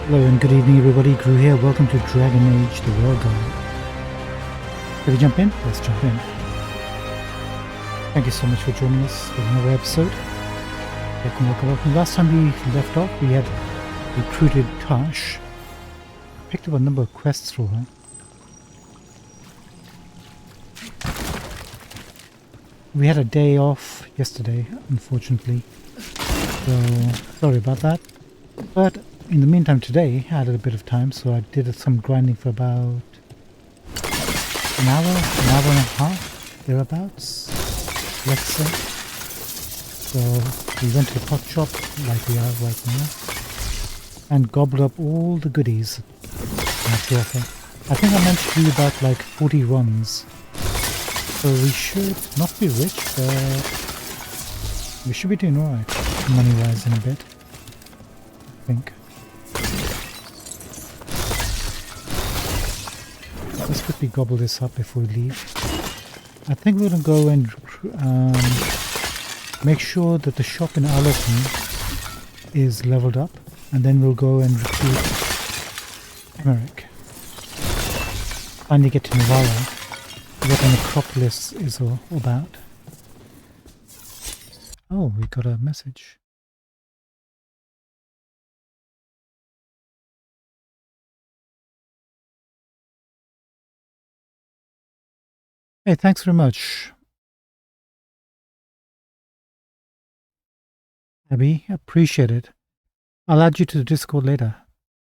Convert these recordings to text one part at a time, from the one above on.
Hello and good evening everybody, Gru here. Welcome to Dragon Age the Veilguard. Shall we jump in? Let's jump in. Thank you so much for joining us for another episode. Welcome. Last time we left off, we had recruited Tash. Picked up a number of quests for her. We had a day off yesterday, unfortunately. So, sorry about that. But in the meantime today, I had a bit of time, so I did some grinding for about an hour and a half, thereabouts, let's say. So we went to the pot shop, like we are right now, and gobbled up all the goodies I have to offer. I think I mentioned to you about like 40 runs. So we should not be rich, but we should be doing alright, money-wise in a bit, I think. Let's quickly gobble this up before we leave. I think we're going to go and make sure that the shop in Allerton is leveled up, and then we'll go and recruit Emmerich. Finally get to Navarra, what the necropolis is all about. Oh, we got a message. Hey, thanks very much, Abby. Appreciate it. I'll add you to the Discord later.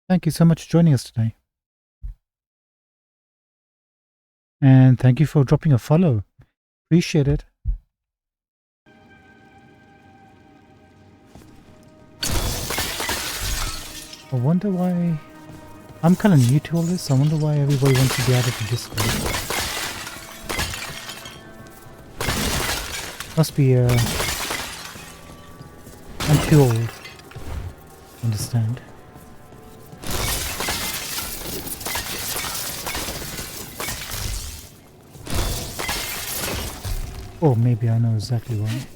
Thank you so much for joining us today. And thank you for dropping a follow. Appreciate it. I wonder why... I'm kind of new to all this. I wonder why everybody wants to be added to Discord. Must be, I'm too old to understand. Or maybe I know exactly why.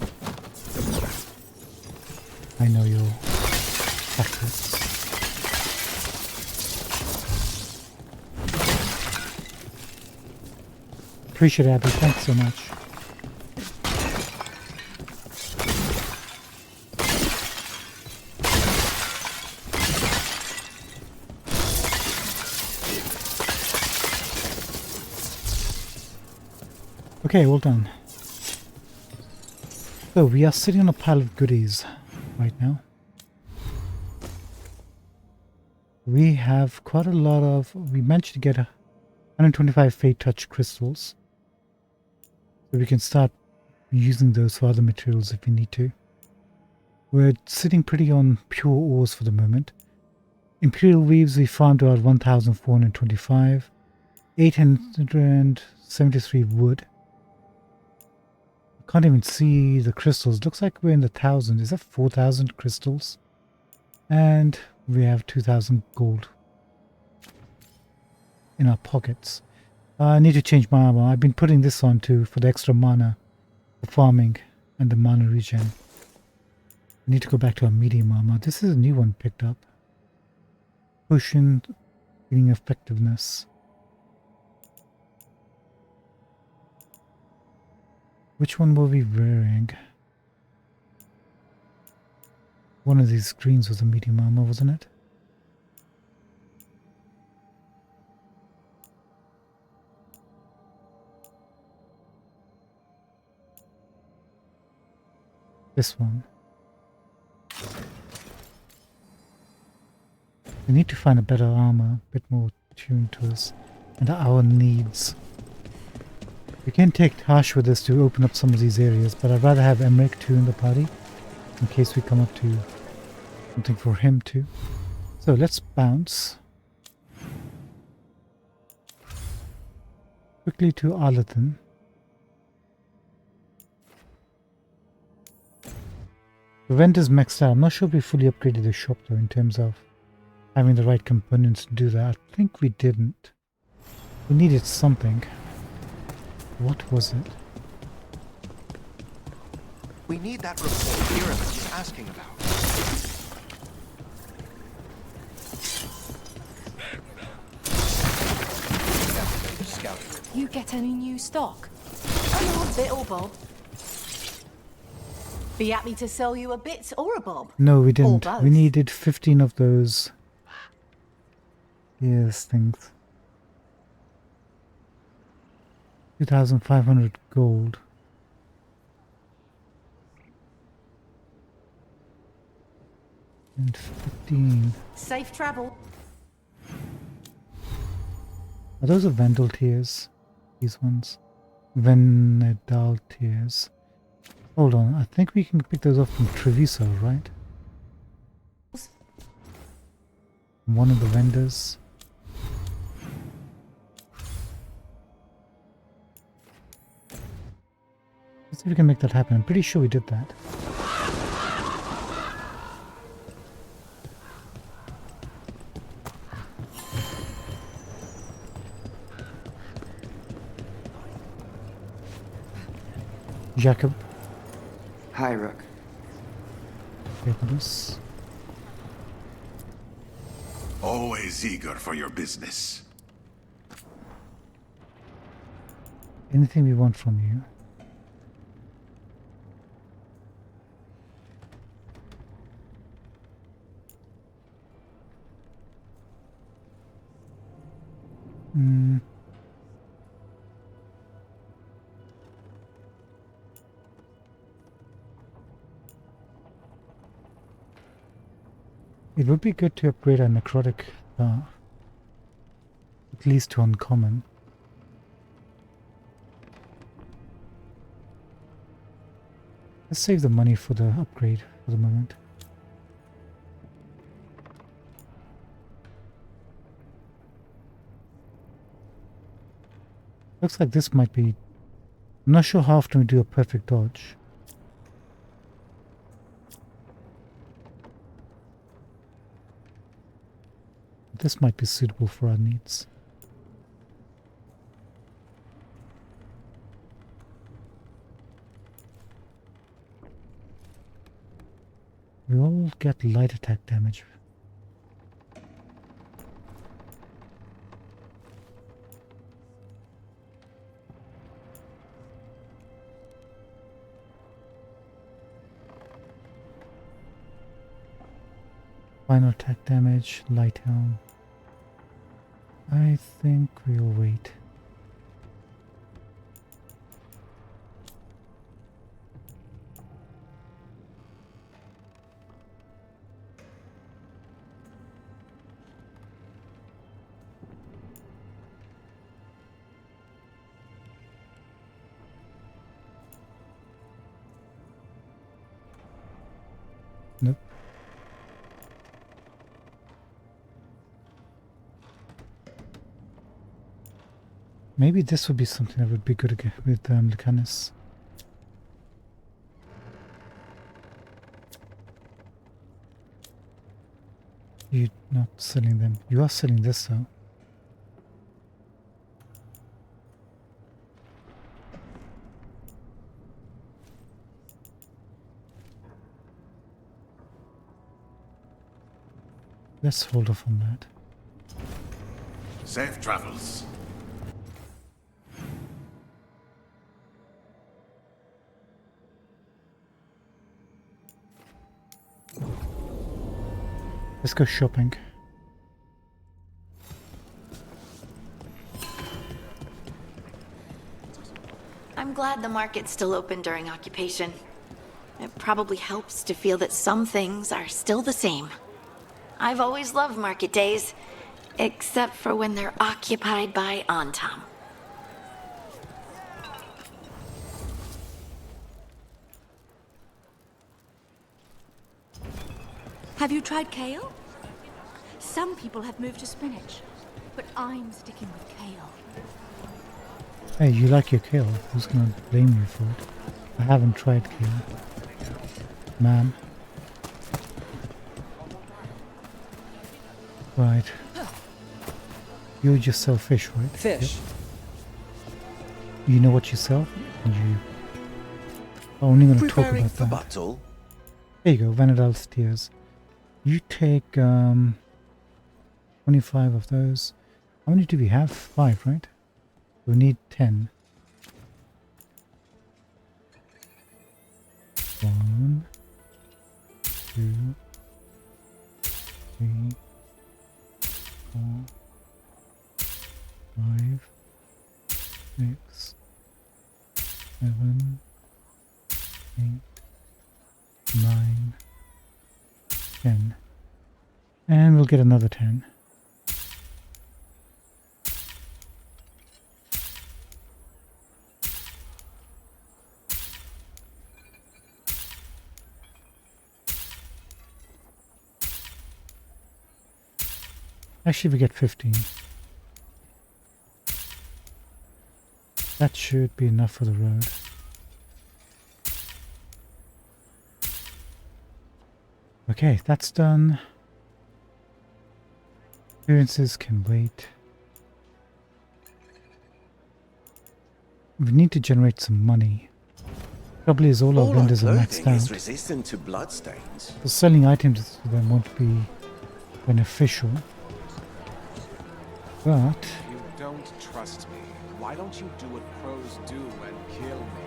I know your tactics. Appreciate it, Abby. Thanks so much. Okay, well done. So we are sitting on a pile of goodies right now. We have quite a lot of... We managed to get 125 Fate Touch crystals. So we can start using those for other materials if we need to. We're sitting pretty on pure ores for the moment. Imperial Weaves we farmed about 1,425. 873 wood. Can't even see the crystals. Looks like we're in the 1,000. Is that 4,000 crystals? And we have 2,000 gold in our pockets. I need to change my armor. I've been putting this on for the extra mana for farming and the mana regen. I need to go back to our medium armor. This is a new one picked up. Potion healing effectiveness. Which one were we wearing? One of these screens was a medium armor, wasn't it? This one. We need to find a better armor, a bit more tuned to us and our needs. We can take Tash with us to open up some of these areas, but I'd rather have Emmerich too in the party, in case we come up to something for him too. So let's bounce quickly to Arlington. The vendor's maxed out. I'm not sure if we fully upgraded the shop though in terms of having the right components to do that. I think we didn't. We needed something. What was it? We need that report Pyramid is asking about. you get any new stock? An odd bit or bob. Be happy to sell you a bit or a bob. No, we Or didn't. both. We needed 15 of those. Yes, things. 2,500 gold. And 15. Safe travel. Are those the Vandal tears? These ones? Venedal tears. Hold on, I think we can pick those up from Treviso, right? One of the vendors. Let's see if we can make that happen. I'm pretty sure we did that. Jacob. Hi, Rook. Nicholas. Always eager for your business. Anything we want from you. It would be good to upgrade our necrotic at least to uncommon. Let's save the money for the upgrade for the moment. Looks like this might be... I'm not sure how often we do a perfect dodge. This might be suitable for our needs. We all get light attack damage. Final attack damage, light helm. I think we'll wait. Nope. Maybe this would be something that would be good again with Lucanus. You're not selling them. You are selling this though. Let's hold off on that. Safe travels. Let's go shopping. I'm glad the market's still open during occupation. It probably helps to feel that some things are still the same. I've always loved market days, except for when they're occupied by Antam. Have you tried kale? Some people have moved to spinach, but I'm sticking with kale. Hey, you like your kale. Who's gonna blame you for it? I haven't tried kale. Ma'am. Right. You just sell fish, right? Fish. Yep. You know what you sell? And you... I'm only gonna talk Preparing about for that. battle. There you go, Vanadal's Tears. You take 25 of those. How many do we have? 5, right? We need 10. 1, 2, 3, 4, 5, 6, 7, 8, 9, 10. And we'll get another 10. Actually, we get 15. That should be enough for the road. Okay, that's done. Appearances can wait. We need to generate some money. Trouble is all our vendors are maxed out. Resistant to bloodstains. So selling items to them won't be beneficial. But You don't trust me. Why don't you do what crows do and kill me?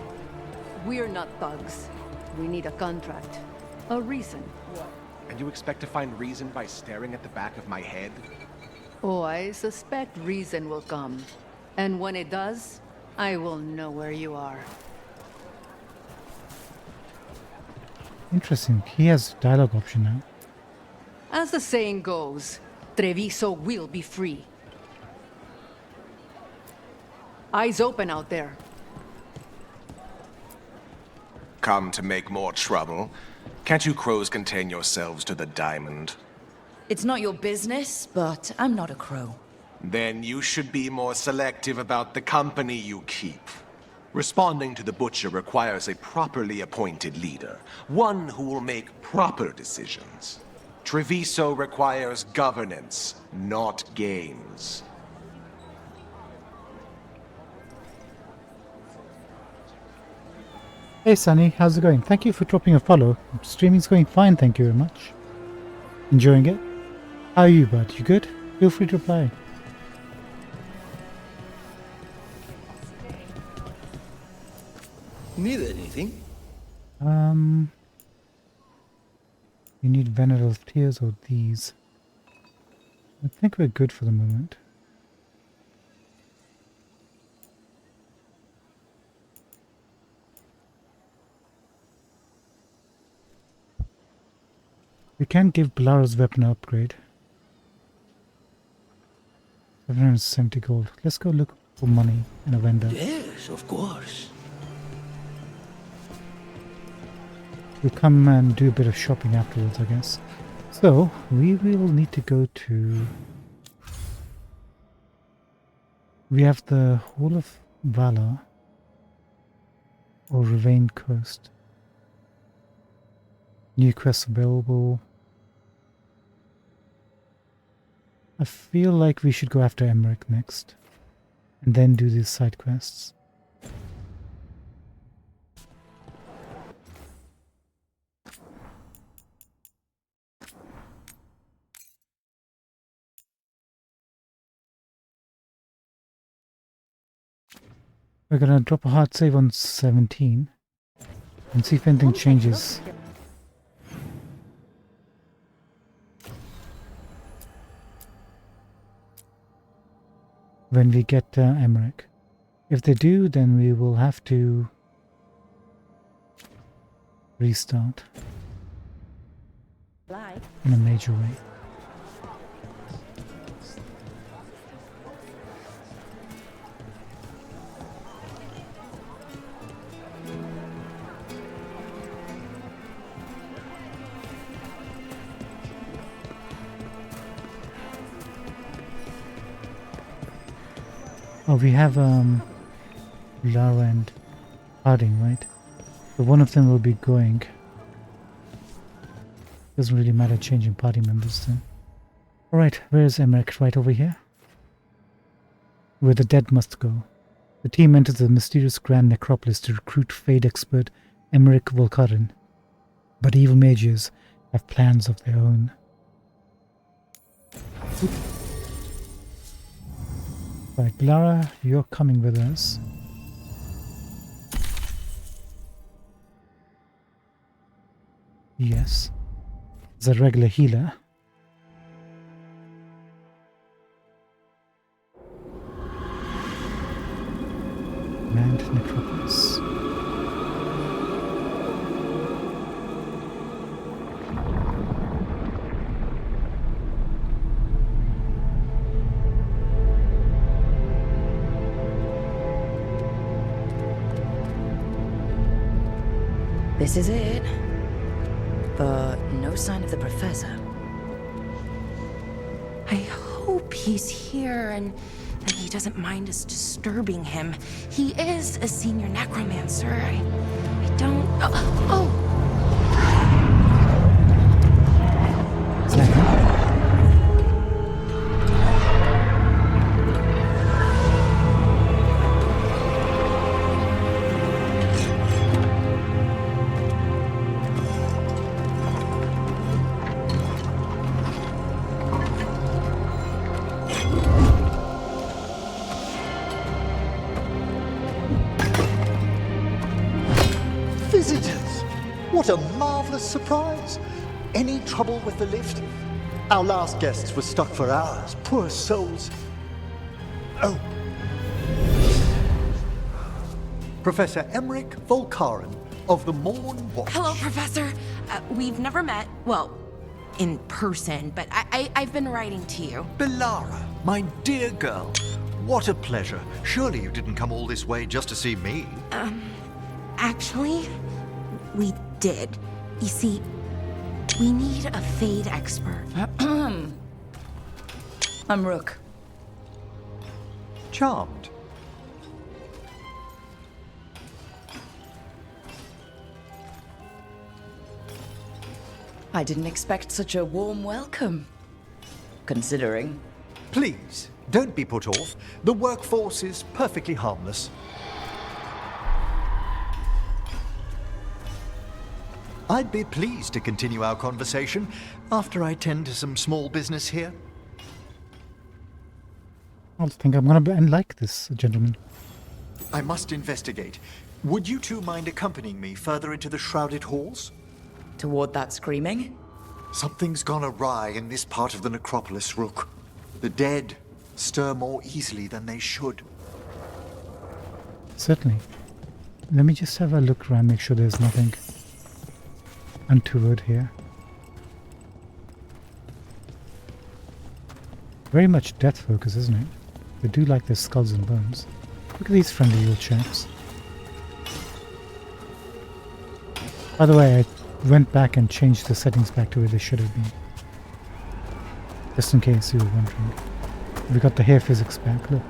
We're not thugs. We need a contract. A reason. And you expect to find reason by staring at the back of my head? Oh, I suspect reason will come. And when it does, I will know where you are. interesting, he has dialogue option now. As the saying goes, Treviso will be free. Eyes open out there. Come to make more trouble? Can't you crows contain yourselves to the diamond? It's not your business, but I'm not a crow. Then you should be more selective about the company you keep. Responding to the Butcher requires a properly appointed leader, one who will make proper decisions. Treviso requires governance, not games. Hey Sunny, how's it going? Thank you for dropping a follow. Streaming's going fine, thank you very much. Enjoying it? How are you, bud? You good? Feel free to reply. Need anything? You need Venerable Tears or these? I think we're good for the moment. We can give Bilara's weapon an upgrade. 770 gold. Let's go look for money in a vendor. Yes, of course. We'll come and do a bit of shopping afterwards, I guess. So, we will need to go to... We have the Hall of Valor or Ravine Coast. New quests available. I feel like we should go after Emmerich next. And then do these side quests. We're gonna drop a hard save on 17 and see if anything changes. When we get Emmerich. If they do, then we will have to restart in a major way. Oh, we have Lara and Harding, right? So one of them will be going. Doesn't really matter changing party members then. Alright, where is Emmerich? Right over here? Where the dead must go. The team enters the mysterious Grand Necropolis to recruit Fade expert Emmerich Volkarin. But evil mages have plans of their own. Right, Lara, you're coming with us. Yes. As a regular healer. Manned necropolis. This is it. But no sign of the professor. I hope he's here and that he doesn't mind us disturbing him. He is a senior necromancer. I don't... Oh! Is that him? Visitors! What a marvelous surprise! Any trouble with the lift? Our last guests were stuck for hours. Poor souls. Oh. Professor Emmerich Volkaren of the Morn Watch. Hello, Professor. We've never met. Well, in person, but I've been writing to you. Belara, my dear girl. What a pleasure. Surely you didn't come all this way just to see me. Actually, we did. You see, we need a Fade expert. I'm Rook. Charmed. I didn't expect such a warm welcome. Considering. Please, don't be put off. The workforce is perfectly harmless. I'd be pleased to continue our conversation after I tend to some small business here. I don't think I'm gonna be like this, gentleman. I must investigate. Would you two mind accompanying me further into the shrouded halls? Toward that screaming? Something's gone awry in this part of the necropolis, Rook. The dead stir more easily than they should. Certainly. Let me just have a look around, make sure there's nothing untoward here. Very much death focus, isn't it? They do like their skulls and bones. Look at these friendly little chaps. By the way, I went back and changed the settings back to where they should have been. Just in case you were wondering. We got the hair physics back, look.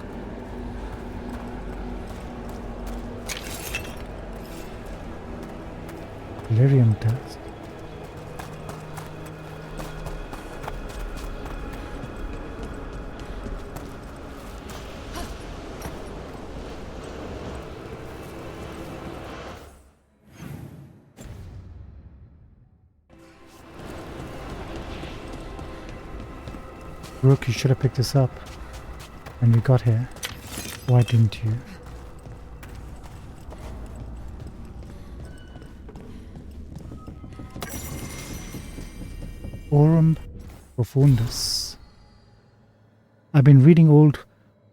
Delirium dust. Rook, you should have picked this up when we got here. Why didn't you? Aurum Profundus. I've been reading old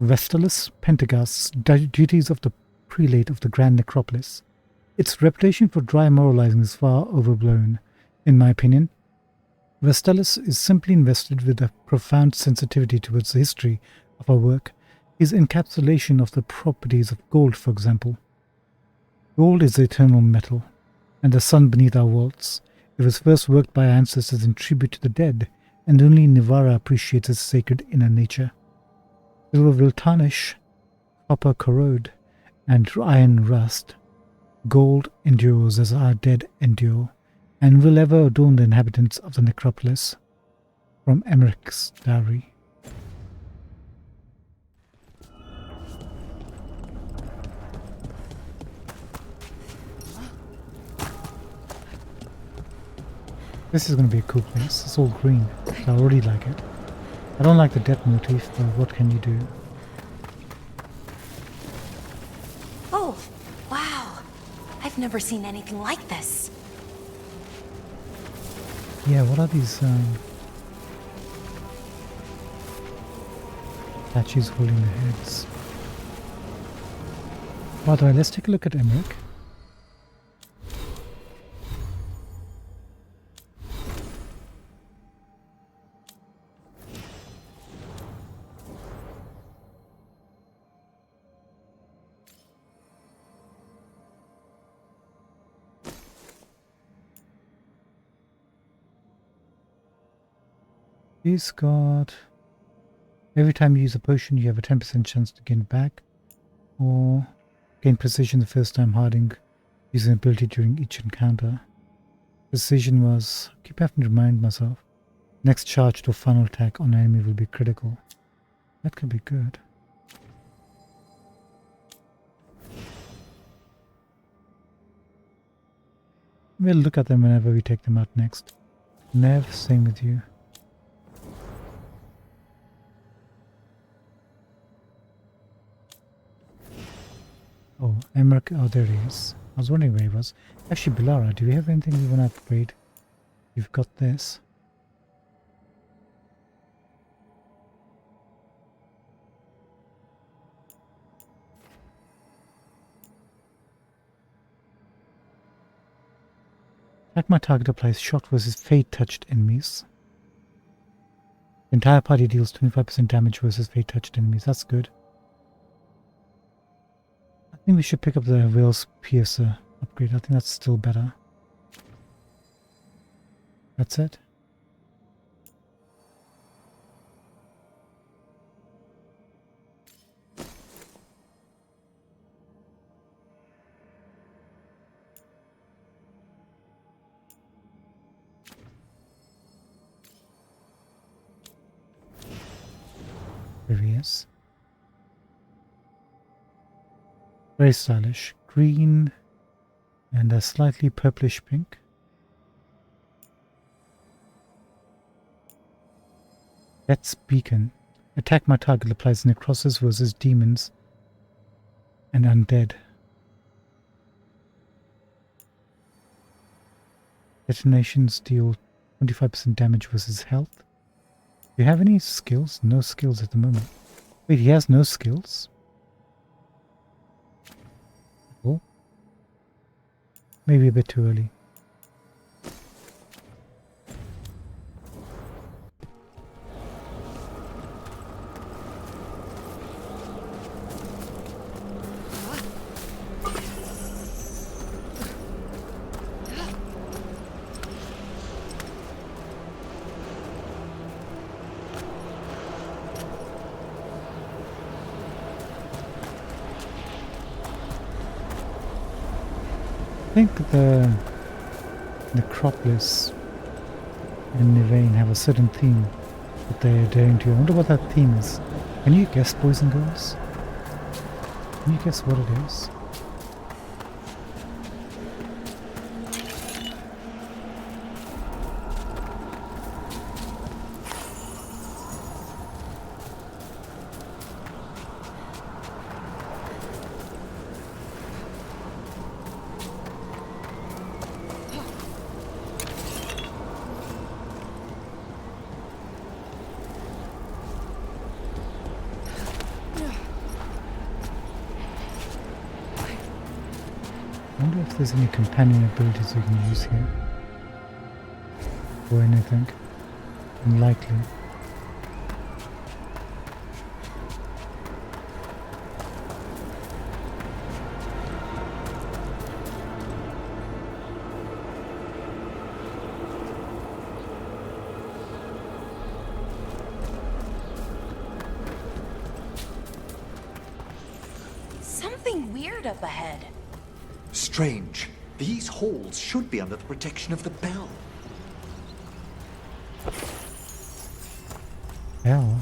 Vestalis Pentagast's Duties of the Prelate of the Grand Necropolis. Its reputation for dry moralizing is far overblown, in my opinion. Vestalis is simply invested with a profound sensitivity towards the history of our work. His encapsulation of the properties of gold, for example. Gold is the eternal metal, and the sun beneath our vaults. It was first worked by our ancestors in tribute to the dead, and only Nivara appreciates its sacred inner nature. Silver will tarnish, copper corrode, and iron rust. Gold endures as our dead endure, and will ever adorn the inhabitants of the necropolis. From Emmerich's diary. This is going to be a cool place. It's all green. I already like it. I don't like the death motif, but what can you do? I've never seen anything like this. Yeah, what are these statues holding their heads? By the way, let's take a look at Emmerich. He's got... Every time you use a potion, you have a 10% chance to gain it back, or gain precision the first time harding using ability during each encounter. Precision was... I keep having to remind myself. Next charge to final attack on enemy will be critical. That could be good. We'll look at them whenever we take them out next. Nev, same with you. Oh, Emmerich, oh there he is. I was wondering where he was. Actually, Bilara, do we have anything we want to upgrade? We've got this. Attack my target applies shock versus fate-touched enemies. The entire party deals 25% damage versus fate-touched enemies. That's good. I think we should pick up the Veil's Piercer upgrade. I think that's still better. That's it. There he is. Very stylish. Green and a slightly purplish pink. Death's Beacon. Attack my target applies necrosis versus demons and undead. Detonations deal 25% damage versus health. Do you have any skills? No skills at the moment. Wait, he has no skills? Oh. Maybe a bit too early. I think the Necropolis and Nivane have a certain theme that they're adhering to. I wonder what that theme is. Can you guess, boys and girls? Can you guess what it is? I wonder if there's any companion abilities we can use here. Or anything. Unlikely. Something weird up ahead. Strange. These halls should be under the protection of the bell. Bell?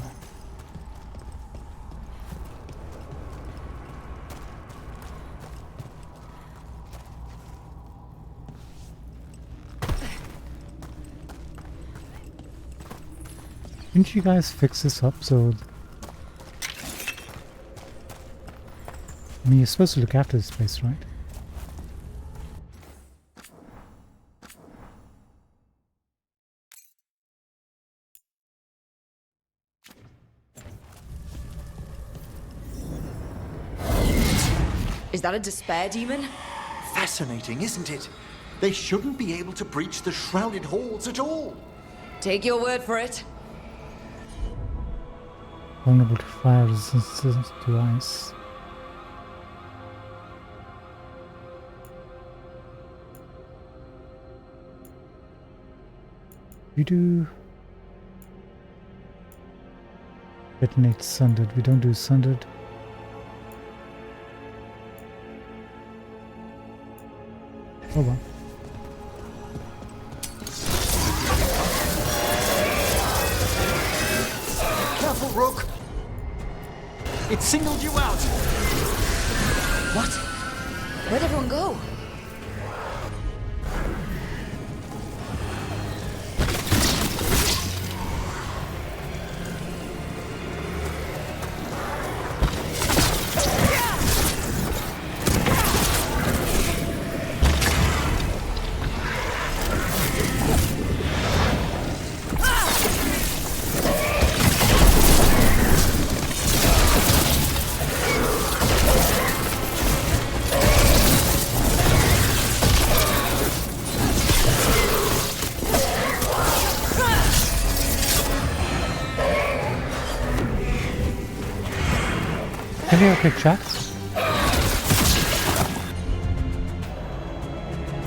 Didn't you guys fix this up so... I mean, you're supposed to look after this place, right? Is that a despair demon? Fascinating, isn't it? They shouldn't be able to breach the shrouded halls at all. Take your word for it. Vulnerable to fire, resistant to ice. We do detonate sundered. We don't do sundered. Oh well. Careful, Rook! It singled you out! What? Where'd everyone go? Can you okay, chat?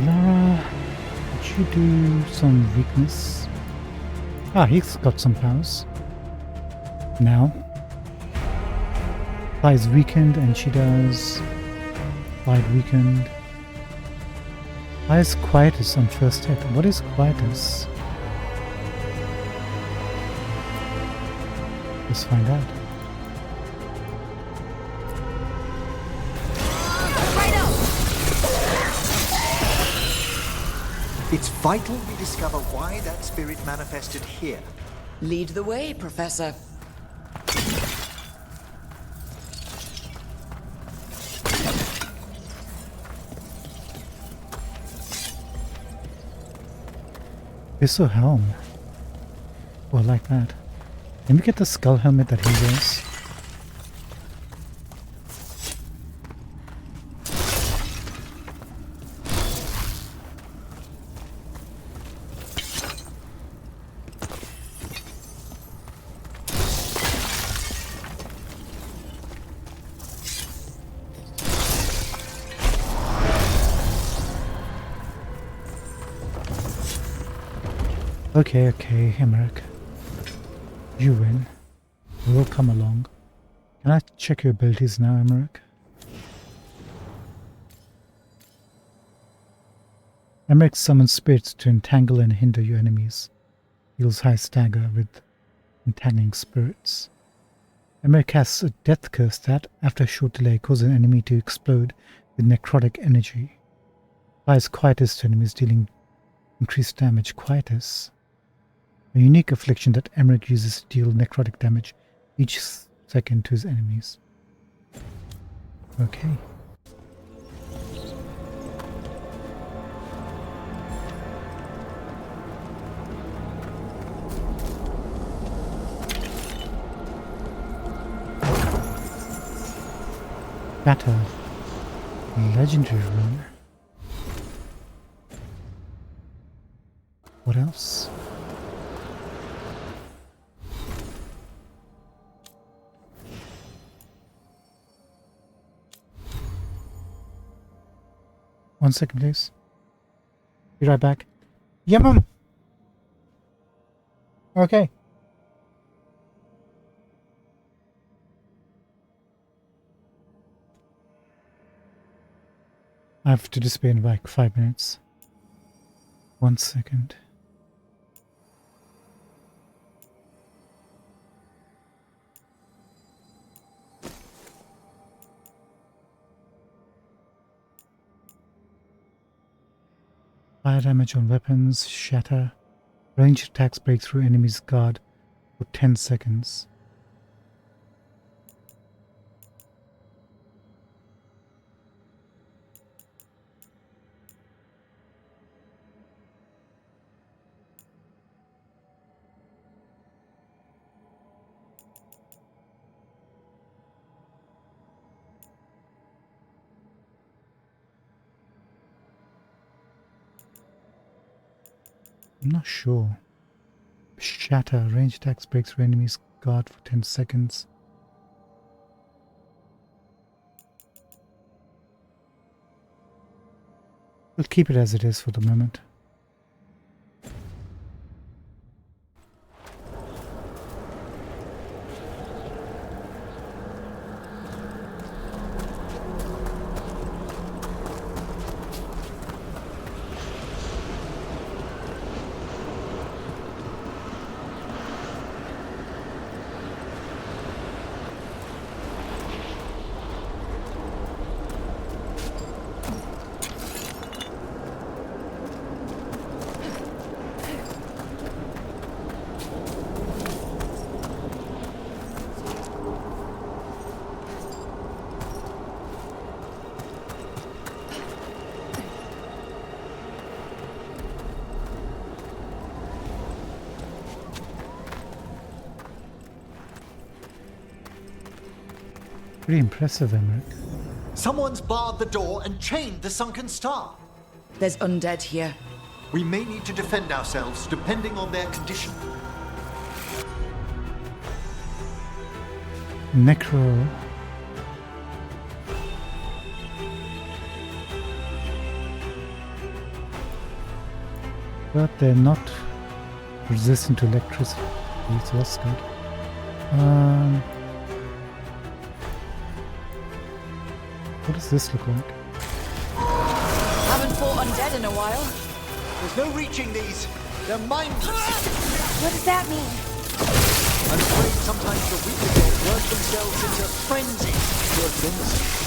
Lara, would you do some weakness? Ah, he's got some powers. Now. Fly is weakened and she does Fly weakened. Why is Quietus on first hit? What is Quietus? Let's find out. It's vital we discover why that spirit manifested here. Lead the way, Professor. It's a helm. Oh, I like that. Can we get the skull helmet that he wears? Okay, Emmerich. You win. We'll come along. Can I check your abilities now, Emmerich? Emmerich summons spirits to entangle and hinder your enemies. Deals high stagger with entangling spirits. Emmerich casts a death curse that, after a short delay, causes an enemy to explode with necrotic energy. Applies Quietus to enemies, dealing increased damage. Quietus. A unique affliction that Emmerich uses to deal necrotic damage each second to his enemies. Okay. Shatter. Legendary rune. What else? One second, please. Be right back. Yeah, Mum. Okay. I have to disappear in like 5 minutes. 1 second. Fire damage on weapons, shatter. Ranged attacks break through enemy's guard for 10 seconds. I'm not sure. Shatter. Range attacks breaks your enemy's guard for 10 seconds. We'll keep it as it is for the moment. Pretty impressive, Emmerich. Someone's barred the door and chained the sunken star. There's undead here. We may need to defend ourselves depending on their condition. Necro. But they're not resistant to electricity, so that's good. What does this look like? Haven't fought undead in a while. There's no reaching these. They're mindless. What does that mean? I'm afraid sometimes the weaker dead work themselves into frenzy. Good things.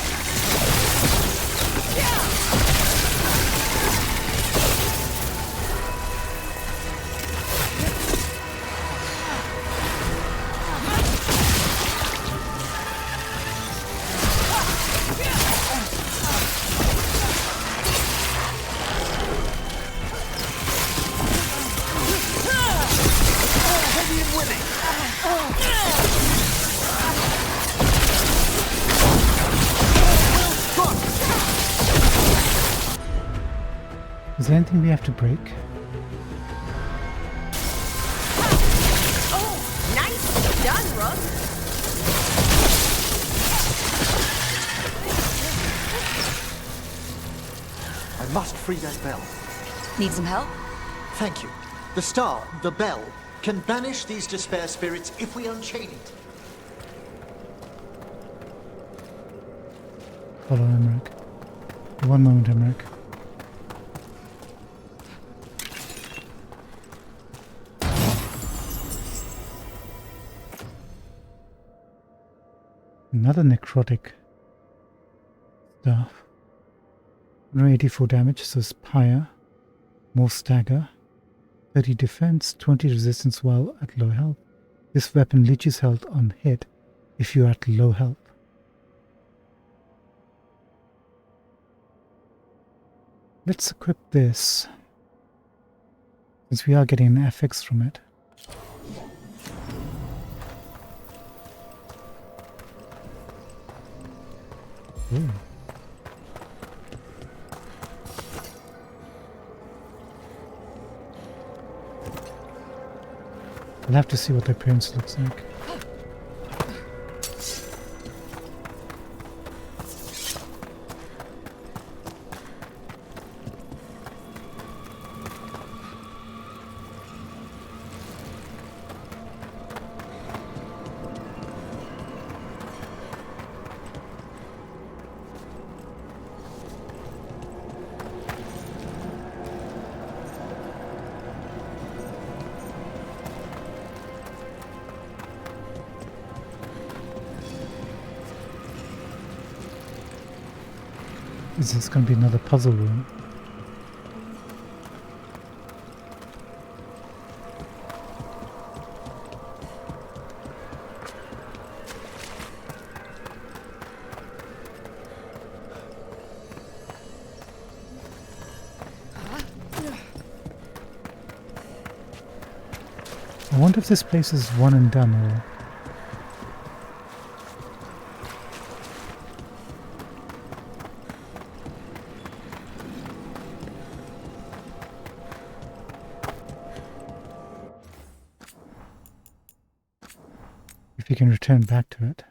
Is there anything we have to break? Oh, nice done, Rook. I must free that bell. Need some help? Thank you. The star, the bell, can banish these despair spirits if we unchain it. Follow Emmerich. One moment, Emmerich. Another necrotic staff. 184 damage, so it's higher. More stagger. 30 defense, 20 resistance while at low health. This weapon leeches health on hit if you are at low health. Let's equip this, since we are getting an FX from it. Ooh. I'll have to see what the appearance looks like. Is this going to be another puzzle room? I wonder if this place is one and done or... if you can return back to it.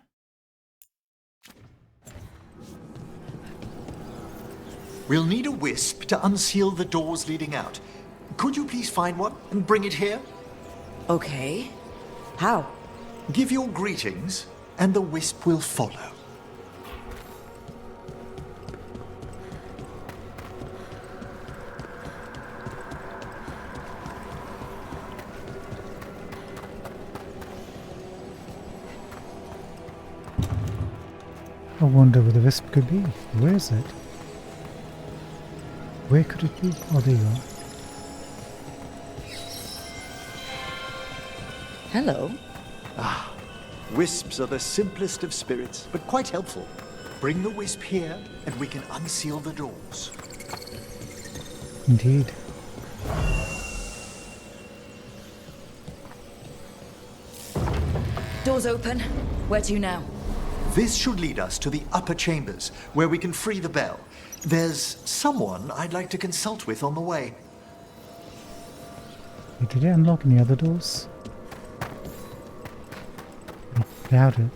We'll need a wisp to unseal the doors leading out. Could you please find one and bring it here? Okay. How? Give your greetings, and the wisp will follow. I wonder where the wisp could be. Where is it? Where could it be? Oh, there you are. Hello. Wisps are the simplest of spirits, but quite helpful. Bring the wisp here, and we can unseal the doors. Indeed. Doors open. Where to now? This should lead us to the upper chambers, where we can free the bell. There's someone I'd like to consult with on the way. Wait, did it unlock any other doors? I doubt it.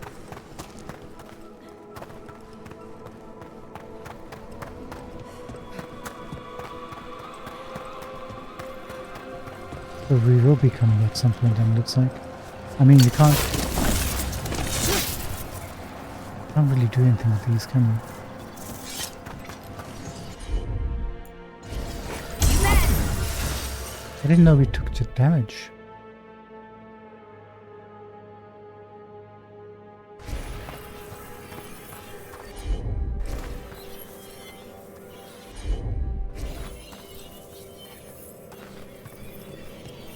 So we will be coming at some point then, looks like. I mean, you can't really do anything with these, can we? I didn't know we took damage.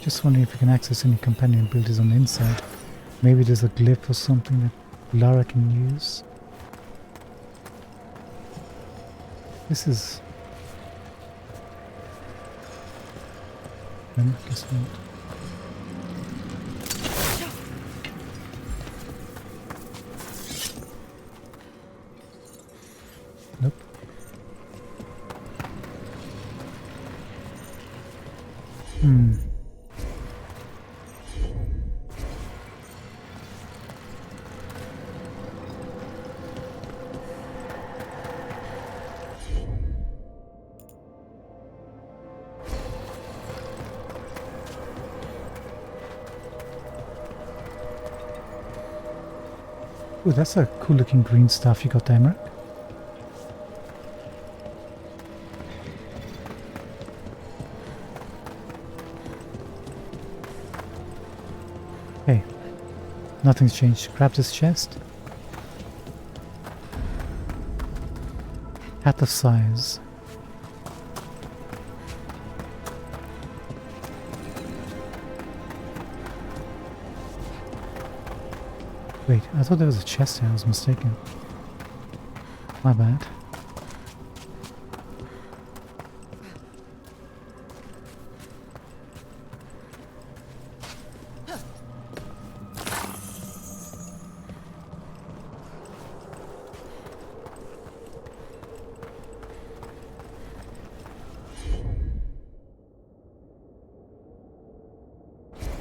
Just wondering if we can access any companion abilities on the inside. Maybe there's a glyph or something that Lara can use. This is... guess not. Nope. Ooh, that's a cool looking green stuff you got there, Emmerich. Okay, nothing's changed. Grab this chest. Hat of size. Wait, I thought there was a chest here, I was mistaken. My bad.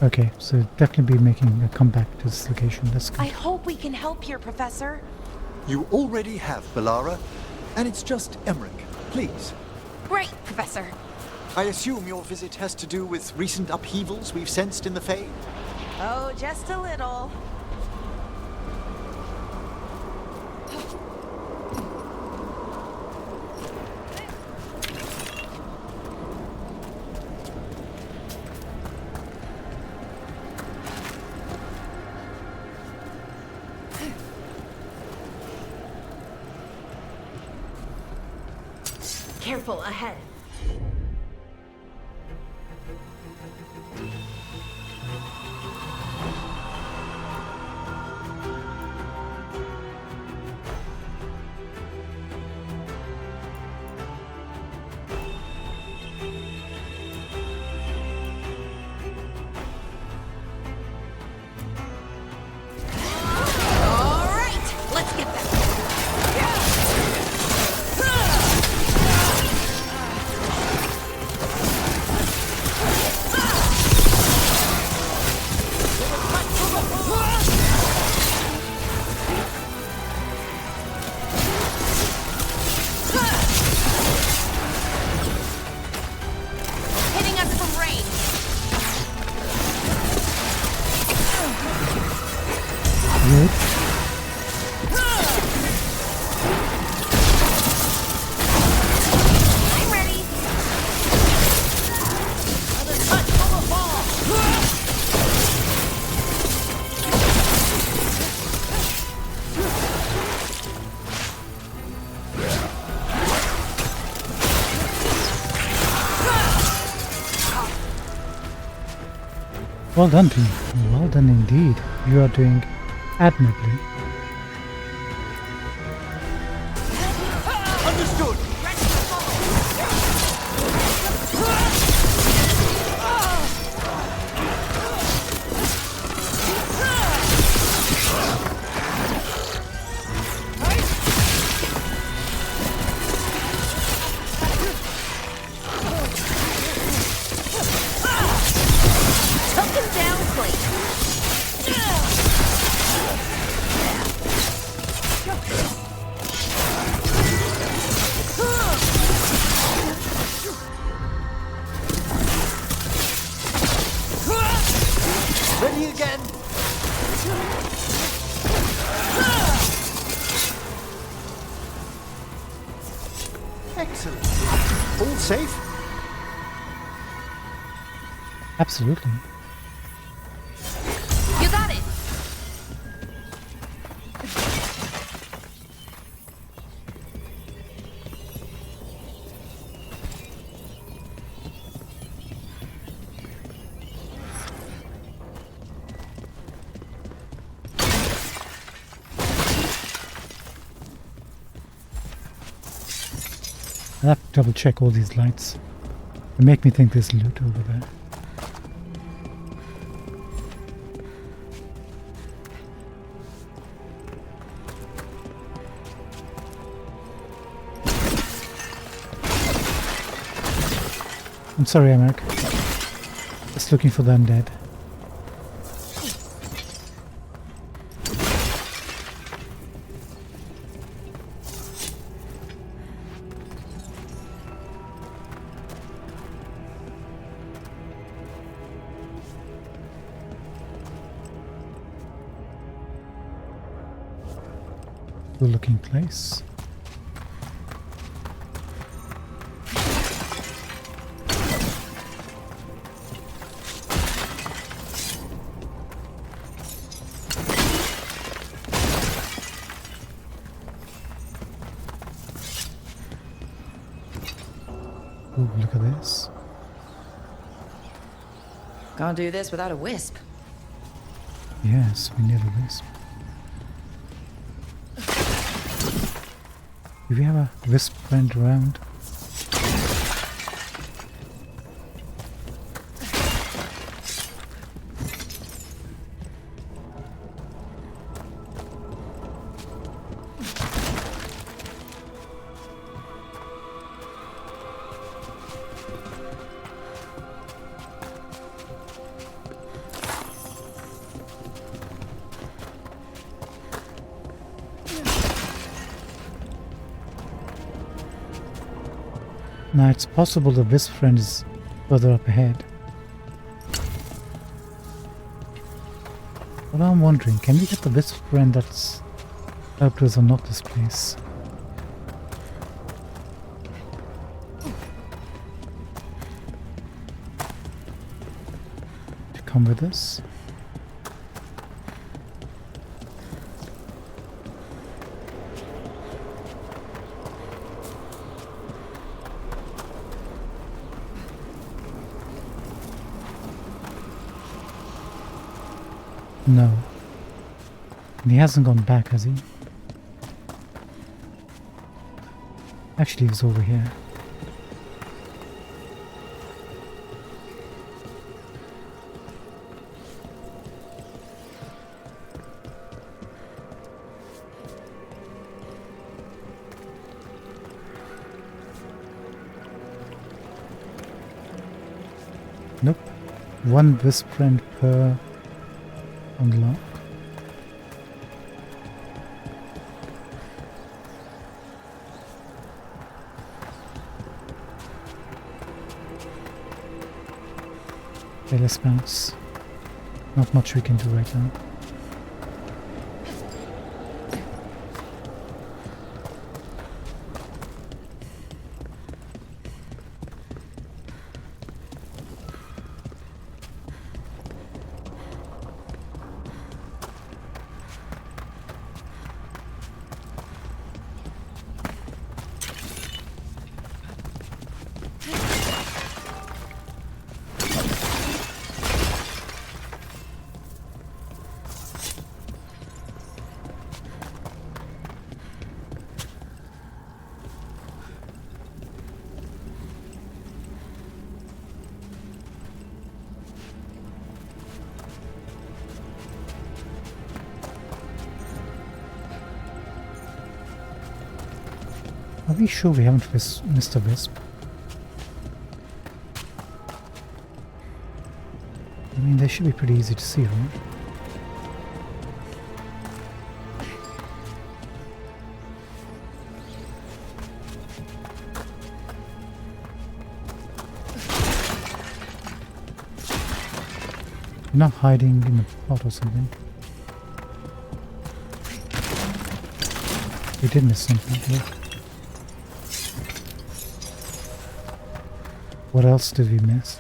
Okay, so definitely be making a comeback to this location. That's good. I hope we can help here, Professor. You already have, Belara, and it's just Emmerich. Please. Right, Professor. I assume your visit has to do with recent upheavals we've sensed in the Fae? Oh, just a little. Careful ahead. All right, let's get that. wood. I'm ready. Well done, team. Well done indeed. You are doing admirably. Understood. Took him down quick. Ready again. Excellent. All safe? Absolutely. You got it. I have to double check all these lights. They make me think there's loot over there. I'm sorry, America. Just looking for the undead. Good looking place. Ooh, look at this. Can't do this without a wisp. Yes, we need a wisp. Do we have a wisp friend around? Now it's possible the wisp friend is further up ahead. But I'm wondering, can we get the wisp friend that's helped us unlock this place? To come with us? No. And he hasn't gone back, has he? Actually, he was over here. Nope. One wisp friend per unlock. Okay, let's bounce. Not much we can do right now. Are we sure we haven't missed a wisp? I mean, they should be pretty easy to see, right? You're not hiding in the pot or something. We did miss something here. What else did we miss?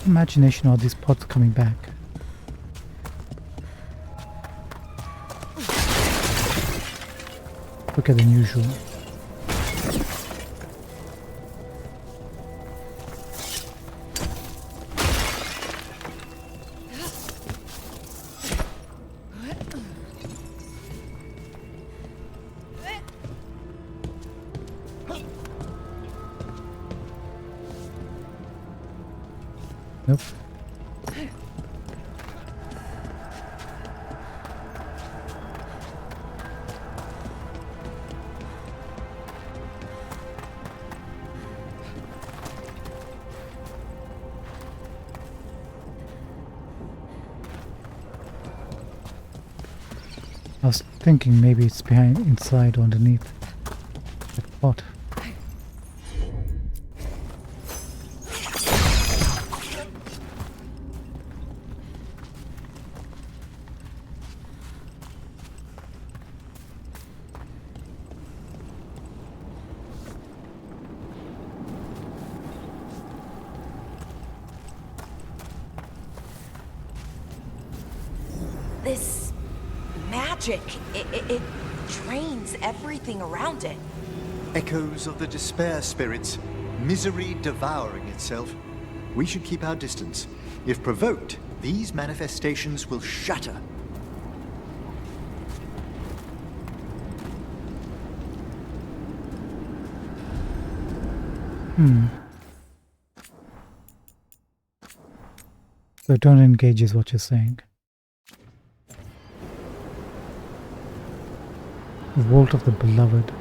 Imagination are these pots coming back? Quicker than usual. Nope. I was thinking maybe it's behind, inside or underneath the pot. This magic, it drains everything around it. Echoes of the despair spirits, misery devouring itself. We should keep our distance. If provoked, these manifestations will shatter. So don't engage is what you're saying. The Vault of the Beloved.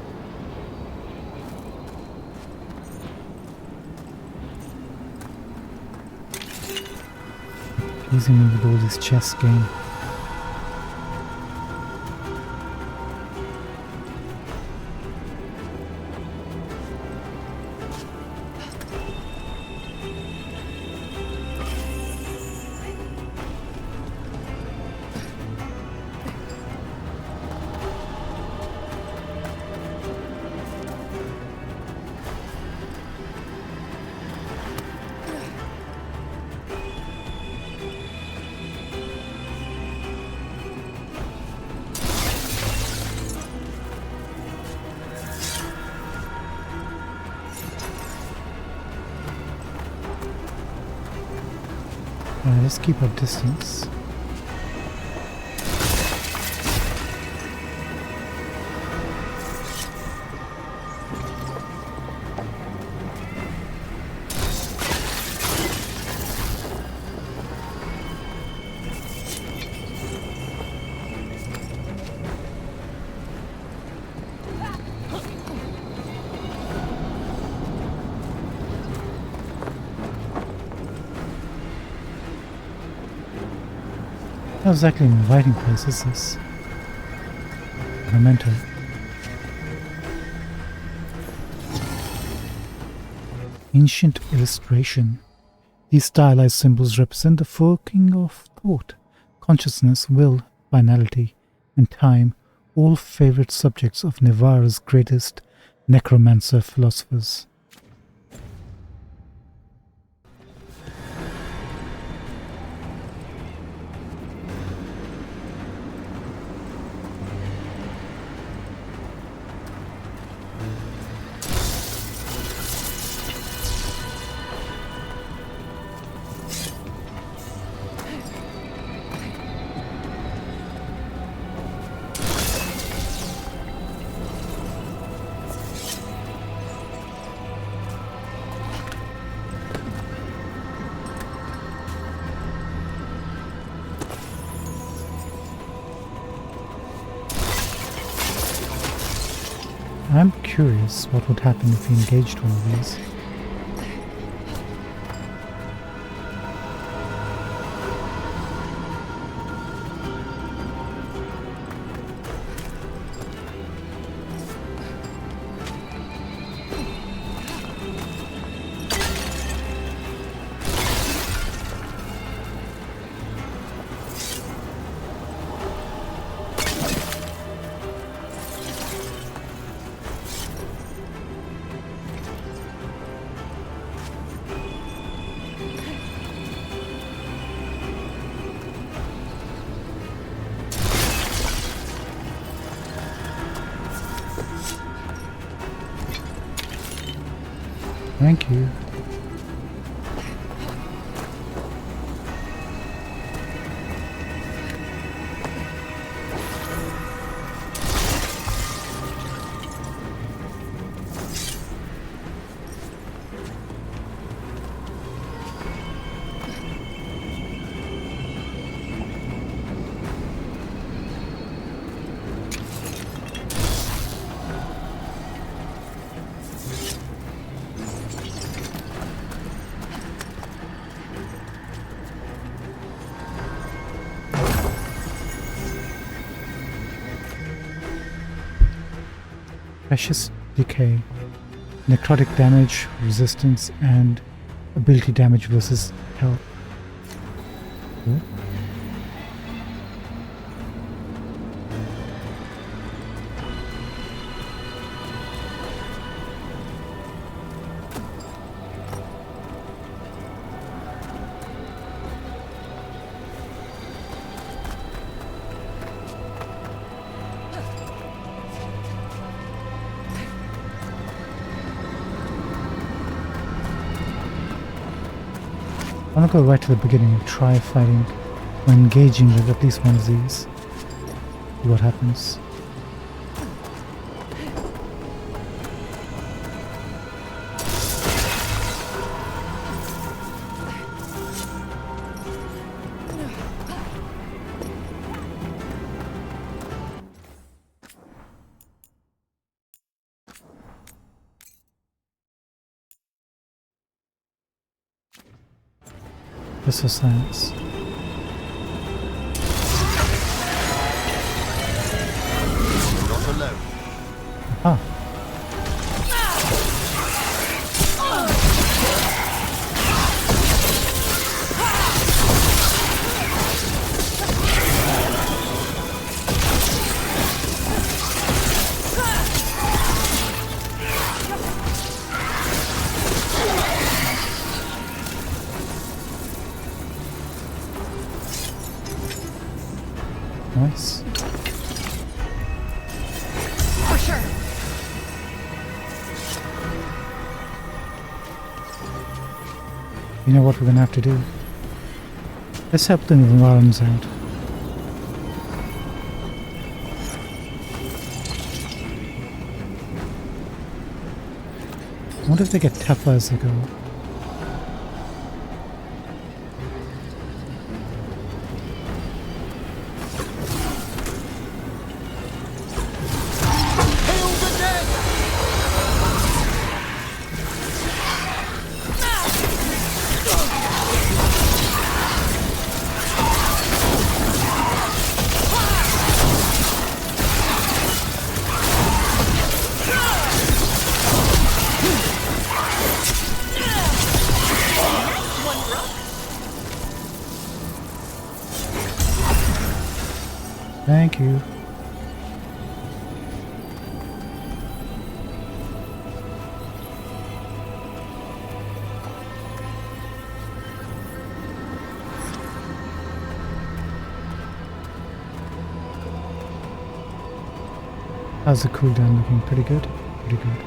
Teasing me with all this chess game. Let's keep our distance. Not exactly an inviting place, is this? Memento. Ancient illustration. These stylized symbols represent the forking of thought, consciousness, will, finality, and time, all favorite subjects of Nevarra's greatest necromancer philosophers. I'm curious what would happen if we engaged one of these. Thank you. Precious decay, necrotic damage, resistance, and ability damage versus health. Cool. I want to go right to the beginning and try fighting or engaging with at least one of these. See what happens. This is science. Not alone. Ah. Nice. For sure. You know what we're gonna have to do? Let's help the Varans out. I wonder if they get tougher as they go. Thank you. How's the cooldown looking? Pretty good? Pretty good.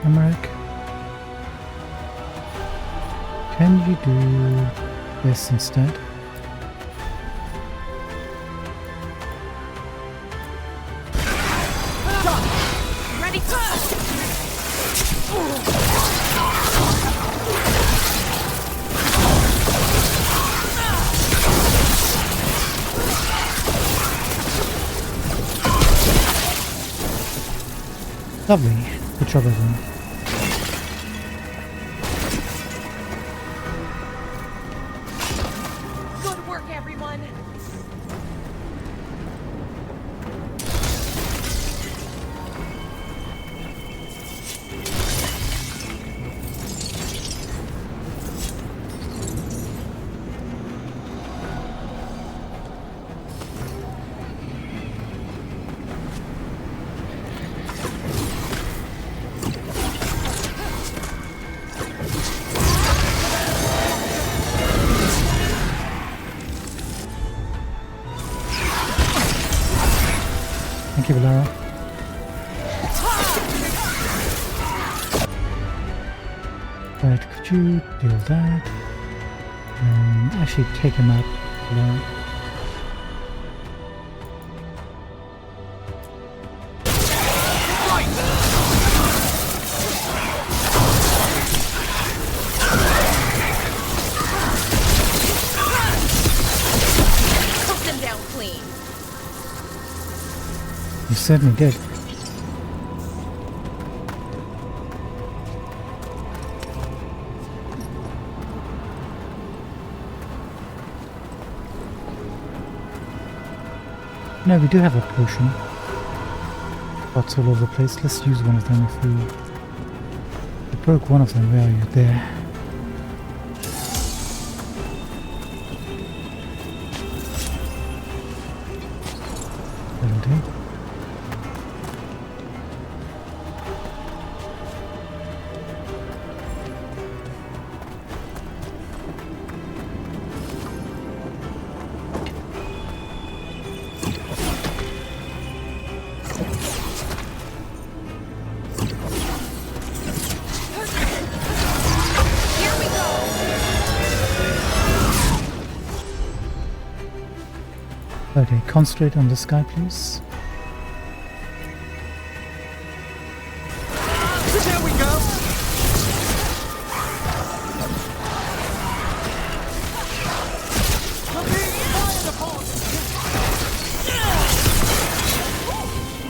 Emmerich, can you do this instead. Lovely. Good job, everyone. Good work, everyone. Thank you, Valara. Right, could you deal that? Actually take him out, Valara. Took them down clean. You certainly did. No, we do have a potion. Pots all over the place. Let's use one of them if we broke one of them. Where are you? There. That'll do. Here we go. Okay, concentrate on this guy, please. There we go.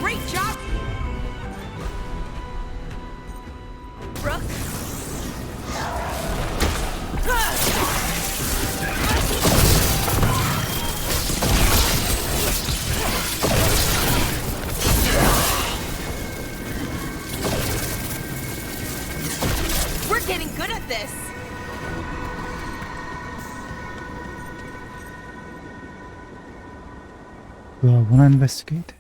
Great job, Brooke. We're getting good at this. Do I want to investigate?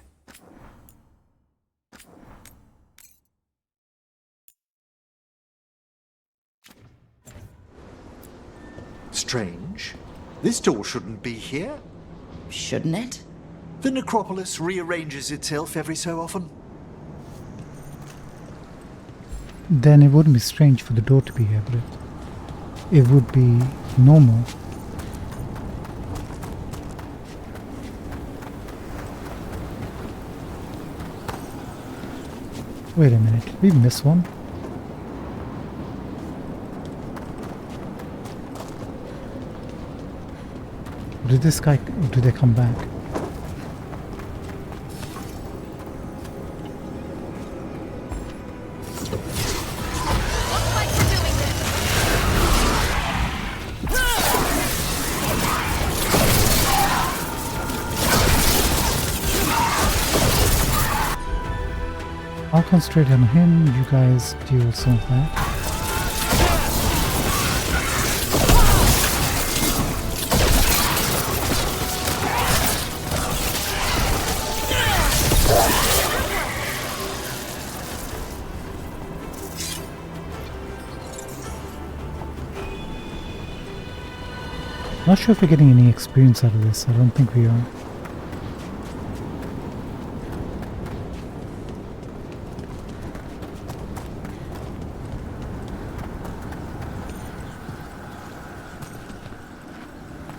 Strange. This door shouldn't be here. Shouldn't it? The necropolis rearranges itself every so often. Then it wouldn't be strange for the door to be here, would it? It would be normal. Wait a minute, did we miss one? Did this guy, or did they come back? Looks like we're doing this. I'll concentrate on him, you guys deal with some of that. Not sure if we're getting any experience out of this. I don't think we are.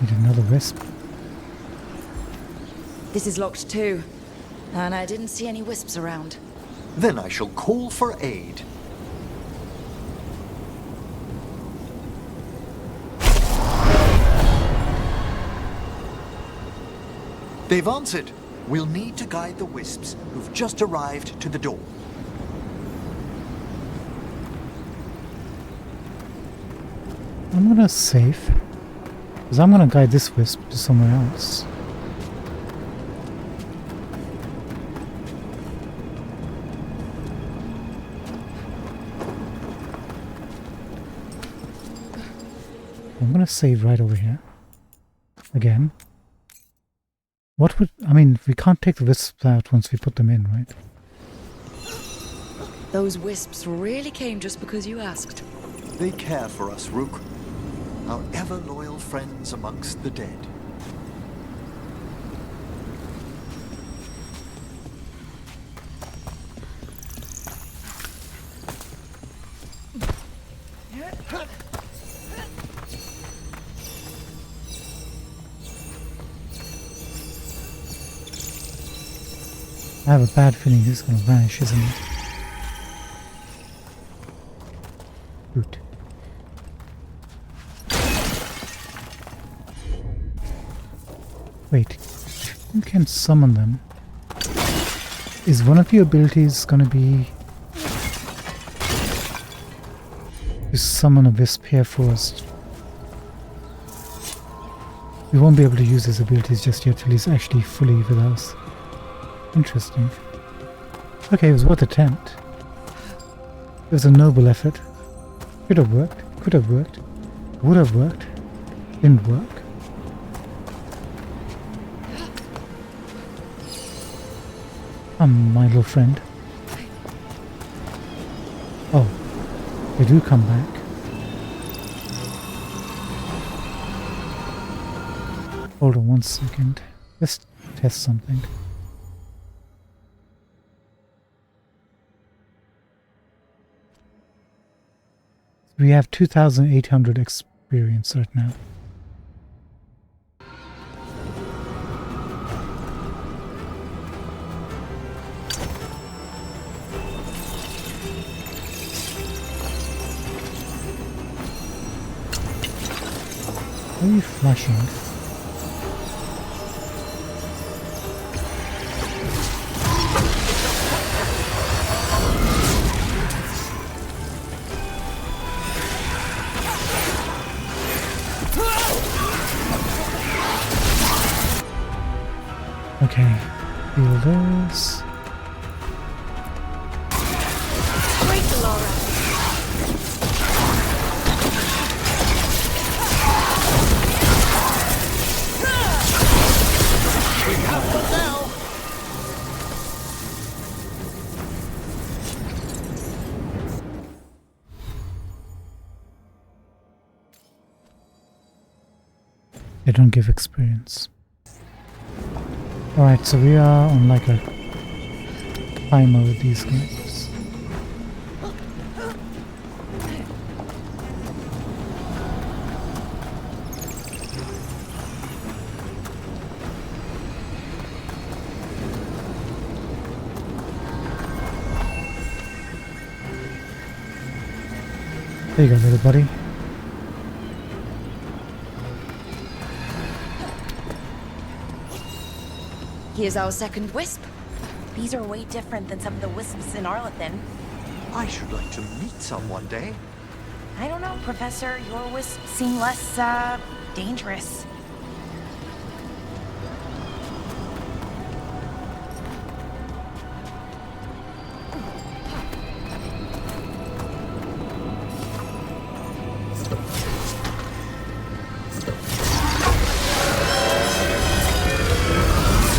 Need another wisp. This is locked too. And I didn't see any wisps around. Then I shall call for aid. They've answered. We'll need to guide the wisps who've just arrived to the door. I'm gonna save. Because I'm gonna guide this wisp to somewhere else. I'm gonna save right over here. Again. What would... I mean, we can't take the wisps out once we put them in, right? Those wisps really came just because you asked. They care for us, Rook. Our ever-loyal friends amongst the dead. I have a bad feeling this is going to vanish, isn't it? Root. Wait, if you can summon them, is one of your abilities going to be to summon a wisp here first? We won't be able to use his abilities just yet till he's actually fully with us. Interesting. Okay, it was worth a attempt. It was a noble effort. Could have worked, could have worked, would have worked, didn't work. My little friend. Oh, they do come back. Hold on 1 second. Let's test something. We have 2,800 experience right now. Why are you flashing? Okay, feel this. Great, Laura. We have them now! They don't give experience. Alright, so we are on like a timer with these guys. There you go, little buddy. Here's our second wisp. These are way different than some of the wisps in Arlethan. I should like to meet some one day. I don't know, Professor. Your wisps seem less, dangerous.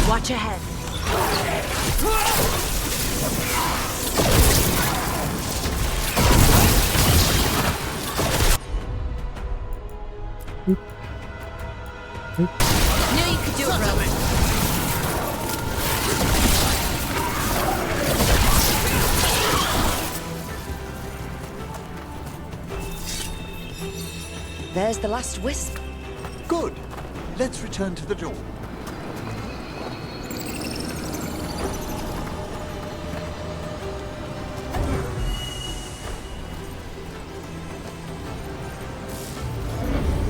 Watch ahead. Oop. Oop. Knew you could do it, Rogue. There's the last wisp. Good. Let's return to the door.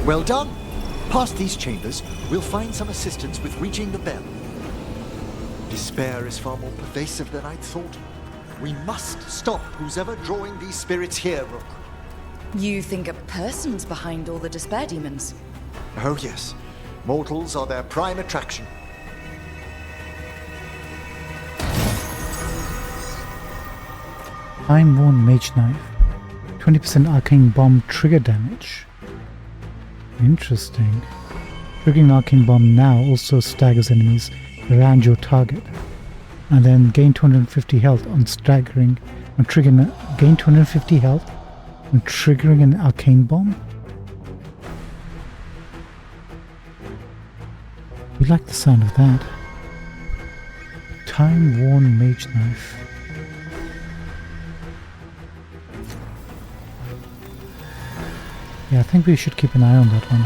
Well done. Past these chambers, we'll find some assistance with reaching the bell. Despair is far more pervasive than I'd thought. We must stop who's ever drawing these spirits here, Rook. You think a person's behind all the despair demons? Oh yes. Mortals are their prime attraction. Time-worn mage knife. 20% arcane bomb trigger damage. Interesting. Triggering arcane bomb now also staggers enemies around your target. And then gain 250 health on staggering. On triggering, gain 250 health on triggering an arcane bomb. We like the sound of that. Time-worn mage knife. Yeah, I think we should keep an eye on that one.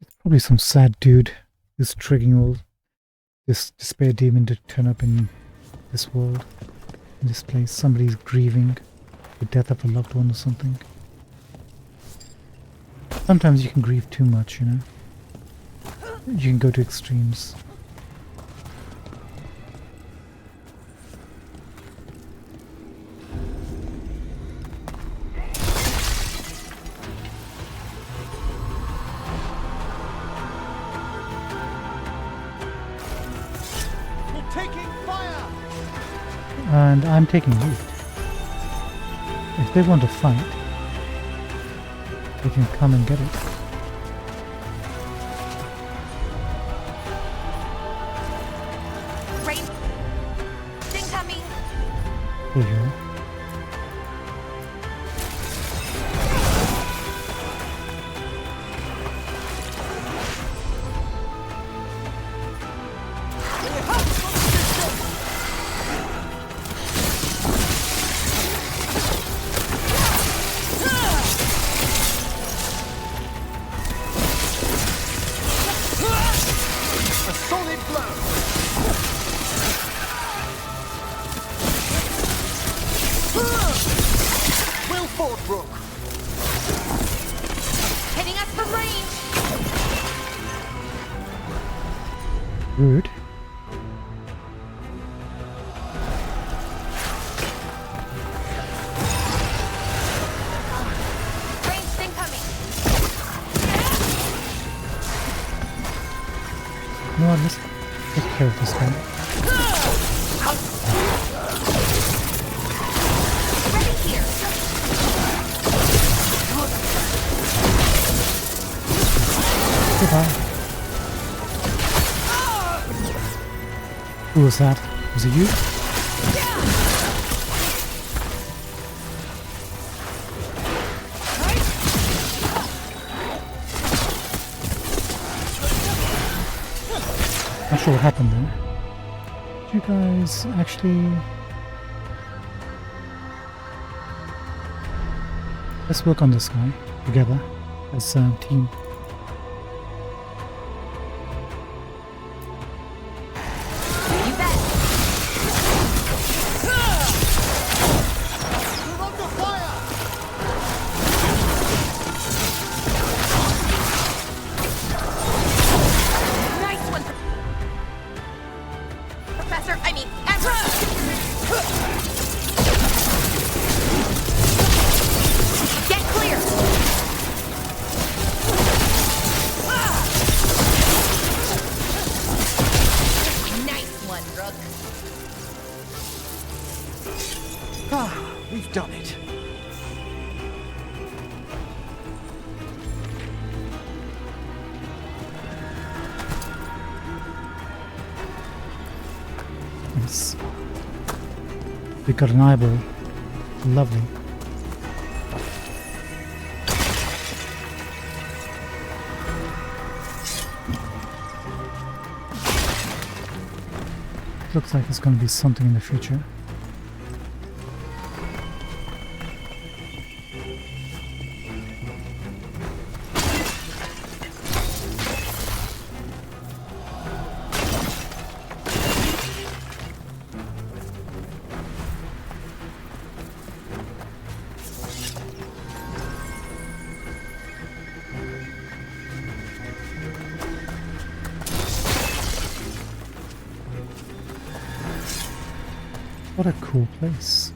It's probably some sad dude who's triggering all this despair demon to turn up in this world, in this place. Somebody's grieving the death of a loved one or something. Sometimes you can grieve too much, you know. You can go to extremes. And I'm taking loot. If they want to fight, they can come and get it. Rain. Thing coming. There you go. Hitting us from range. Rude. Range thing coming. You know what, let's take care of this guy. Ready here. Goodbye. Who was that? Was it you? Not sure what happened there. Did you guys actually... Let's work on this guy together as a team. You bet. Nice one, Professor. I mean, Ezra. Get clear. Nice one, Rook. Ah, we've done it. Yes. We got an eyeball. Lovely. Looks like there's going to be something in the future. What a cool place.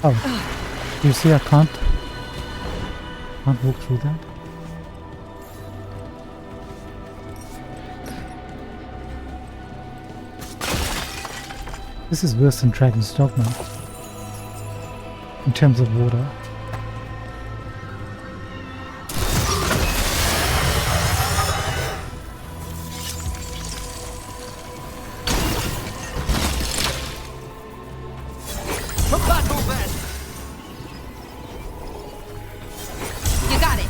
Oh, you see I can't walk through that. This is worse than Dragon's Dogma in terms of water. You got it.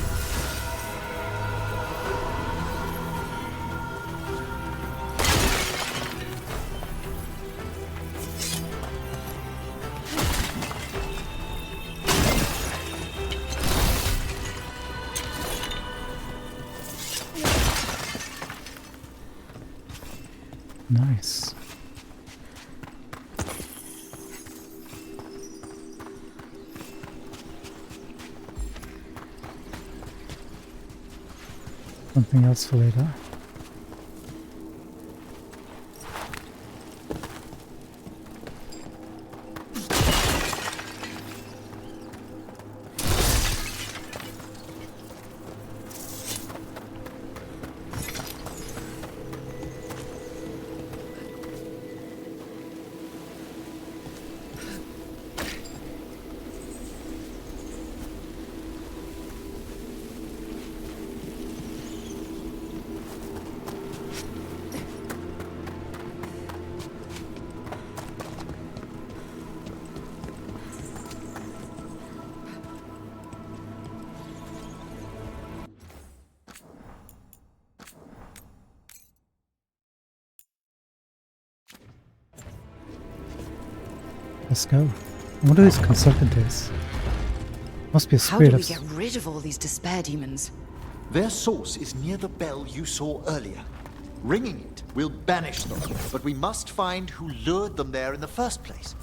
Nice. Something else for later. Let's go. I wonder who this consultant is. Must be a How do spirit we of... get rid of all these despair demons? Their source is near the bell you saw earlier. Ringing it will banish them, but we must find who lured them there in the first place.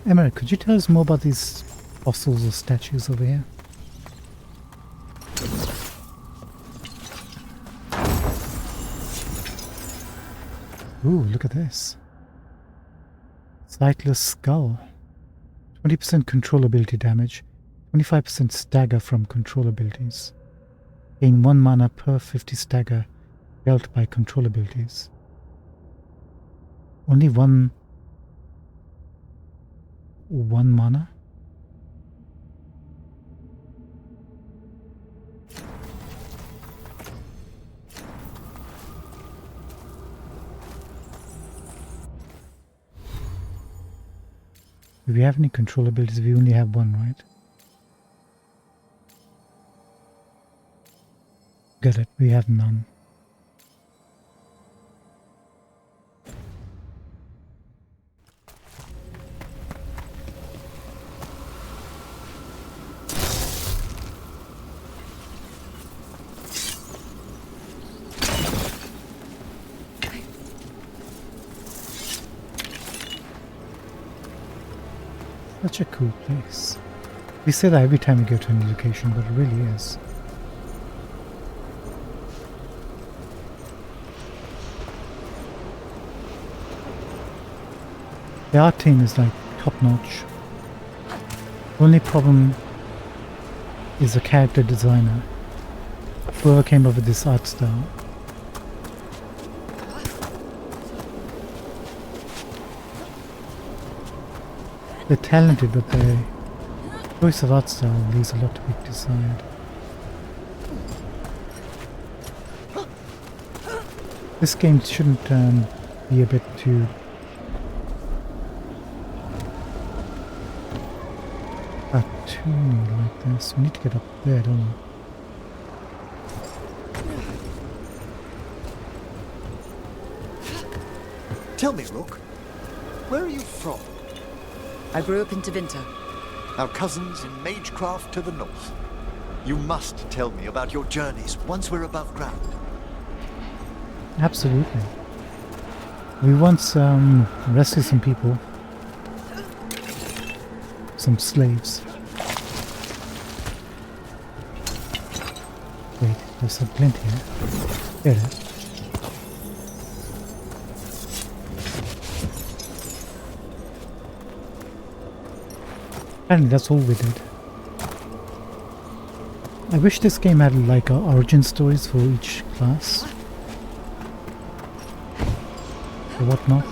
Emma, could you tell us more about these fossils or statues over here? Ooh, look at this. Sightless skull. 20% control ability damage. 25% stagger from control abilities. Gain 1 mana per 50 stagger dealt by control abilities. Only one mana? Do we have any control abilities? We only have one, right? Got it, we have none. Such a cool place. We say that every time we go to a new location, but it really is. The art team is like top notch. Only problem is the character designer. Whoever came up with this art style. They're talented, but their choice of art style leaves a lot to be desired. This game shouldn't be a bit too cartoony like this. We need to get up there, don't we? Tell me, Rook, where are you from? I grew up in Tevinter. Our cousins in Magecraft to the north. You must tell me about your journeys once we're above ground. Absolutely. We once rescued some people some slaves. Wait, there's a glint here. There it is. Apparently that's all we did. I wish this game had like origin stories for each class. Or whatnot.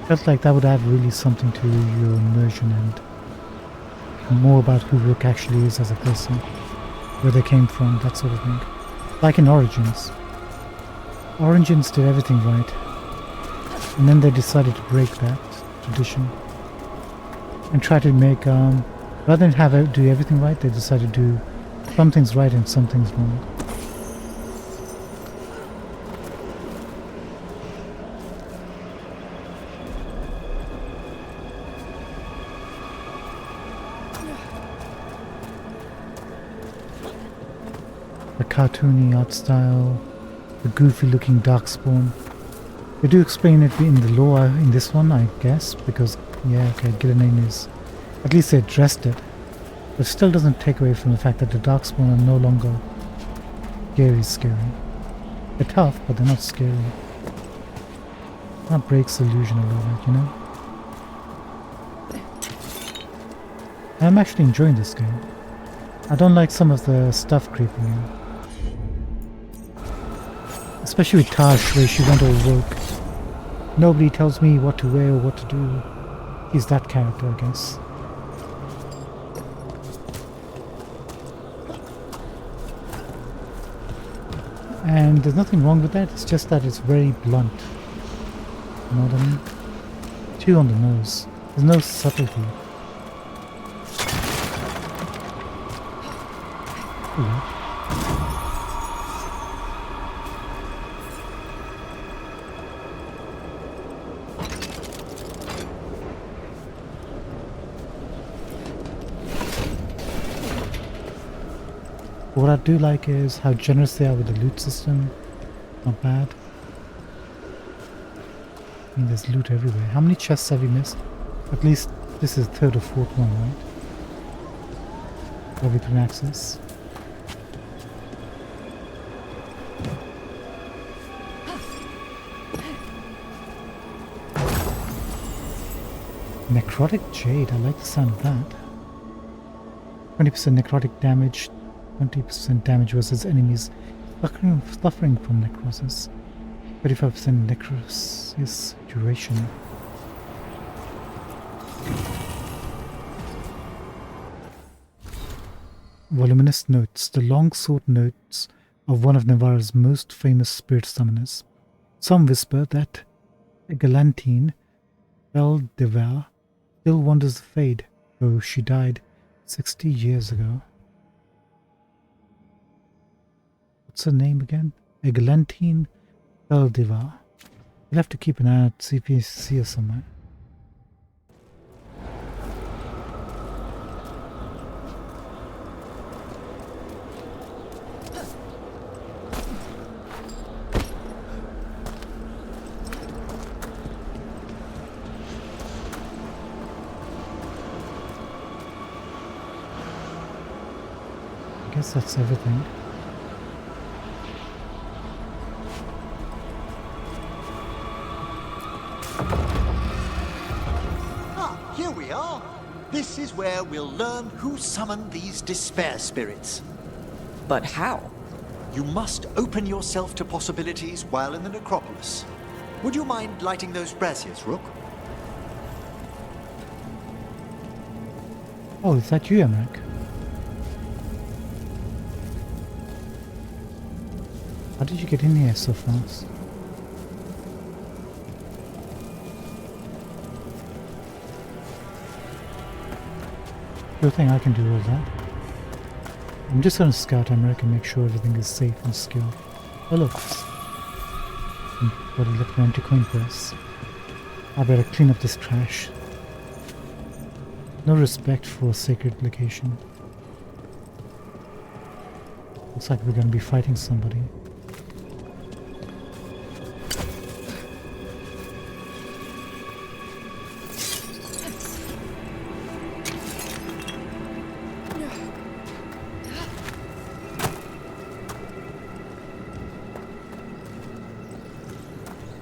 Felt like that would add really something to your immersion and more about who Rook actually is as a person. Where they came from, that sort of thing. Like in Origins. Origins did everything right. And then they decided to break that tradition. And try to make, rather than do everything right, they decided to do some things right and some things wrong. The cartoony art style, the goofy looking darkspawn. They do explain it in the lore in this one, I guess, because yeah, okay, Gillenane is... At least they addressed it. But it still doesn't take away from the fact that the Darkspawn are no longer scary. They're tough, but they're not scary. That breaks the illusion a little bit, you know? I'm actually enjoying this game. I don't like some of the stuff creeping in. Especially with Tash, where she went all rogue. Nobody tells me what to wear or what to do. He's that character, I guess. And there's nothing wrong with that, it's just that it's very blunt. You know what I mean? Too on the nose. There's no subtlety. Ooh. What I do like is how generous they are with the loot system. Not bad. I mean, there's loot everywhere. How many chests have we missed? At least this is the third or fourth one, right? Where we can access. Necrotic Jade, I like the sound of that. 20% necrotic damage, 20% damage versus enemies suffering from necrosis. 35% necrosis duration. Voluminous notes, the long-sought notes of one of Navarre's most famous spirit summoners. Some whisper that Eglantine Veilguard still wanders the Fade, though she died 60 years ago. What's her name again? Eglantine Veilguard. You'll have to keep an eye out, see if you see her somewhere. I guess that's everything. Here we are. This is where we'll learn who summoned these despair spirits. But how? You must open yourself to possibilities while in the necropolis. Would you mind lighting those braziers, Rook? Oh, is that you, Emmerich? How did you get in here so fast? Good thing I can do all that. I'm just going to scout Emmerich and make sure everything is safe and secure. Oh look. Body left an empty coin purse. I better clean up this trash. No respect for a sacred location. Looks like we're going to be fighting somebody.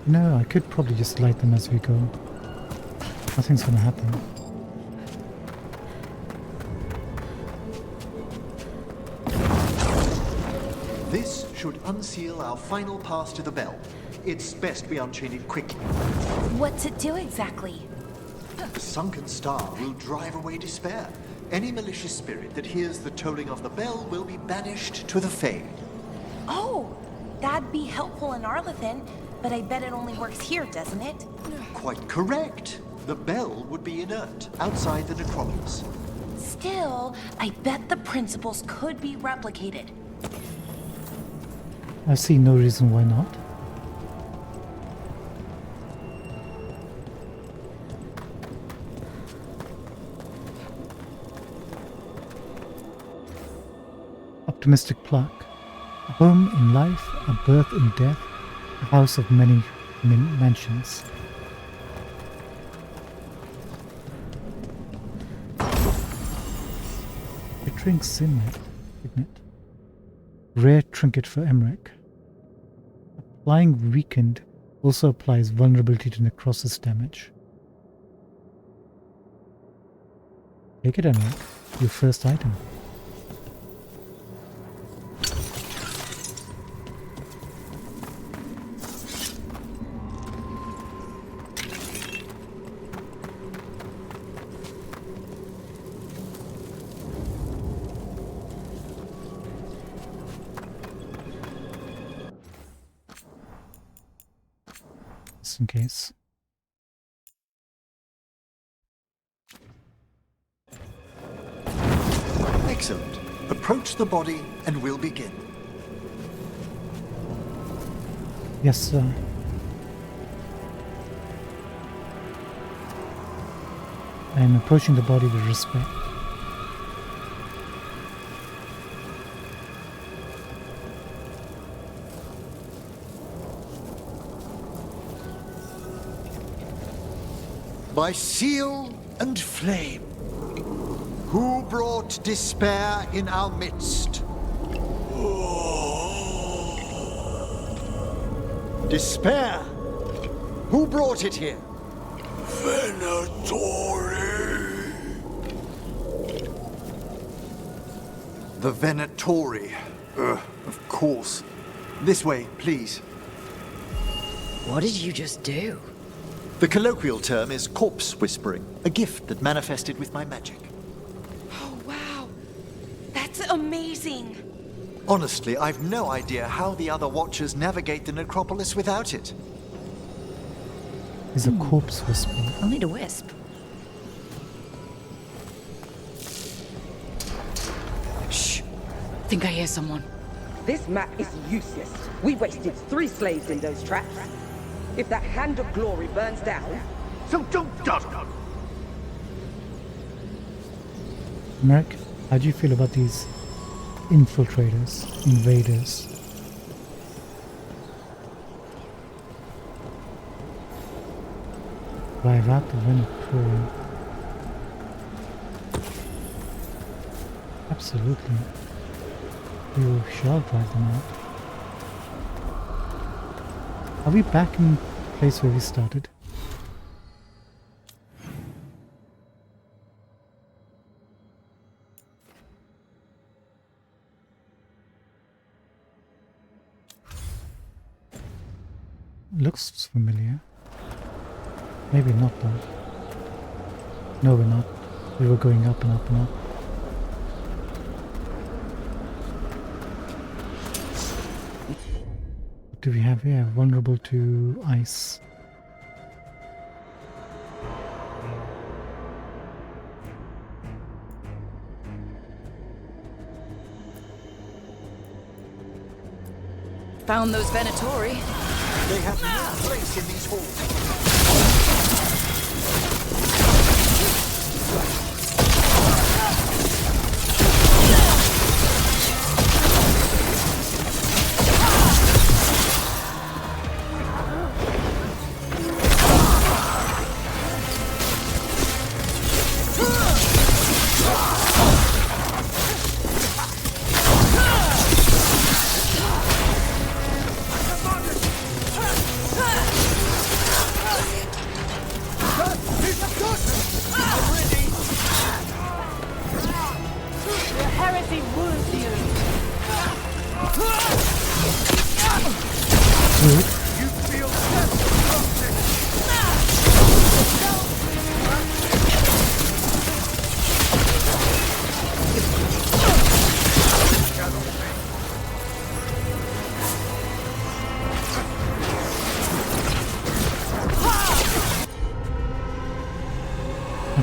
No, I could probably just light them as we go. Nothing's gonna happen. This should unseal our final pass to the bell. It's best we unchain it quickly. What's it do exactly? The sunken star will drive away despair. Any malicious spirit that hears the tolling of the bell will be banished to the Fae. Oh, that'd be helpful in Arlethan, but I bet it only works here, doesn't it? Quite correct. The bell would be inert outside the necropolis. Still, I bet the principles could be replicated. I see no reason why not. Optimistic plaque. A home in life, a birth in death, a house of many mansions. Glittering signet. Rare trinket for Emmerich. Applying weakened also applies vulnerability to necrosis damage. Take it, Emmerich. Your first item. Just in case. Excellent. Approach the body and we'll begin. Yes, sir. I am approaching the body with respect. By seal and flame, who brought despair in our midst? Despair? Who brought it here? Venatori. The Venatori. Of course. This way, please. What did you just do? The colloquial term is corpse whispering, a gift that manifested with my magic. Oh, wow. That's amazing. Honestly, I've no idea how the other Watchers navigate the necropolis without it. Is a corpse whisperer. I'll need a wisp. Shh. Think I hear someone. This map is useless. We wasted 3 slaves in those traps. If that Hand of Glory burns down, So don't dawdle. Merrick, how do you feel about these infiltrators, invaders? Drive out the Venatori. Absolutely. We shall drive them out. Are we back in the place where we started? Looks familiar. Maybe not though. No, we're not. We were going up and up and up. What do we have here? Vulnerable to ice. Found those Venatori. They have no place in these halls.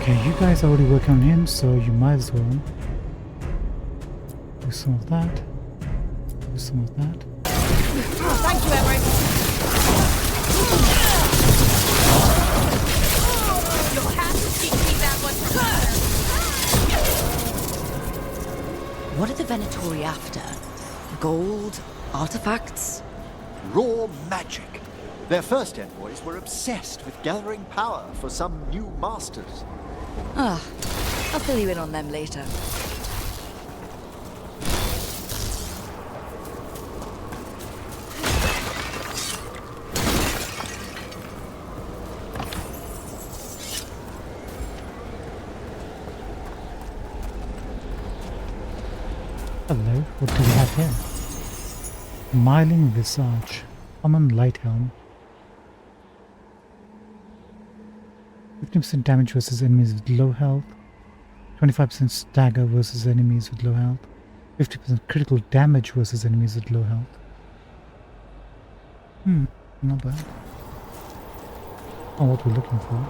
Okay, you guys are already working on him, so you might as well do some of that. Do some of that. Thank you, Emery. You'll have to teach me that one. What are the Venatori after? Gold? Artifacts? Raw magic. Their first envoys were obsessed with gathering power for some new masters. Ah, I'll fill you in on them later. Hello, what do we have here? Smiling Visage, common light helm. 15% damage versus enemies with low health. 25% stagger versus enemies with low health. 50% critical damage versus enemies with low health. Not bad. Not what we're looking for.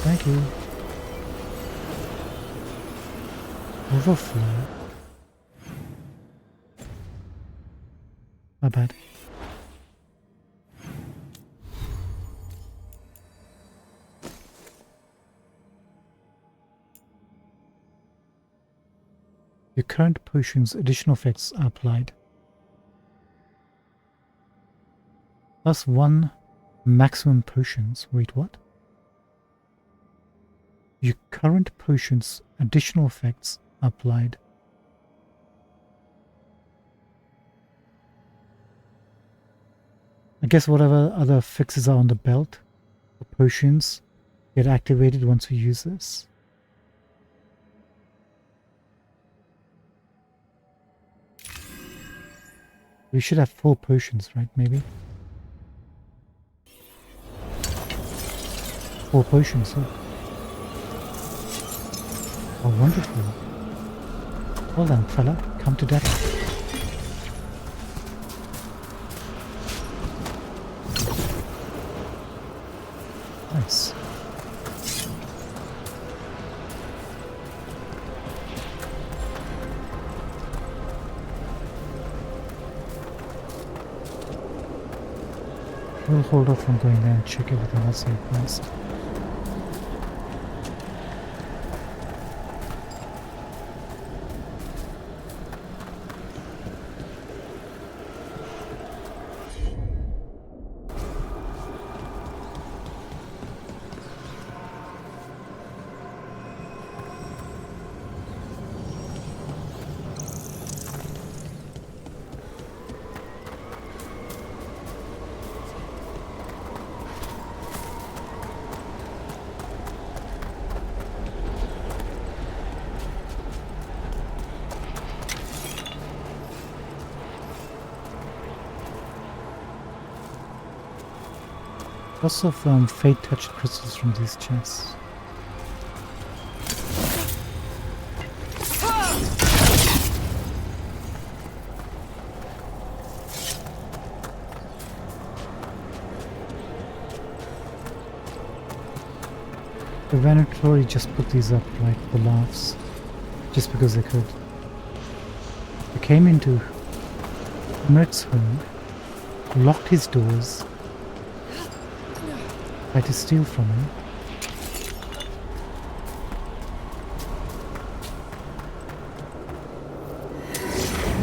Thank you. Overflow. My bad. Your current potion's additional effects are applied. Plus 1 maximum potions. Wait, what? Your current potion's additional effects are applied. I guess whatever other fixes are on the belt, the potions get activated once we use this. We should have 4 potions, right? Maybe? 4 potions, look. Oh, wonderful. Hold on, fella. Come to daddy. Nice. We'll hold off on going there and check everything else here first. Lots of fate-touched crystals from these chests. The Venatori just put these up like for laughs, just because they could. They came into Mert's home, locked his doors, tried to steal from him.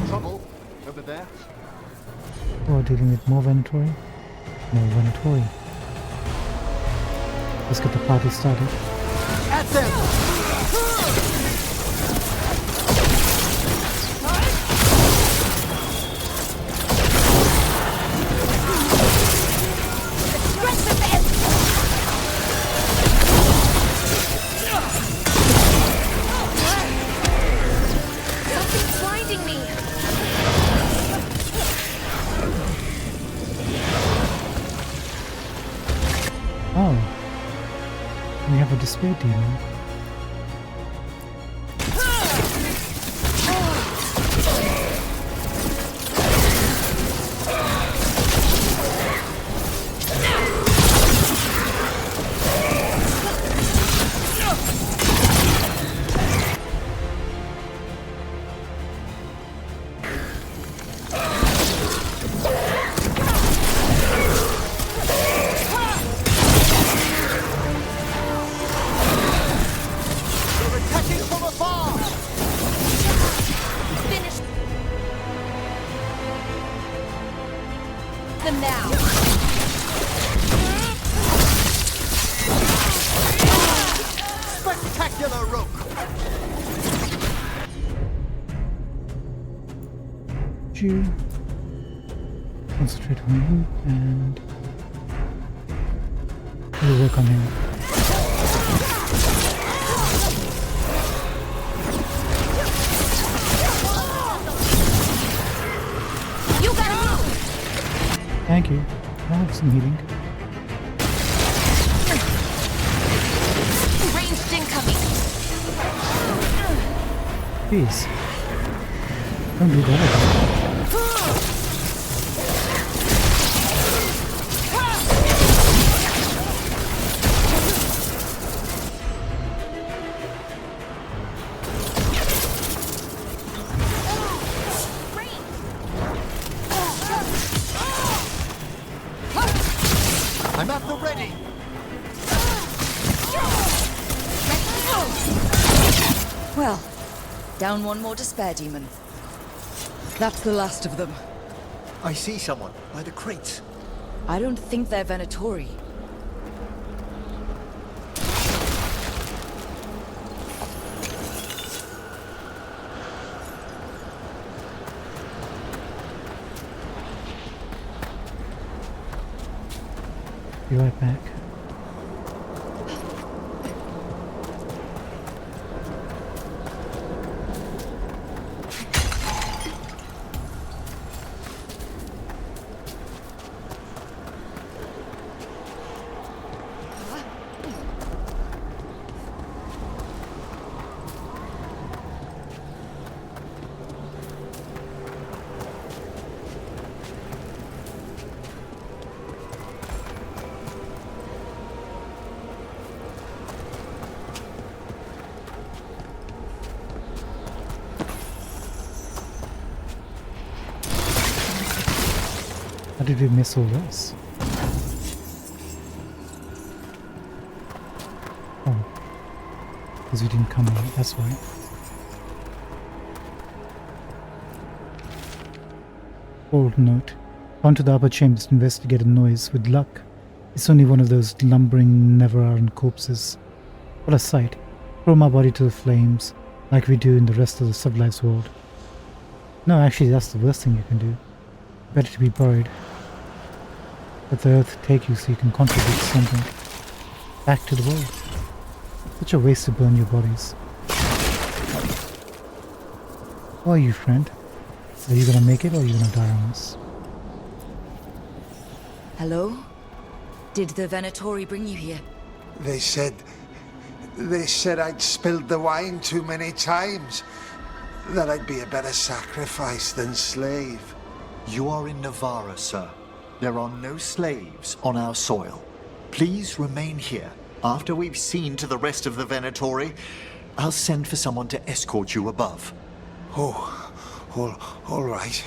Trouble over there. Oh, dealing with more Venatori? More Venatori. Let's get the party started. At them! Despair demon. Take them now! Spectacular, Rook! You concentrate on him and we'll work on him. You gotta move! Thank you. I'll have some healing. Ranged incoming! Please. Don't do that. I'm at the ready! Well, down one more despair demon. That's the last of them. I see someone by the crates. I don't think they're Venatori. Be right back. How did we miss all this? Oh. Because we didn't come here, that's why. Old note. Gone to the upper chambers to investigate a noise. With luck, it's only one of those lumbering, never-iron corpses. What a sight. Throw my body to the flames, like we do in the rest of the sublife's world. No, actually that's the worst thing you can do. Better to be buried. Let the earth take you so you can contribute something back to the world. Such a waste to burn your bodies. How are you, friend? Are you gonna make it or are you gonna die on us? Hello? Did the Venatori bring you here? They said I'd spilled the wine too many times. That I'd be a better sacrifice than slave. You are in Navarra, sir. There are no slaves on our soil. Please remain here. After we've seen to the rest of the Venatori, I'll send for someone to escort you above. Oh, all right.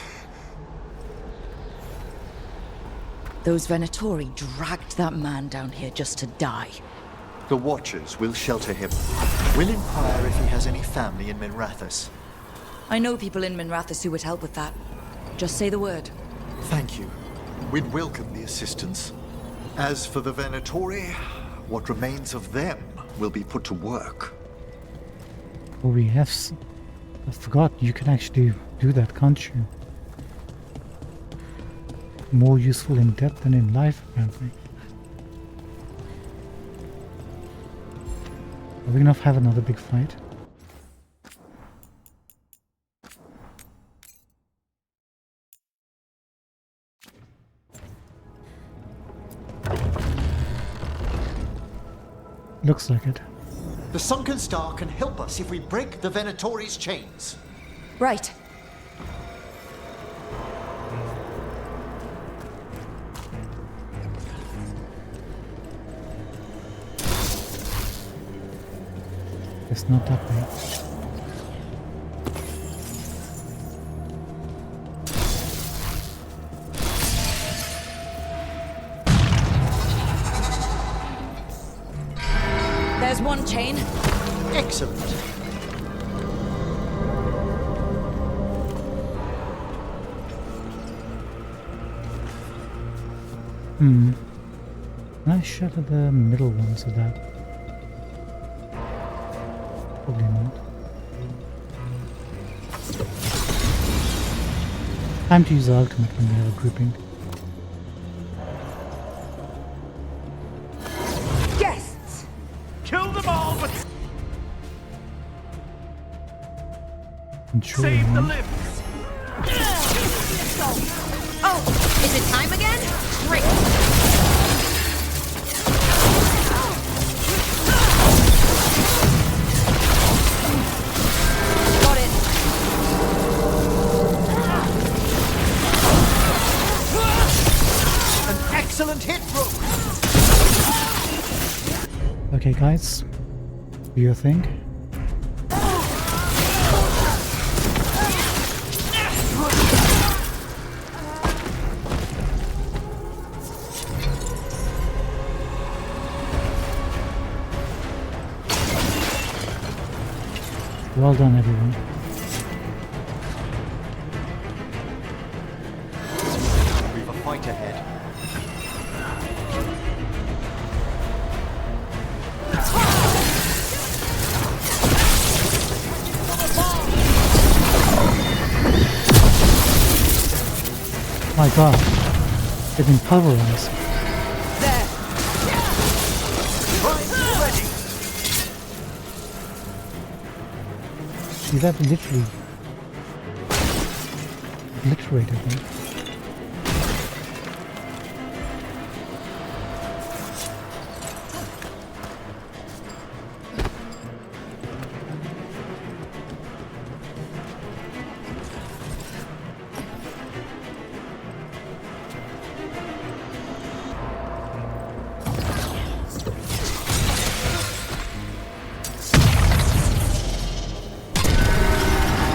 Those Venatori dragged that man down here just to die. The Watchers will shelter him. We'll inquire if he has any family in Minrathous. I know people in Minrathous who would help with that. Just say the word. Thank you. We'd welcome the assistance. As for the Venatori, what remains of them will be put to work. Oh, we have... I forgot, you can actually do that, can't you? More useful in death than in life, apparently. Are we gonna have another big fight? Looks like it. The Sunken Star can help us if we break the Venatori's chains. Right. It's not that way. There's one chain. Excellent. Can I shatter the middle ones of that? Probably not. Time to use the ultimate when we have a grouping. Guests! Kill them all, but Control save the one. limbs. Oh, is it time again? Great. Got it. An excellent hit, Rook! Okay, guys. Do your thing. Well done, everyone. We've a fight ahead. My god. They've been pulverized. There! Prime's ready! See, that literally obliterated them.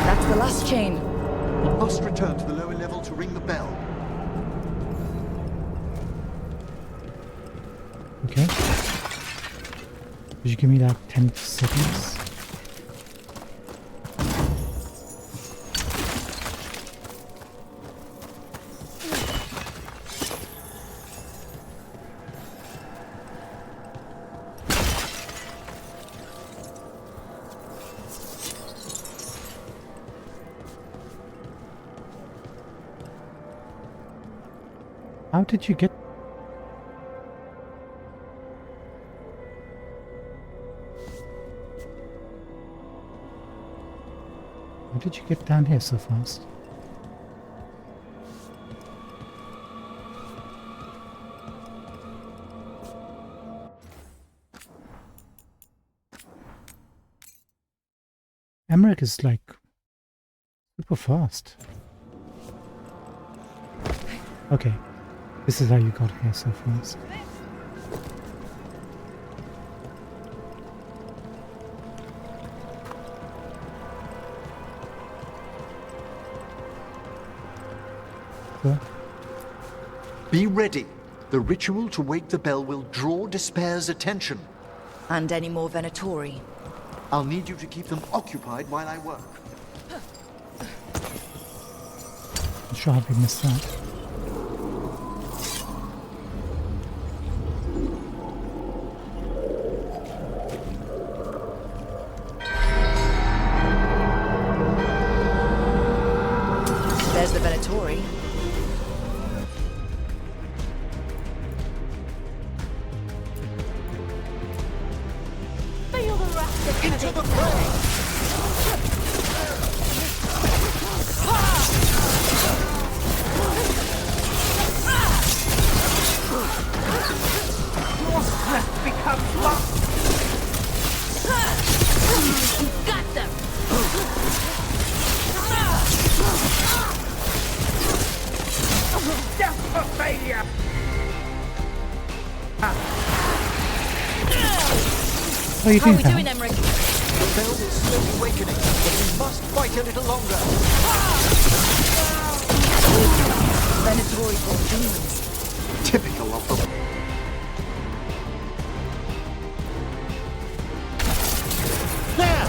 That's the last chain. We must return to the lower level to ring the bell. Okay. Could you give me that 10 seconds? How did you get... How did you get down here so fast? Emmerich is like super fast. Okay, this is how you got here so fast. So, Be ready. The ritual to wake the bell will draw Despair's attention. And any more Venatori? I'll need you to keep them occupied while I work. I'm sure how we missed that. There's the Venatori. Feel the wrath Into the fray! Your breath becomes lost. Got them. Death for failure. What are you How are doing, we pal? doing, Emmerich? The bell is slowly awakening, but we must fight a little longer. Venatori for demons. Typical of them. There!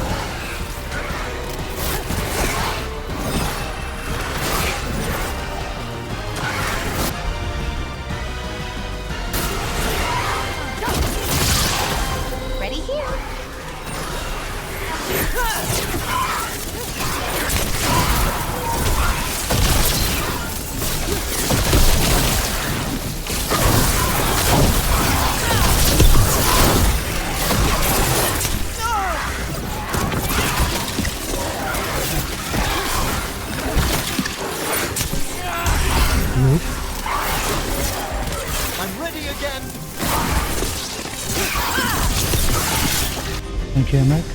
Good. I'm ready again. Thank you, Emmerich.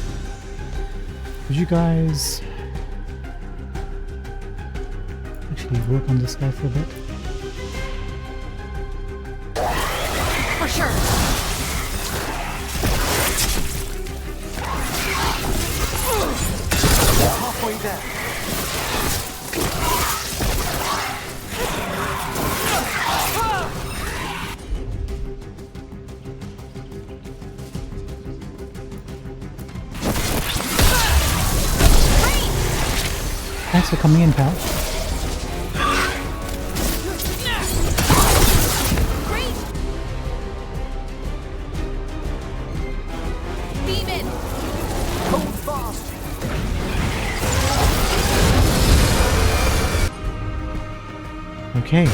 Could you guys actually work on this guy for a bit? For sure. Halfway there. Thanks for coming in, pal. Great. Beam in. Hold fast. Okay.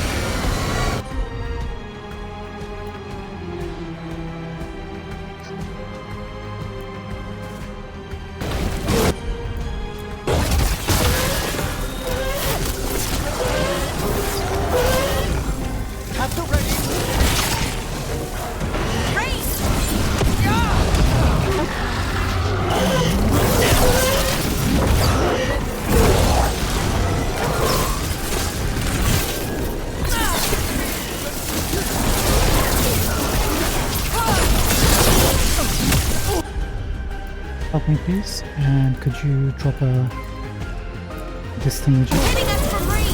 At the ready. Help me, please. And could you drop a distinguisher? Hitting us from range.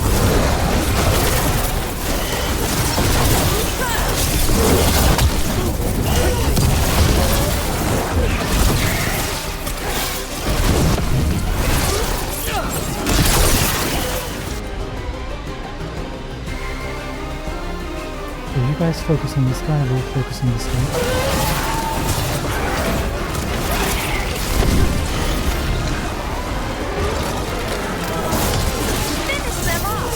So you guys focus on this guy, we'll focus on this guy. Finish them off.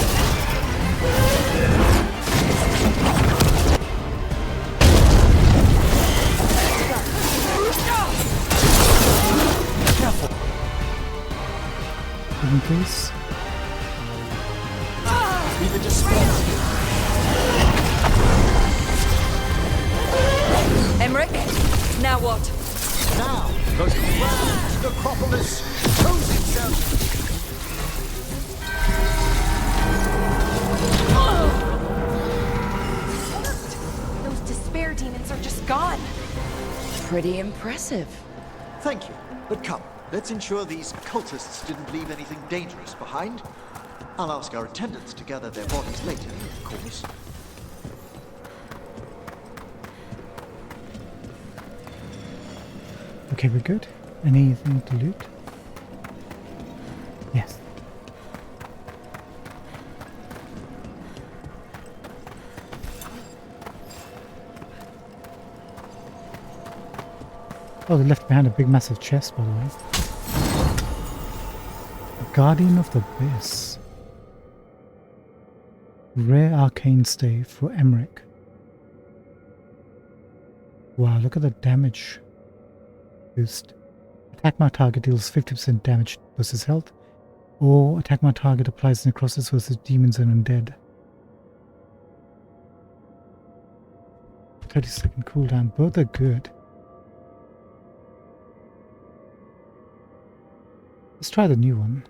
Give me, please. Leave it dispersed. Emmerich, now what? Now, those grand necropolis shows itself. Those despair demons are just gone. Pretty impressive. Thank you, but come, let's ensure these cultists didn't leave anything dangerous behind. I'll ask our attendants to gather their bodies later, of course. Okay, we're good. Anything to loot? Yes. Oh, they left behind a big massive chest, by the way. Guardian of the Abyss. Rare arcane stave for Emmerich. Wow, look at the damage boost. Attack my target deals 50% damage versus health, or attack my target applies necrosis versus demons and undead. 30-second cooldown, both are good. Let's try the new one.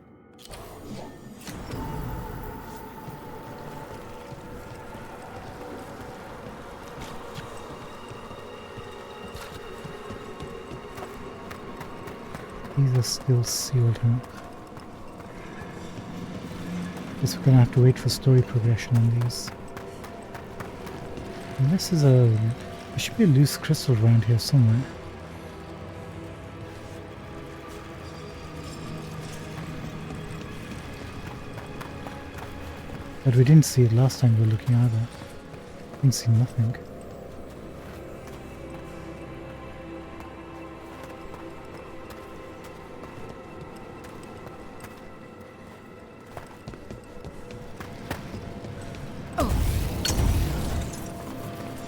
These are still sealed, huh? Guess we're gonna have to wait for story progression on these. And this is a... there should be a loose crystal around here somewhere. But we didn't see it last time we were looking either. Didn't see nothing.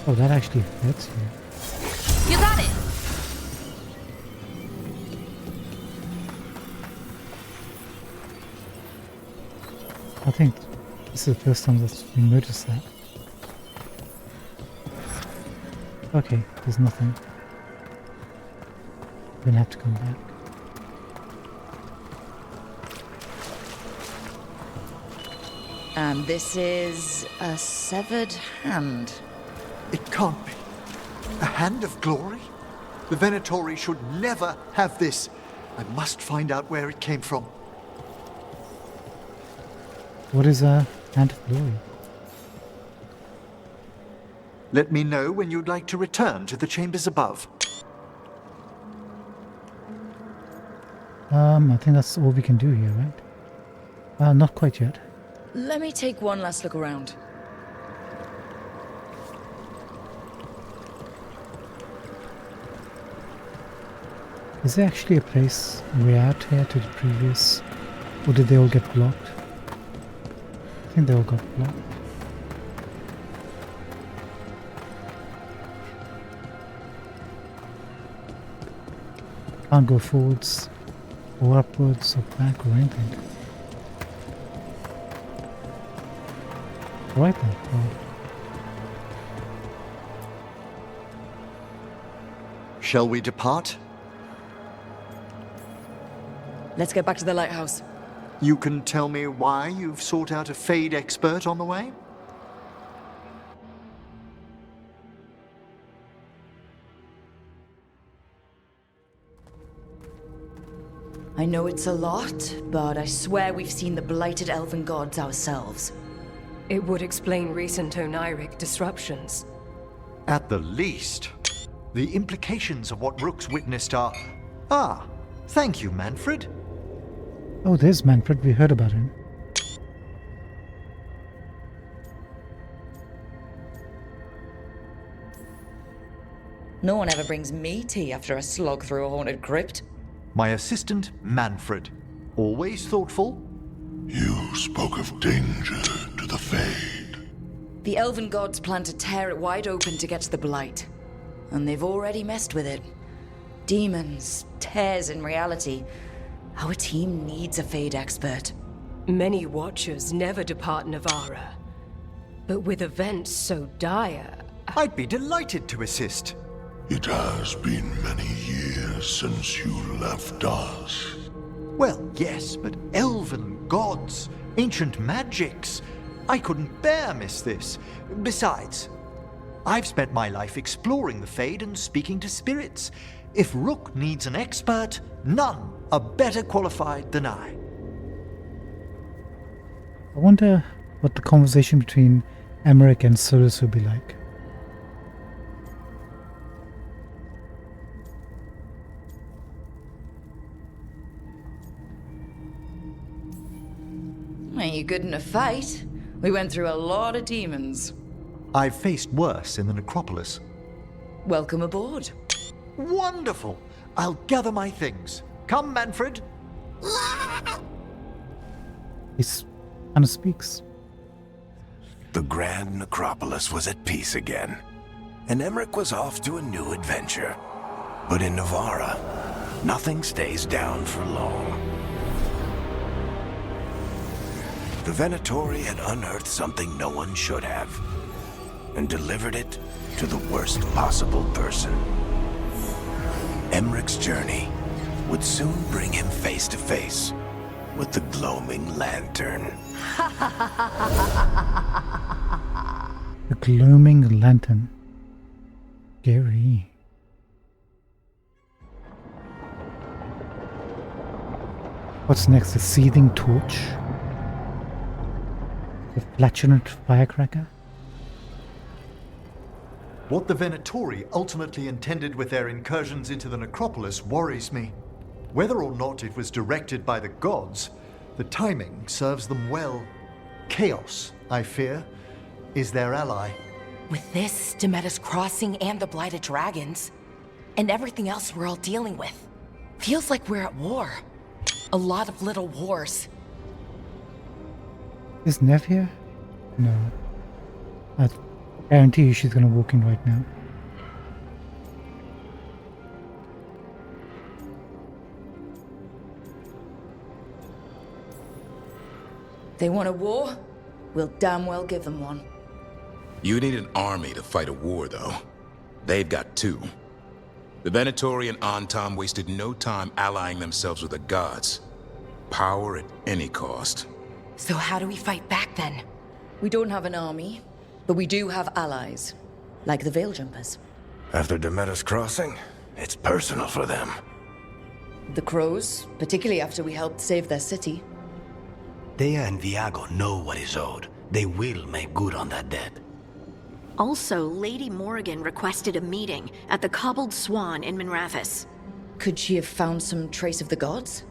Oh, that actually fits here. You got it. I think This is the first time that we noticed that. Okay, there's nothing. We're gonna have to come back. And this is a severed hand. It can't be. A hand of glory? The Venatori should never have this. I must find out where it came from. What is a hand of glory? Let me know when you'd like to return to the chambers above. I think that's all we can do here, right? Not quite yet. Let me take one last look around. Is there actually a place way out here to the previous, or did they all get blocked? I think they all got blocked. Can't go forwards, or upwards, or back, or anything. Right then. Well, Shall we depart? Let's get back to the lighthouse. You can tell me why you've sought out a Fade expert on the way? I know it's a lot, but I swear we've seen the blighted elven gods ourselves. It would explain recent Oniric disruptions. At the least. The implications of what Rook's witnessed are... Ah, thank you, Manfred. oh, there's Manfred. We heard about him. No one ever brings me tea after a slog through a haunted crypt. My assistant, Manfred. Always thoughtful. You spoke of danger to the Fade. The elven gods plan to tear it wide open to get to the blight. And they've already messed with it. Demons, tears in reality. Our team needs a Fade expert. Many Watchers never depart Navara. But with events so dire... I'd be delighted to assist. It has been many years since you left us. Well, yes, but elven gods, ancient magics. I couldn't bear miss this. Besides, I've spent my life exploring the Fade and speaking to spirits. If Rook needs an expert, none are better qualified than I. I wonder what the conversation between Emmerich and Solus will be like. Ain't you good in a fight? We went through a lot of demons. I've faced worse in the necropolis. Welcome aboard. Wonderful! I'll gather my things. Come, Manfred. He kind of speaks. The Grand Necropolis was at peace again, and Emmerich was off to a new adventure. But in Navara, nothing stays down for long. The Venatori had unearthed something no one should have, and delivered it to the worst possible person. Emmerich's journey would soon bring him face to face with the glowing lantern. The glowing lantern. Scary. What's next? The seething torch? The flatulent firecracker? What the Venatori ultimately intended with their incursions into the necropolis worries me. Whether or not it was directed by the gods, the timing serves them well. Chaos, I fear, is their ally. With this, Demeter's Crossing and the Blighted Dragons, and everything else we're all dealing with, feels like we're at war. A lot of little wars. Is Nev here? No. I guarantee you she's gonna walk in right now. They want a war? we'll damn well give them one. You need an army to fight a war, though. They've got two. The Venatori and Antam wasted no time allying themselves with the gods. Power at any cost. So how do we fight back then? We don't have an army, but we do have allies. Like the Veil Jumpers. After Demeter's crossing, it's personal for them. The Crows, particularly after we helped save their city. Dea and Viago know what is owed. They will make good on that debt. Also, Lady Morrigan requested a meeting at the Cobbled Swan in Minrathous. Could she have found some trace of the gods?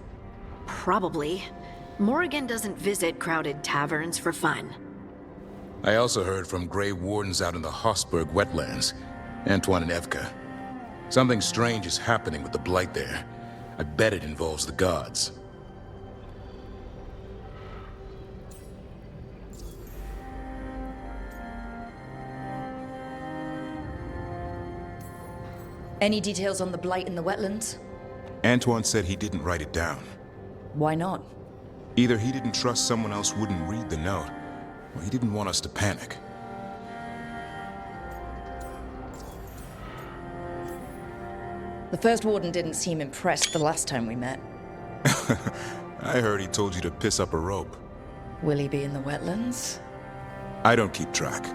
Probably. Morrigan doesn't visit crowded taverns for fun. I also heard from Grey Wardens out in the Hossberg wetlands, Antoine and Evka. Something strange is happening with the Blight there. I bet it involves the gods. Any details on the Blight in the wetlands? Antoine said he didn't write it down. Why not? Either he didn't trust someone else wouldn't read the note, or he didn't want us to panic. The first warden didn't seem impressed the last time we met. I heard he told you to piss up a rope. Will he be in the wetlands? I don't keep track,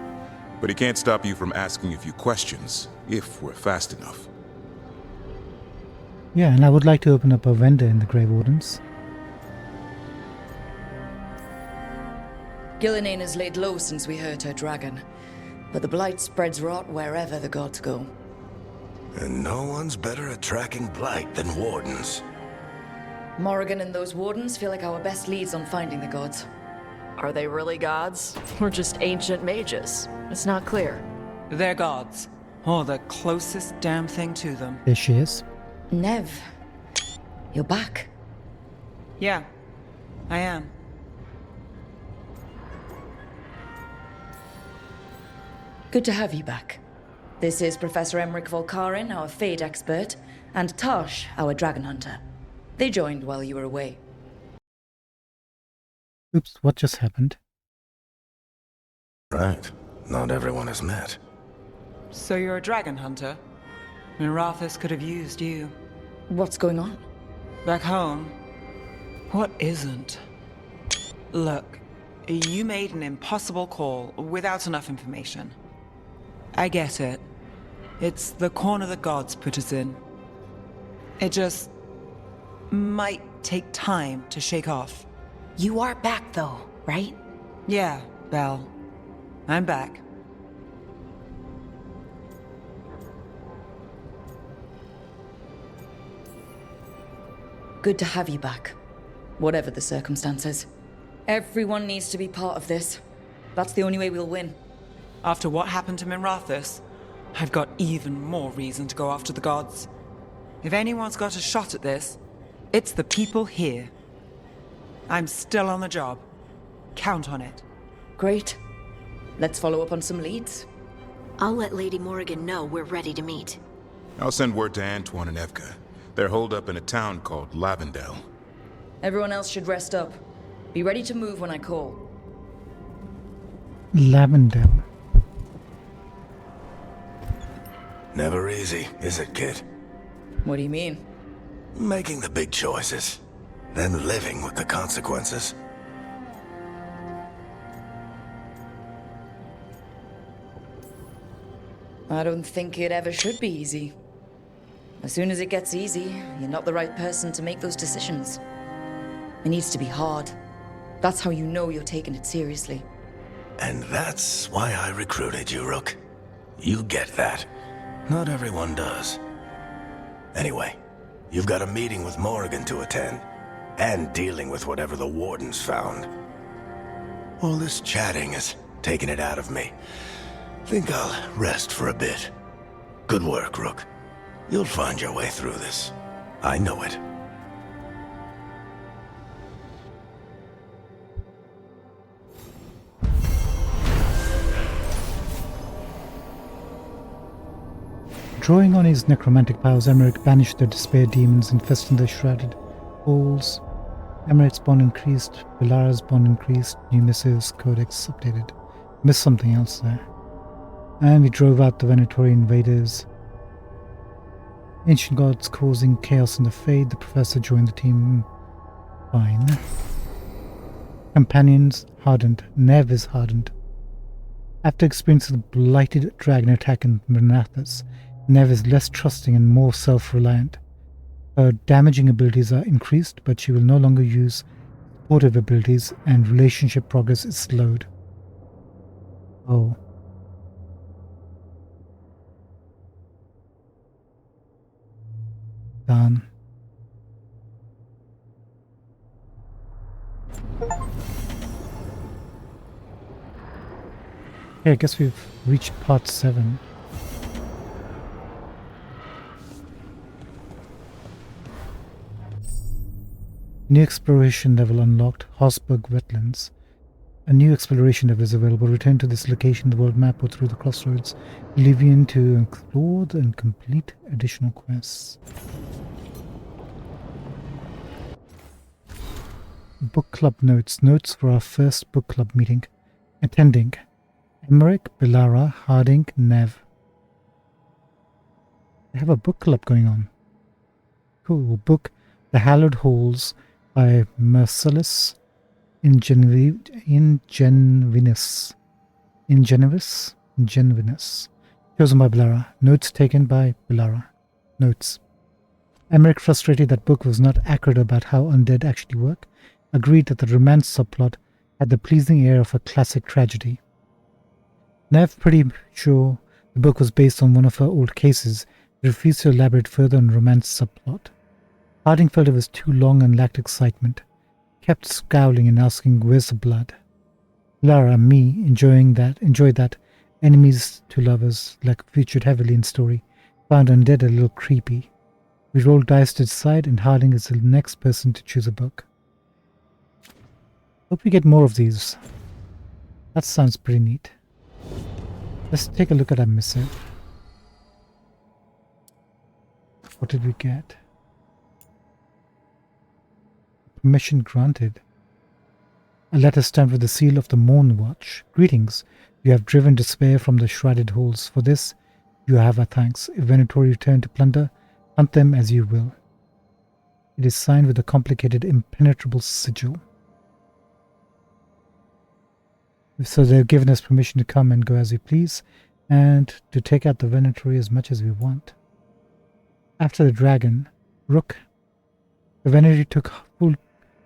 but he can't stop you from asking a few questions, if we're fast enough. Yeah, and I would like to open up a vendor in the Grey Wardens. Gillinane has laid low since we hurt her dragon, but the Blight spreads rot wherever the gods go. And no one's better at tracking Blight than Wardens. Morrigan and those Wardens feel like our best leads on finding the gods. Are they really gods? Or just ancient mages? It's not clear. They're gods. Or the closest damn thing to them. There she is. Nev, you're back. Yeah, I am. Good to have you back. This is Professor Emmerich Volkarin, our Fade expert, and Tosh, our dragon hunter. They joined while you were away. Oops, what just happened? Right. Not everyone has met. So you're a dragon hunter? Minrathous could have used you. What's going on? Back home? What isn't? Look, you made an impossible call without enough information. I get it. It's the corner the gods put us in. It just might take time to shake off. You are back though, right? Yeah, Belle. I'm back. Good to have you back, whatever the circumstances. Everyone needs to be part of this. That's the only way we'll win. After what happened to Minrathous, I've got even more reason to go after the gods. If anyone's got a shot at this, it's the people here. I'm still on the job. Count on it. Great. Let's follow up on some leads. I'll let Lady Morrigan know we're ready to meet. I'll send word to Antoine and Evka. They're holed up in a town called Lavendel. Everyone else should rest up. Be ready to move when I call. Lavendel. Never easy, is it, kid? What do you mean? Making the big choices, then living with the consequences. I don't think it ever should be easy. As soon as it gets easy, you're not the right person to make those decisions. It needs to be hard. That's how you know you're taking it seriously. And that's why I recruited you, Rook. You get that. Not everyone does. Anyway, you've got a meeting with Morrigan to attend, and dealing with whatever the Wardens found. All this chatting has taken it out of me. Think I'll rest for a bit. Good work, Rook. You'll find your way through this. I know it. Drawing on his necromantic powers, Emmerich banished the despair demons infesting the shrouded halls. Emery's bond increased, Bilara's bond increased, new missives, codex updated. Missed something else there. And we drove out the Venatori invaders. Ancient gods causing chaos in the Fade. The professor joined the team. Fine. Companions hardened. Nev is hardened. After experiencing the blighted dragon attack in Renathus, Nev is less trusting and more self-reliant. Her damaging abilities are increased, but she will no longer use supportive abilities, and relationship progress is slowed. Oh. Darn. Okay, I guess we've reached part 7. New exploration level unlocked, Hosberg Wetlands. A new exploration level is available. Return to this location, the world map, or through the crossroads, Livian to explore and complete additional quests. Book club notes. Notes for our first book club meeting. Attending: Emmerich, Bilara, Harding, Nev. They have a book club going on. Cool. Book The Hallowed Halls by Merciless Ingenuinus. Chosen by Bilara. Notes taken by Bilara. Notes. Emmerich, frustrated that book was not accurate about how undead actually work, agreed that the romance subplot had the pleasing air of a classic tragedy. Nev, pretty sure the book was based on one of her old cases, refused to elaborate further on romance subplot. Harding felt it was too long and lacked excitement. Kept scowling and asking, "Where's the blood?" Lara and me, enjoyed that enemies to lovers, like featured heavily in story, found undead a little creepy. We rolled dice to decide, and Harding is the next person to choose a book. Hope we get more of these. That sounds pretty neat. Let's take a look at our missive. What did we get? Permission granted. A letter stamped with the seal of the Moon Watch. Greetings. You have driven despair from the shrouded halls. For this, you have our thanks. If Venatori return to plunder, hunt them as you will. It is signed with a complicated, impenetrable sigil. So they've given us permission to come and go as we please, and to take out the Venatori as much as we want. After the dragon, Rook, the Venatori took full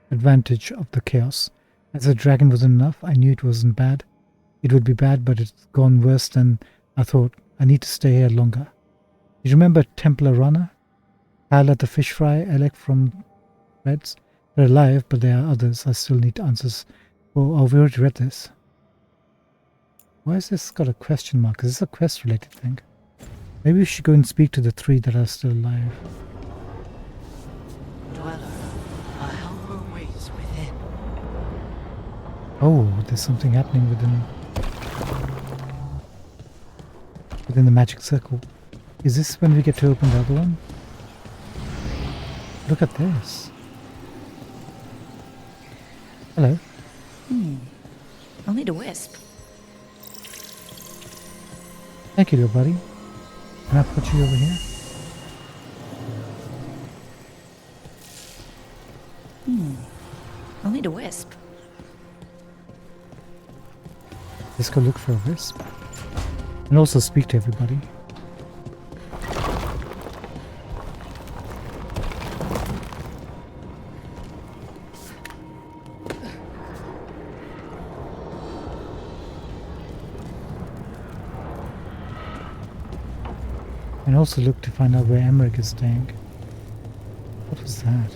advantage of the chaos. As the dragon wasn't enough, I knew it wasn't bad. It would be bad, but it's gone worse than I thought. I need to stay here longer. You remember Templar Runner? Hal at the fish fry, Alec from Reds? They're alive, but there are others I still need answers for. Oh, we already read this. Why is this got a question mark? Is this a quest related thing? Maybe we should go and speak to the 3 that are still alive. Dweller, a helper waits within. Oh, there's something happening within the magic circle. Is this when we get to open the other one? Look at this. Hello. I'll need a wisp. Thank you, little buddy. Can I put you over here? I'll need a wisp. Let's go look for a wisp. And also speak to everybody. And also look to find out where Emmerich is staying. What was that?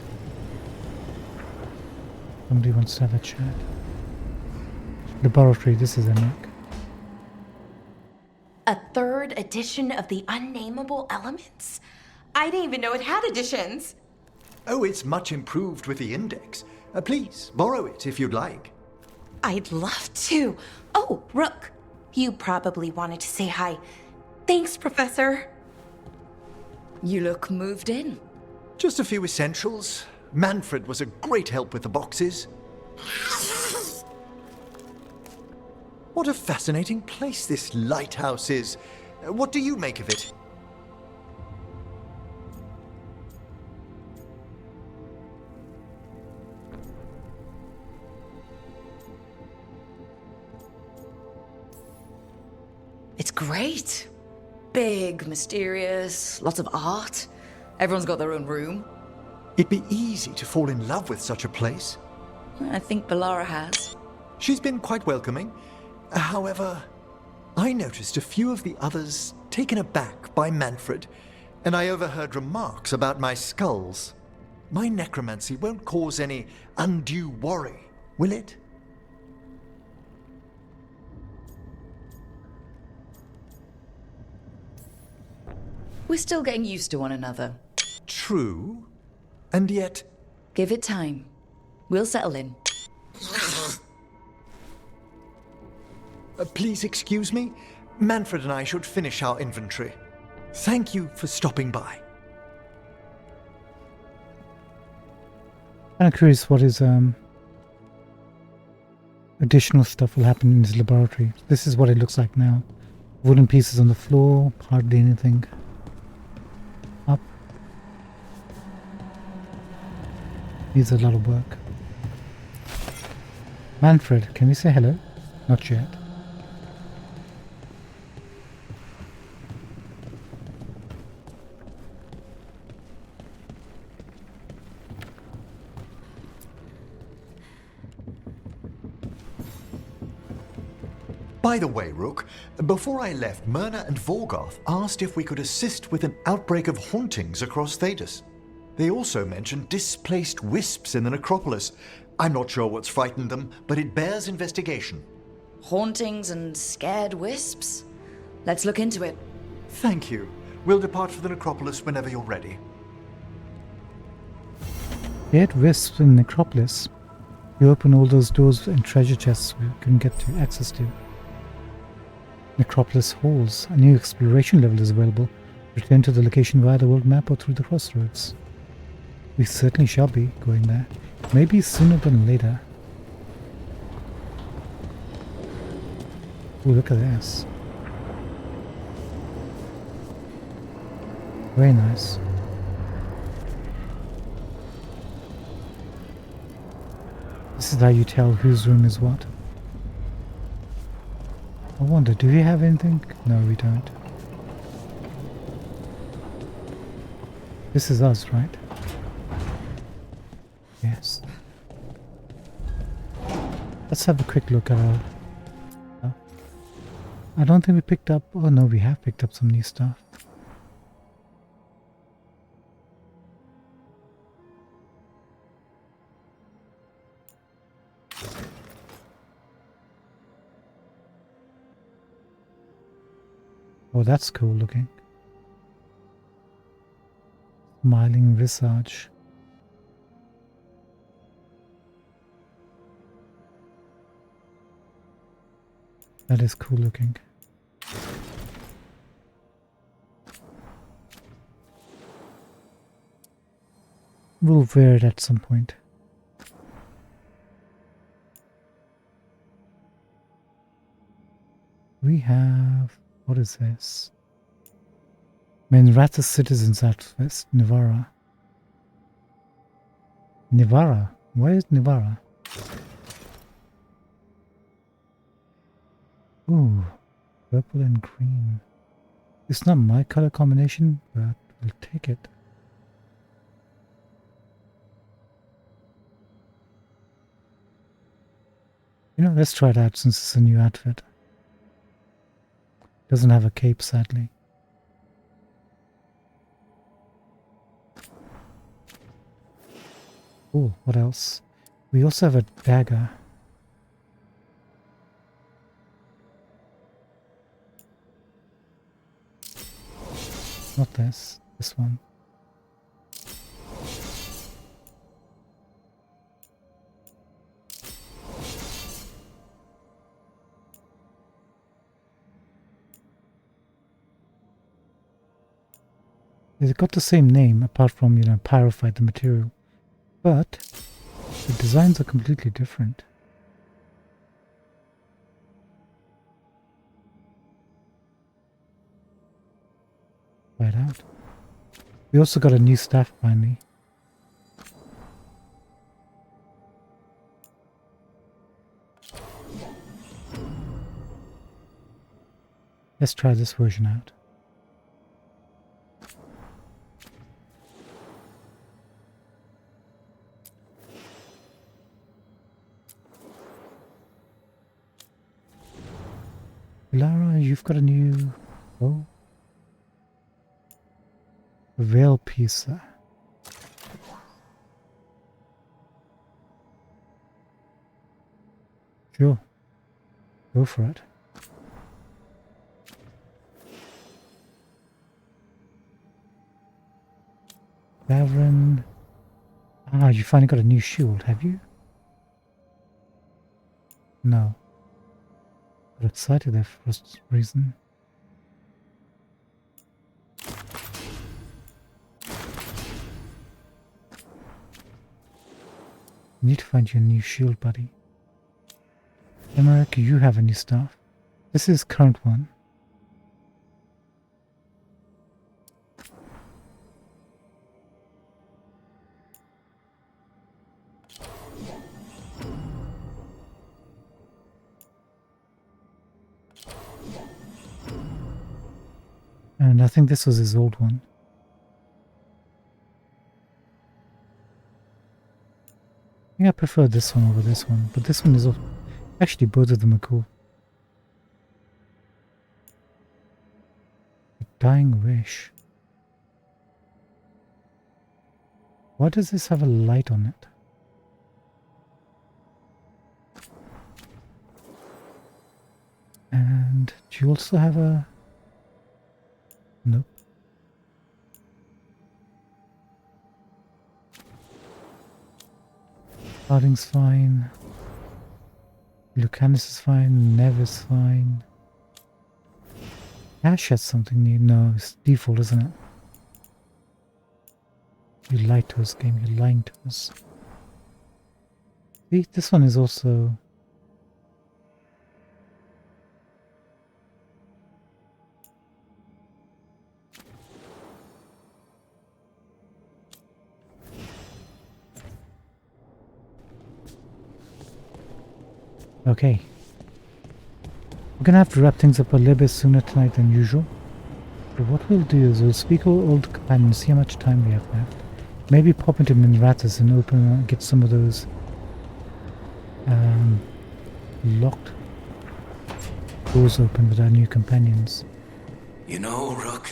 Somebody wants to have a chat. Laboratory, this is Emmerich. A 3rd edition of the Unnameable Elements? I didn't even know it had editions. Oh, it's much improved with the index. Please, borrow it if you'd like. I'd love to. Oh, Rook, you probably wanted to say hi. Thanks, Professor. You look moved in. Just a few essentials. Manfred was a great help with the boxes. What a fascinating place this lighthouse is. What do you make of it? It's great. Big, mysterious, lots of art. Everyone's got their own room. It'd be easy to fall in love with such a place. I think Bellara has. She's been quite welcoming. However, I noticed a few of the others taken aback by Manfred, and I overheard remarks about my skulls. My necromancy won't cause any undue worry, will it? We're still getting used to one another. True. And yet... Give it time. We'll settle in. Please excuse me. Manfred and I should finish our inventory. Thank you for stopping by. I'm curious what is additional stuff will happen in his laboratory. This is what it looks like now. Wooden pieces on the floor, hardly anything up. Needs a lot of work. Manfred, can we say hello? Not yet. By the way, Rook, before I left, Myrna and Veilguard asked if we could assist with an outbreak of hauntings across Thedas. They also mentioned displaced wisps in the necropolis. I'm not sure what's frightened them, but it bears investigation. Hauntings and scared wisps? Let's look into it. Thank you. We'll depart for the necropolis whenever you're ready. Dead wisps in Necropolis. You open all those doors and treasure chests we couldn't get to access to. Necropolis halls. A new exploration level is available. Return to the location via the world map or through the crossroads. We certainly shall be going there. Maybe sooner than later. Oh, look at this. Very nice. This is how you tell whose room is what. I wonder, do we have anything? No, we don't. This is us, right? Yes. Let's have a quick look at our stuff. I don't think we picked up... Oh no, we have picked up some new stuff. Oh, that's cool looking. Smiling visage. That is cool looking. We'll wear it at some point. We have... What is this? Menratha citizens at West Nivara. Nivara? Where is Nivara? Ooh, purple and green. It's not my color combination, but we'll take it. You know, let's try it out since it's a new outfit. Doesn't have a cape, sadly. Oh, what else? We also have a dagger. Not this. This one. It's got the same name, apart from, you know, pyrify the material. But the designs are completely different. Right out. We also got a new staff finally. Let's try this version out. Lara, you've got a new... Oh. Veil piece. Sure. Go for it. Davrin. Ah, you finally got a new shield, have you? No. Got excited there for some reason. Need to find your new shield, buddy. Emmerich, you have a new staff. This is current one. And I think this was his old one. I think I prefer this one over this one, but this one is actually both of them are cool. Dying Wish. Why does this have a light on it? And do you also have a... Nope. Harding's fine. Lucanus is fine. Nev is fine. Ash has something new. No, it's default, isn't it? You lied to us, game. You're lying to us. See, this one is also... Okay. We're gonna have to wrap things up a little bit sooner tonight than usual. But what we'll do is we'll speak with all the companions, see how much time we have left. Maybe pop into Minrathous and open, get some of those locked doors open with our new companions. You know, Rook,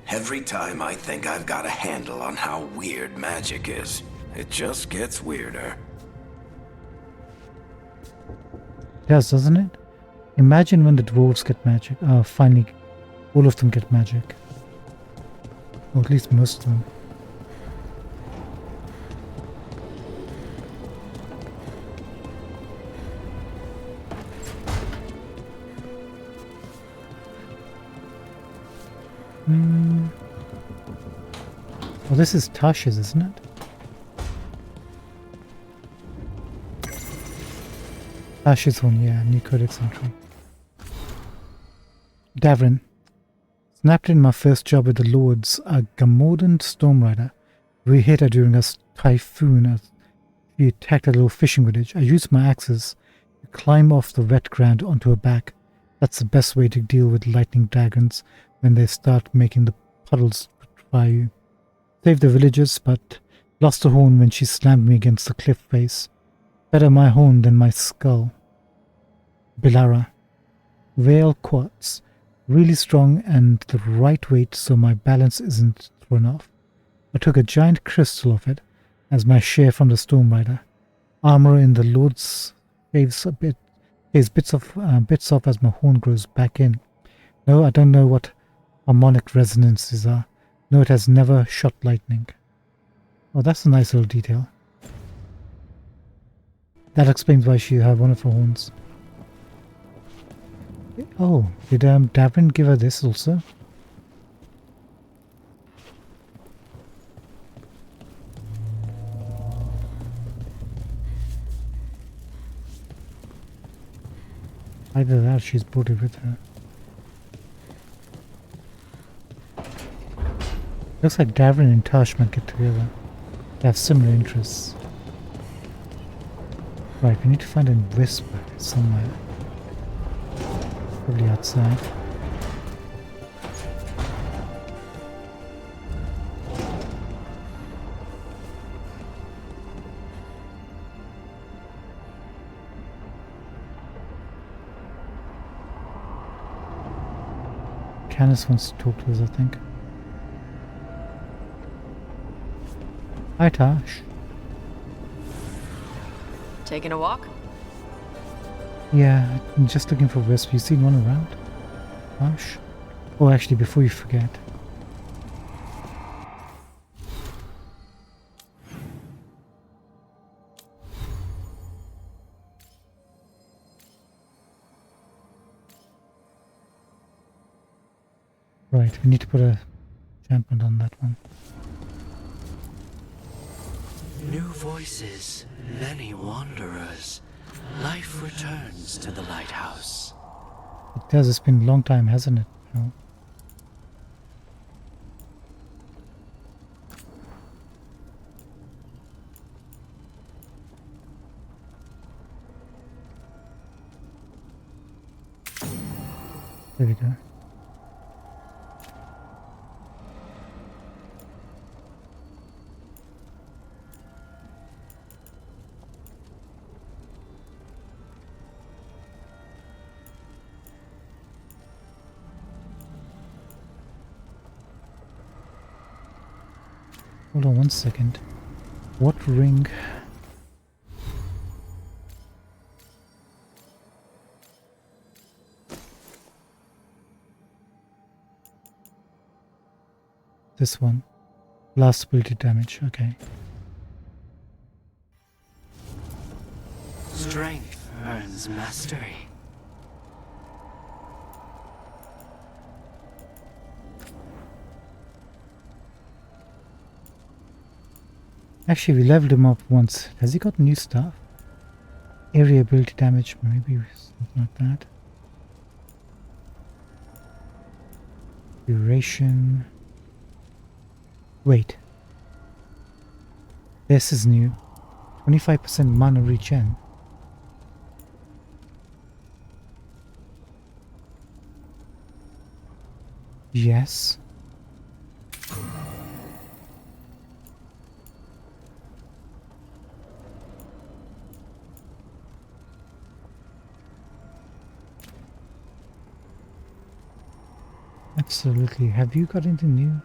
every time I think I've got a handle on how weird magic is, it just gets weirder. It does, doesn't it? Imagine when the dwarves get magic. Finally, all of them get magic. Or at least most of them. Well, this is Tasha's, isn't it? Tasha's one, yeah, new codex entry. Davrin. Snapped in my first job with the Lords, a Gamordan Stormrider. We hit her during a typhoon as she attacked a little fishing village. I used my axes to climb off the wet ground onto her back. That's the best way to deal with lightning dragons when they start making the puddles by you. Saved the villagers, but lost a horn when she slammed me against the cliff face. Better my horn than my skull. Bilara. Veil quartz. Really strong and the right weight so my balance isn't thrown off. I took a giant crystal of it as my share from the Stormrider. Armor in the Lords saves bits off as my horn grows back in. No, I don't know what harmonic resonances are. No, it has never shot lightning. Oh, that's a nice little detail. That explains why she had one of her horns. Oh, did Davrin give her this also? Either that or she's brought it with her. Looks like Davrin and Tash might get together. They have similar interests. Right, we need to find a whisper somewhere. Probably outside. Candace wants to talk to us, I think. Hi, Tash. Taking a walk? Yeah, I'm just looking for Wisp. You seen one around? Tash? Oh, actually, before you forget. Right, we need to put a enchantment on that one. New voices, many wanderers. Life returns to the lighthouse. It does, it's been a long time, hasn't it? No. There we go. Hold on one second. What ring? This one. Blast ability damage, okay. Strength earns mastery. Actually, we leveled him up once. Has he got new stuff? Area ability damage, maybe something like that. Duration. Wait. This is new. 25% mana regen. Yes. Absolutely. Have you got anything new?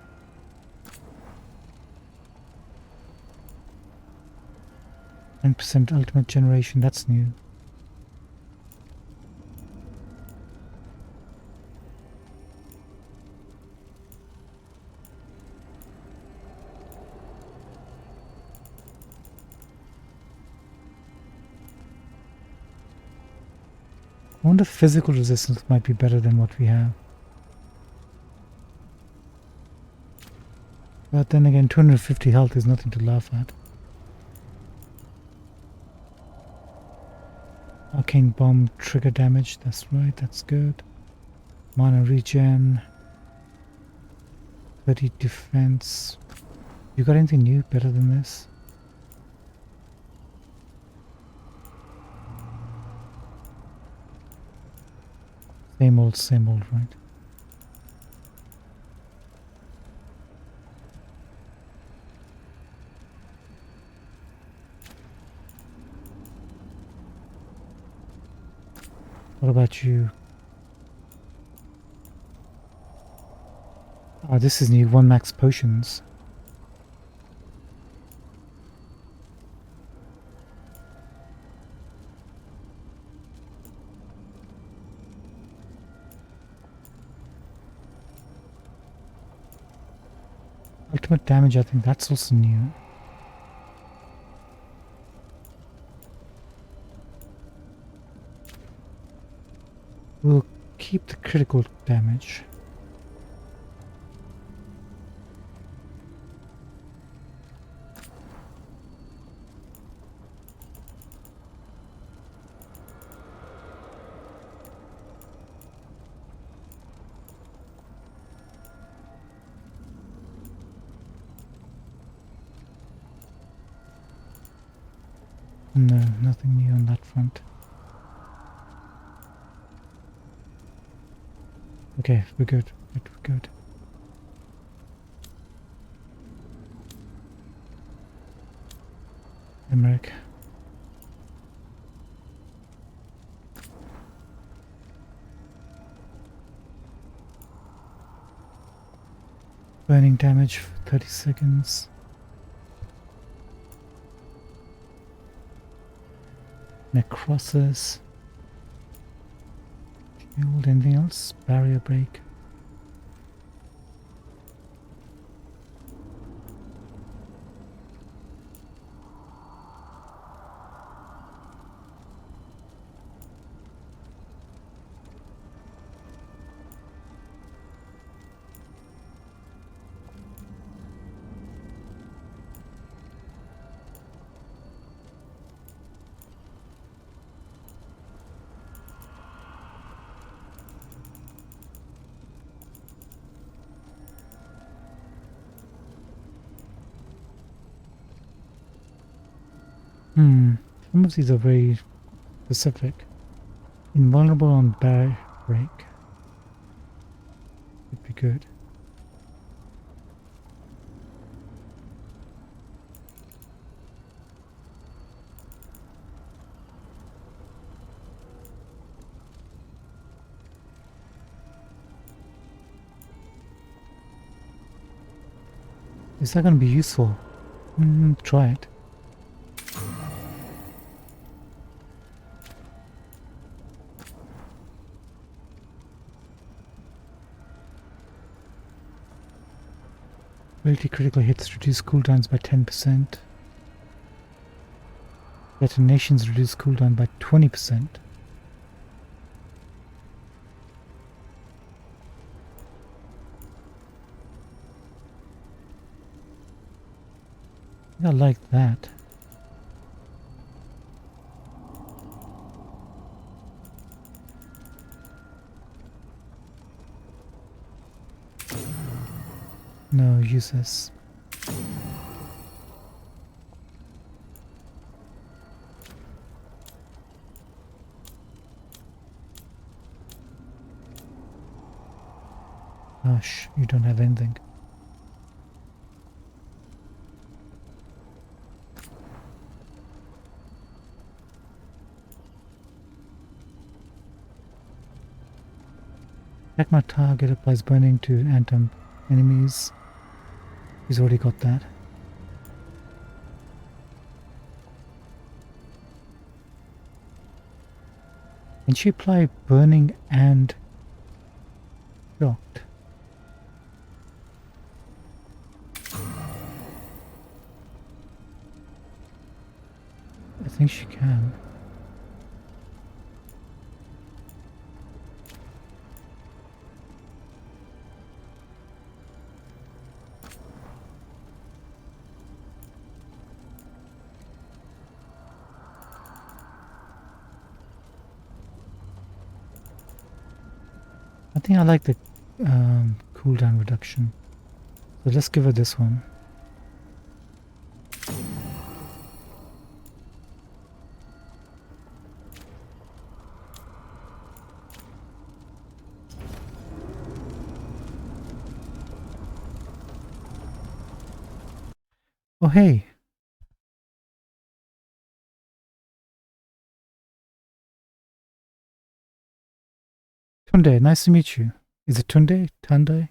%, ultimate generation, that's new. I wonder if physical resistance might be better than what we have. But then again, 250 health is nothing to laugh at. Arcane bomb trigger damage, that's right, that's good. Mana regen. 30 defense. You got anything new better than this? Same old, right? What about you? Oh, this is new. 1 max potions. Ultimate damage, I think that's also new. We'll keep the critical damage. No, nothing new on that front. Okay, we're good. We're good. Emmerich. Burning damage for 30 seconds. Necrosis. Shield, anything else? Barrier break. Some of these are very specific. Invulnerable on barrier break. Would be good. Is that going to be useful? Try it. Ability critical hits reduce cooldowns by 10%. Detonations reduce cooldown by 20%. I like that. No, use this. Gosh, you don't have anything. Attack my target applies burning to Anton enemies. He's already got that. Can she apply burning and shocked? I think she can. I think I like the cooldown reduction. So let's give her this one. Oh hey. Tunde, nice to meet you. Is it Tunde? Tunde?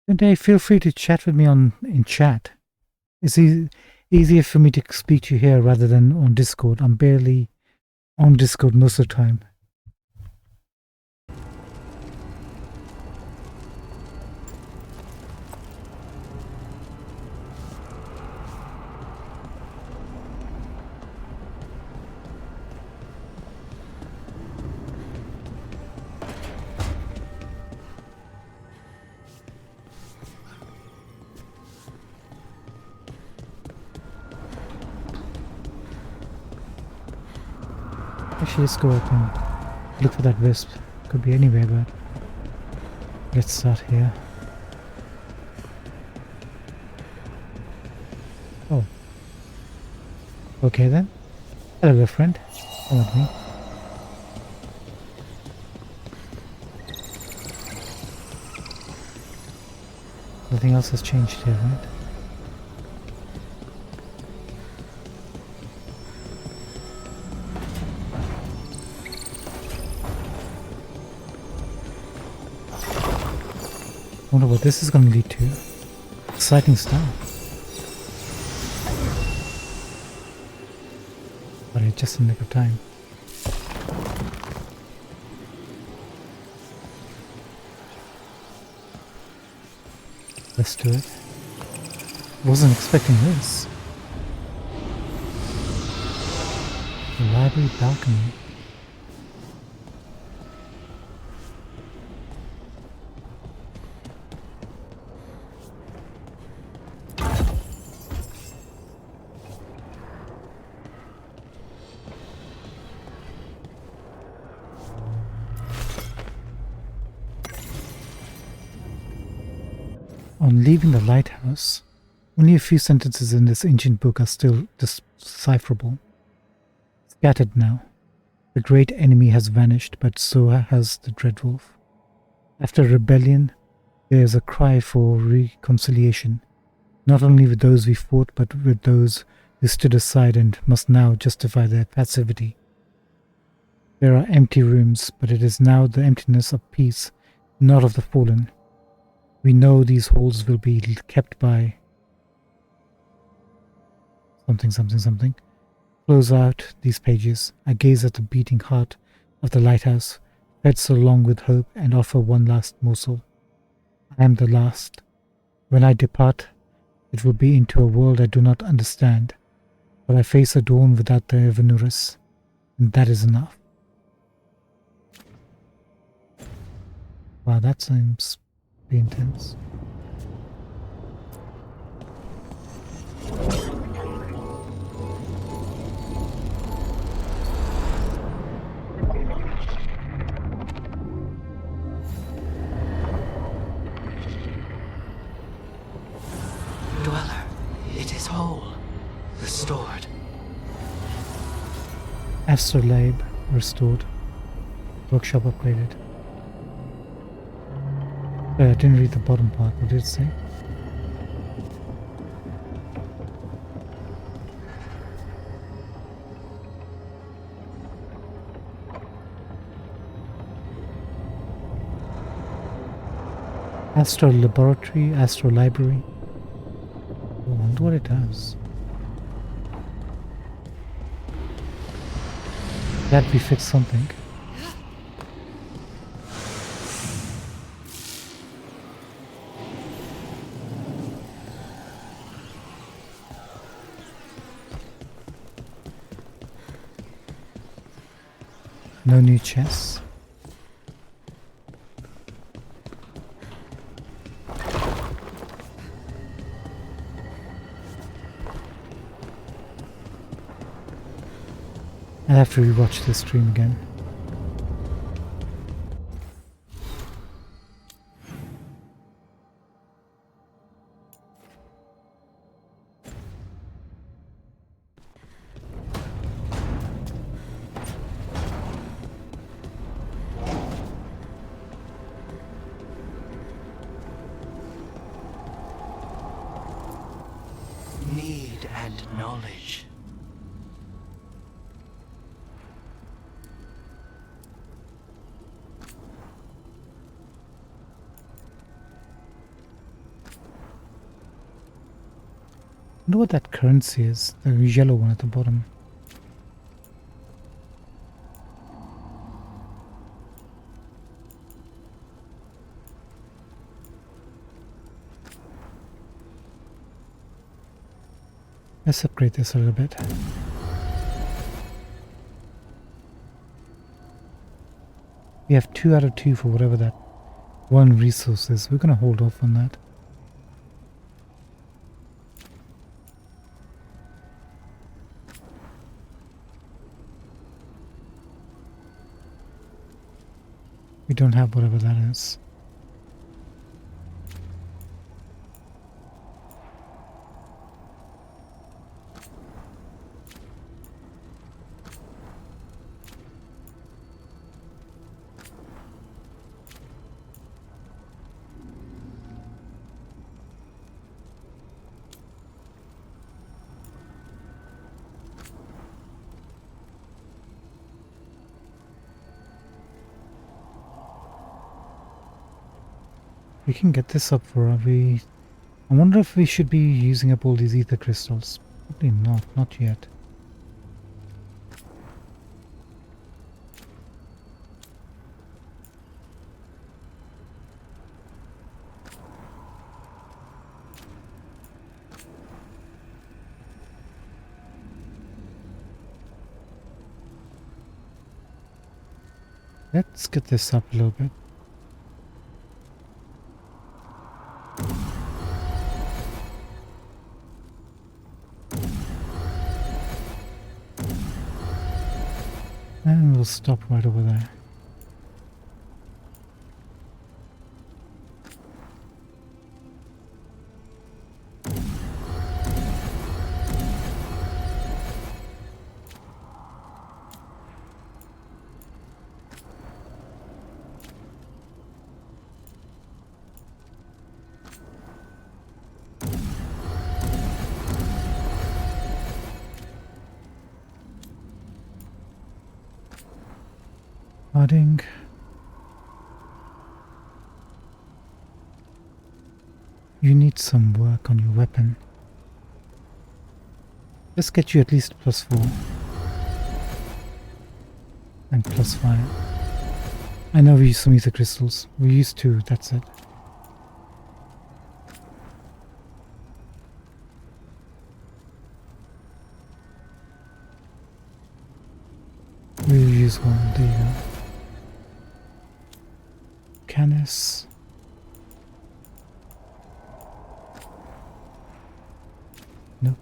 Tunde, feel free to chat with me in chat. It's easier for me to speak to you here rather than on Discord. I'm barely on Discord most of the time. Actually, let's go up and look for that wisp. Could be anywhere, but Let's start here. Oh. Okay then. Hello there, friend. Come with me. Nothing else has changed here, right? I wonder what this is going to lead to. Exciting stuff. Alright, just in the nick of time. Let's do it. Wasn't expecting this. The library balcony. On leaving the lighthouse, only a few sentences in this ancient book are still decipherable. Scattered now. The great enemy has vanished, but so has the Dreadwolf. After rebellion, there is a cry for reconciliation, not only with those we fought, but with those who stood aside and must now justify their passivity. There are empty rooms, but it is now the emptiness of peace, not of the fallen. We know these halls will be kept by something. Close out these pages. I gaze at the beating heart of the lighthouse, fed so long with hope, and offer one last morsel. I am the last. When I depart, it will be into a world I do not understand, but I face a dawn without the Evanurus, and that is enough. Wow, that seems intense. Dweller, it is whole, restored. Astrolabe restored. Workshop upgraded. I didn't read the bottom part. What did it say? Astro Laboratory, Astro Library. I wonder what it does. That we fixed something. No new chests. I'll have to rewatch this stream again. Need and knowledge. I wonder what that currency is, the yellow one at the bottom. Let's upgrade this a little bit. We have 2 out of 2 for whatever that one resource is. We're gonna hold off on that. We don't have whatever that is. We can get this up for I wonder if we should be using up all these ether crystals. Probably not yet. Let's get this up a little bit. And we'll stop right over there. Adding. You need some work on your weapon. Let's get you at least +4. And +5. I know we used some ether crystals. We used 2, that's it. We'll use 1, there you go. Canis. Nope.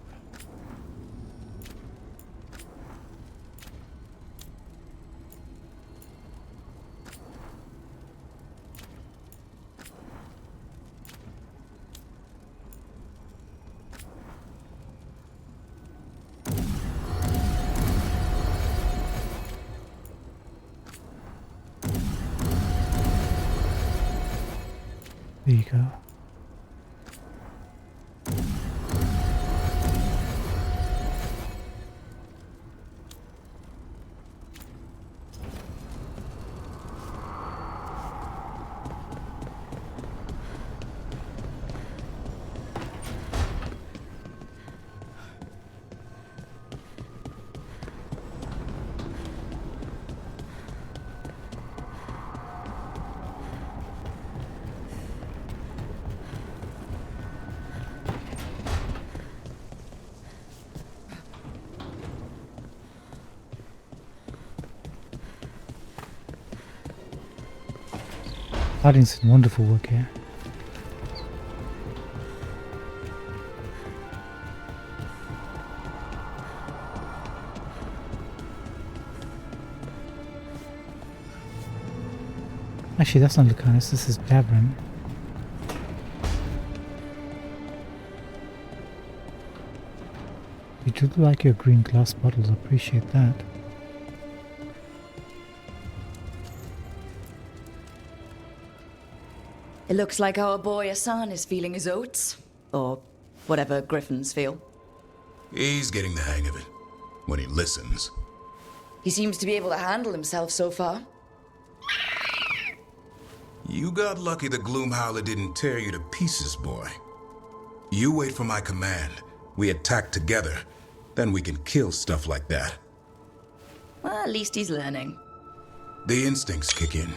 There you go. Harding's done wonderful work here. Actually, that's not Lucanus, this is Davrin. You do like your green glass bottles, I appreciate that. It looks like our boy Hassan is feeling his oats. Or whatever griffins feel. He's getting the hang of it. When he listens. He seems to be able to handle himself so far. You got lucky the Gloomhowler didn't tear you to pieces, boy. You wait for my command. We attack together. Then we can kill stuff like that. Well, at least he's learning. The instincts kick in.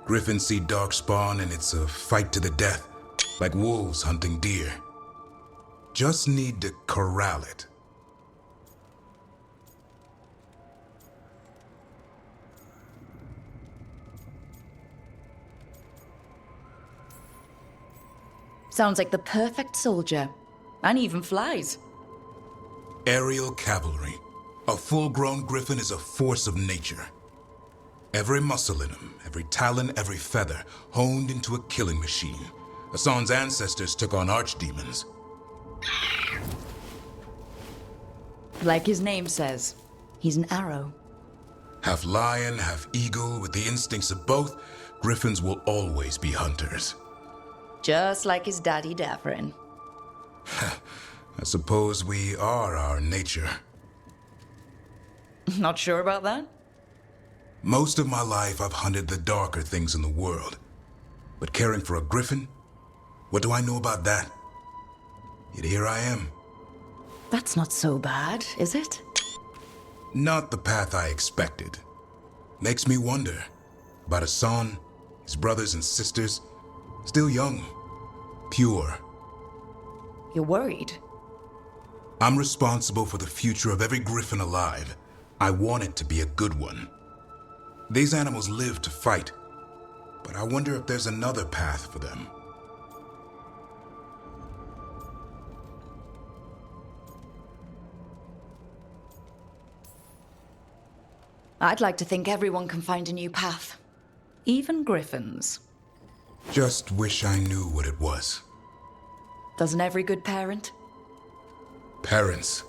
Griffins see darkspawn and it's a fight to the death. Like wolves hunting deer. Just need to corral it. Sounds like the perfect soldier. And even flies. Aerial cavalry. A full-grown griffin is a force of nature. Every muscle in him, every talon, every feather, honed into a killing machine. Hassan's ancestors took on archdemons. Like his name says, he's an arrow. Half lion, half eagle, with the instincts of both, griffins will always be hunters. Just like his daddy Davrin. I suppose we are our nature. Not sure about that? Most of my life I've hunted the darker things in the world. But caring for a griffin, What do I know about that? Yet here I am. That's not so bad, is it? Not the path I expected. Makes me wonder about Hassan, his brothers and sisters, still young, pure. You're worried? I'm responsible for the future of every griffin alive. I want it to be a good one. These animals live to fight, but I wonder if there's another path for them. I'd like to think everyone can find a new path. Even griffins. Just wish I knew what it was. Doesn't every good parent? Parents.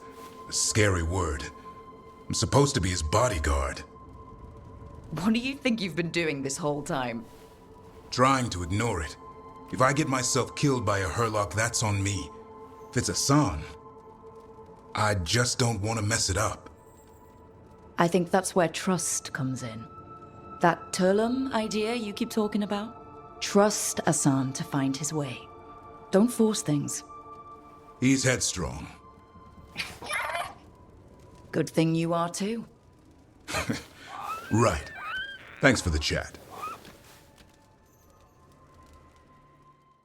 A scary word. I'm supposed to be his bodyguard. What do you think you've been doing this whole time? Trying to ignore it. If I get myself killed by a Herlock, that's on me. If it's Hassan, I just don't want to mess it up. I think that's where trust comes in. That Turlum idea you keep talking about? Trust Hassan to find his way. Don't force things. He's headstrong. Good thing you are too. Right. Thanks for the chat.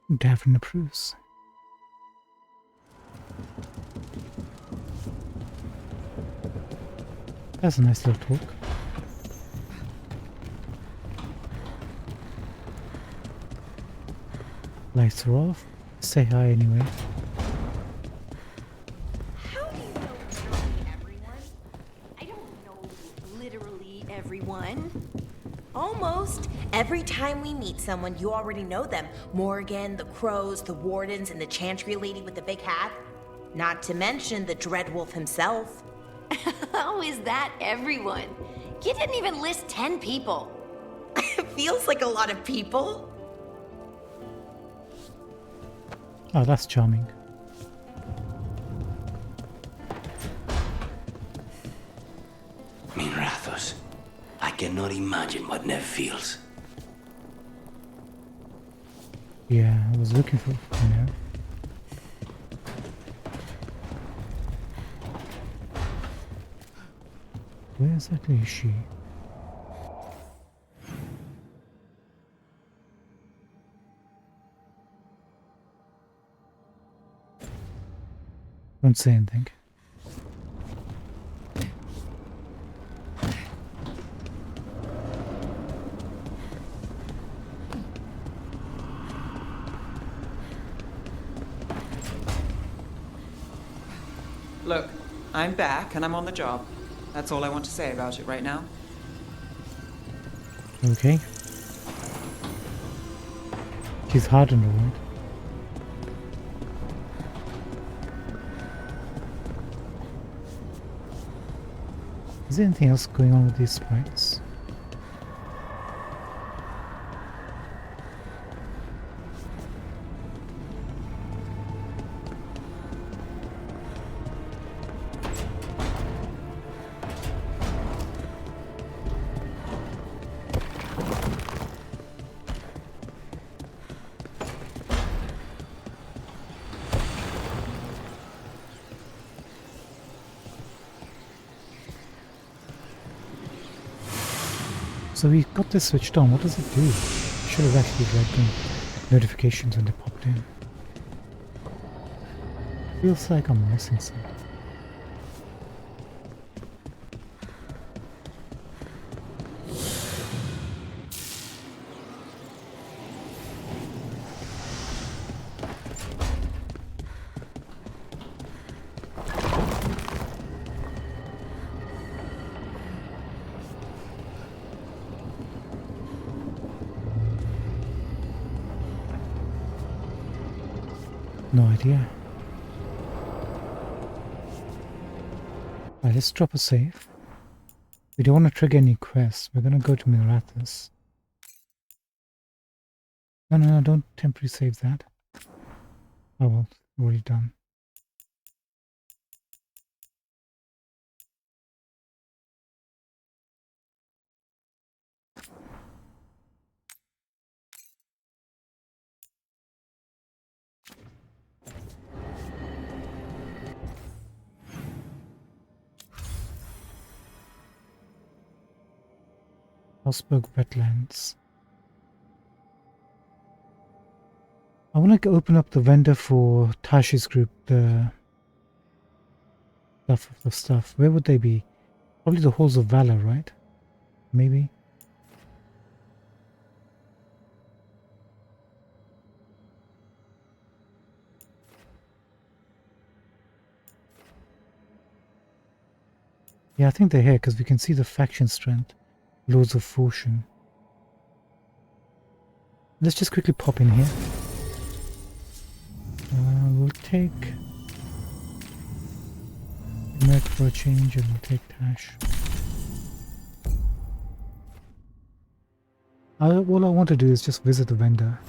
Davin approves. That's a nice little talk. Lights are off. Say hi anyway. How do you know literally everyone? I don't know literally everyone. Almost. Every time we meet someone, you already know them. Morgan, the Crows, the Wardens, and the Chantry lady with the big hat. Not to mention the Dreadwolf himself. How is that everyone? You didn't even list 10 people. Feels like a lot of people. Oh, that's charming. Minrathos, I cannot imagine what Nev feels. Yeah, I was looking for, you know. Where exactly is she? Don't say anything. Look, I'm back and I'm on the job. That's all I want to say about it right now. Okay. She's hard on the right. Is there anything else going on with these sprites? So we got this switched on. What does it do? I should have actually read the notifications when they popped in. Feels like I'm missing something. No idea. Right, let's drop a save. We don't want to trigger any quests. We're going to go to Minrathos. No, don't temporarily save that. Oh well, already done. Mossberg Wetlands. I want to open up the vendor for Tashi's group, the stuff. Where would they be? Probably the Halls of Valor, right? Maybe. Yeah, I think they're here because we can see the faction strength. Lords of Fortune. Let's just quickly pop in here. We'll take Merc for a change and we'll take Tash. All I want to do is just visit the vendor.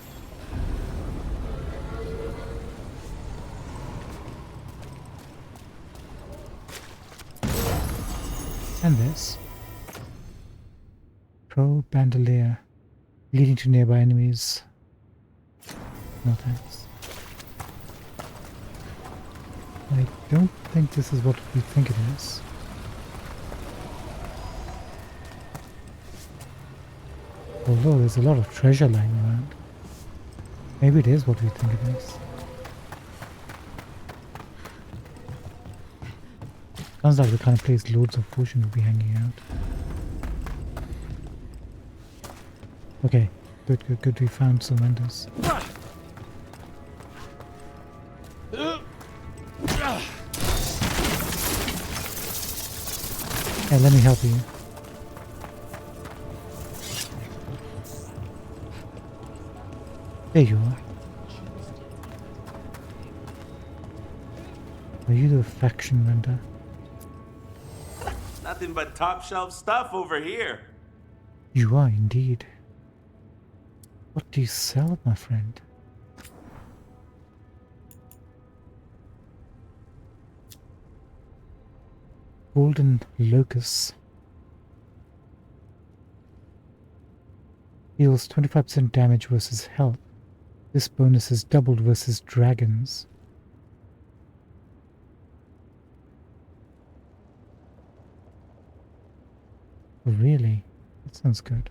And this. Pro Bandolier. Leading to nearby enemies. No thanks. I don't think this is what we think it is. Although there's a lot of treasure lying around. Maybe it is what we think it is. Sounds like the kind of place Lords of Fortune will be hanging out. Okay, good. We found some vendors. Hey, let me help you. There you are. Are you the faction vendor? Nothing but top shelf stuff over here. You are indeed. What do you sell, my friend? Golden Locust. Deals 25% damage versus health. This bonus is doubled versus dragons. Really? That sounds good.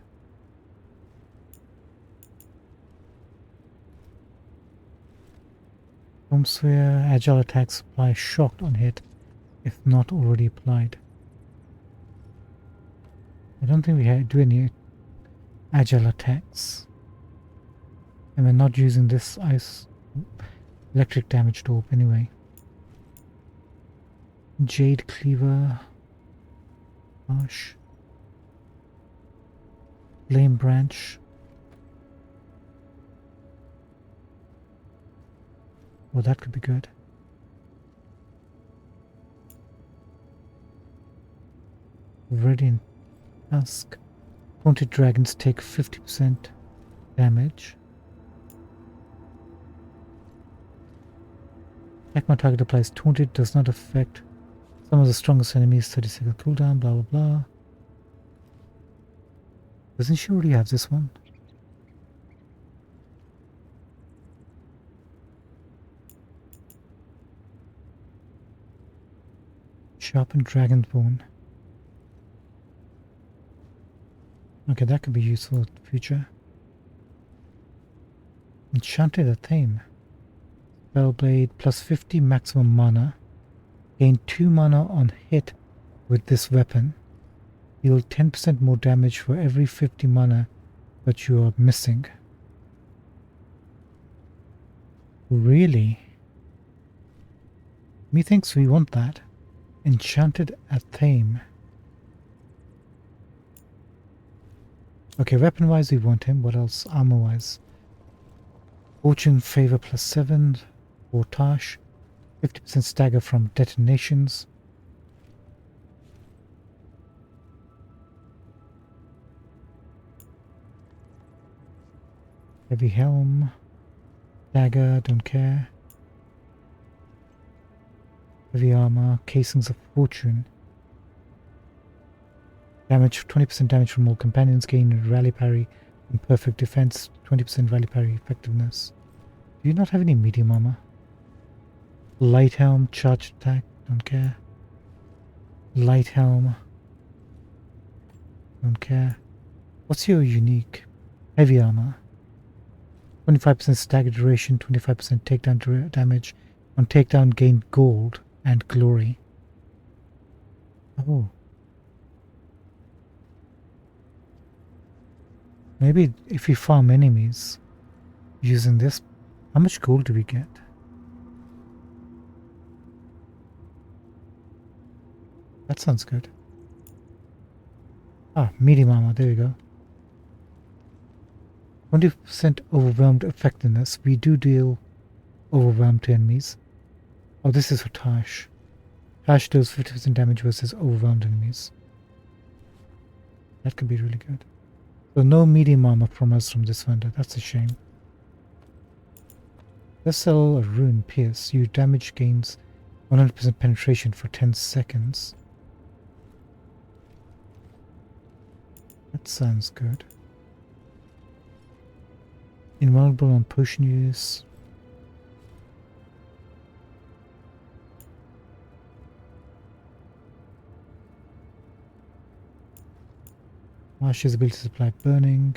Storm Sphere, agile attacks apply shocked on hit if not already applied. I don't think we do any agile attacks. And we're not using this ice electric damage orb anyway. Jade Cleaver. Gosh. Flame Branch. Well, that could be good. Radiant Tusk. Haunted dragons take 50% damage. Attack my target applies taunted, does not affect some of the strongest enemies, 30-second cooldown, blah blah blah. Doesn't she already have this one? Sharpened Dragonbone. Okay, that could be useful in the future. Enchanted Athame. Spellblade plus 50 maximum mana. Gain 2 mana on hit with this weapon. Deal 10% more damage for every 50 mana that you are missing. Really? Methinks we want that. Enchanted Athame. Okay, weapon wise we want him. What else? Armor wise. Fortune favor plus 7 for Tash. 50% stagger from detonations. Heavy helm. Dagger, don't care. Heavy armor. Casings of Fortune. Damage, 20% damage from all companions. Gain rally parry and perfect defense. 20% rally parry effectiveness. Do you not have any medium armor? Light helm, charge attack, don't care. Light helm. Don't care. What's your unique? Heavy armor. 25% stagger duration, 25% takedown damage. On takedown, gain gold and glory. Oh. Maybe if we farm enemies using this, how much gold do we get? That sounds good. Ah, medium armor, there we go. 20% overwhelmed effectiveness. We do deal overwhelm to enemies. Oh, this is for Tash. Tash does 50% damage versus overwhelmed enemies. That could be really good. So no medium armor from us from this vendor. That's a shame. Let's sell a rune pierce. You damage gains 100% penetration for 10 seconds. That sounds good. Invulnerable on potion use. Marsh's ability to supply burning.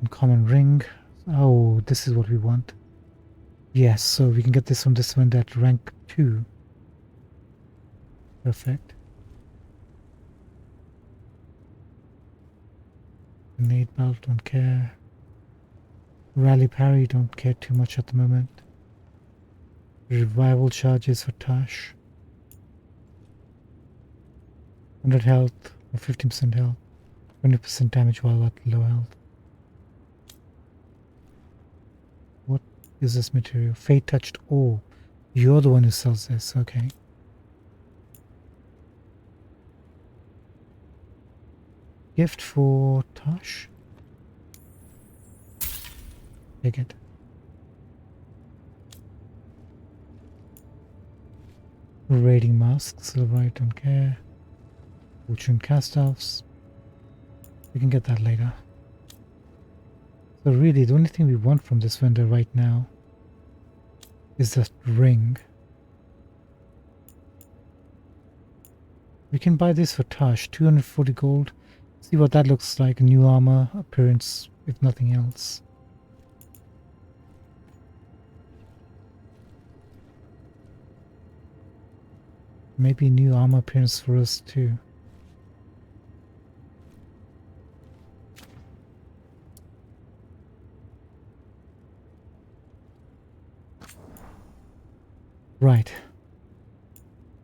Uncommon ring. Oh, this is what we want. Yes, so we can get this from this one at rank 2. Perfect. Grenade belt, don't care. Rally parry, don't care too much at the moment. Revival charges for Tash. 100 health, or 15% health. 20% damage while at low health. What is this material? Fate touched ore. You're the one who sells this, okay. Gift for Tash. Take it. Raiding masks, silver, I don't care. Fortune cast-offs. We can get that later. So really, the only thing we want from this vendor right now is the ring. We can buy this for Tash, 240 gold. See what that looks like, new armor, appearance, if nothing else. Maybe new armor appearance for us too. Right.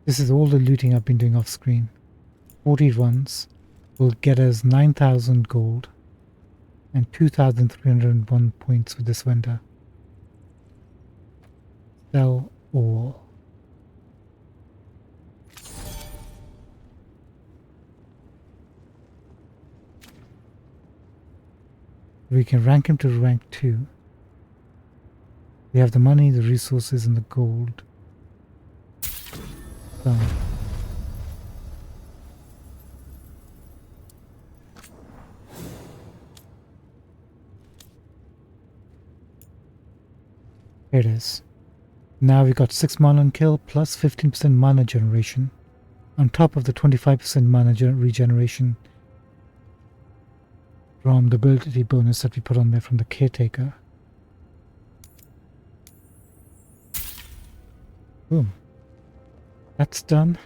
This is all the looting I've been doing off screen. 40 runs will get us 9,000 gold and 2,301 points with this vendor. Sell all. We can rank him to rank 2. We have the money, the resources, and the gold. Done. Here it is. Now we got 6 mana on kill plus 15% mana generation on top of the 25% mana regeneration from the ability bonus that we put on there from the caretaker. Boom. That's done.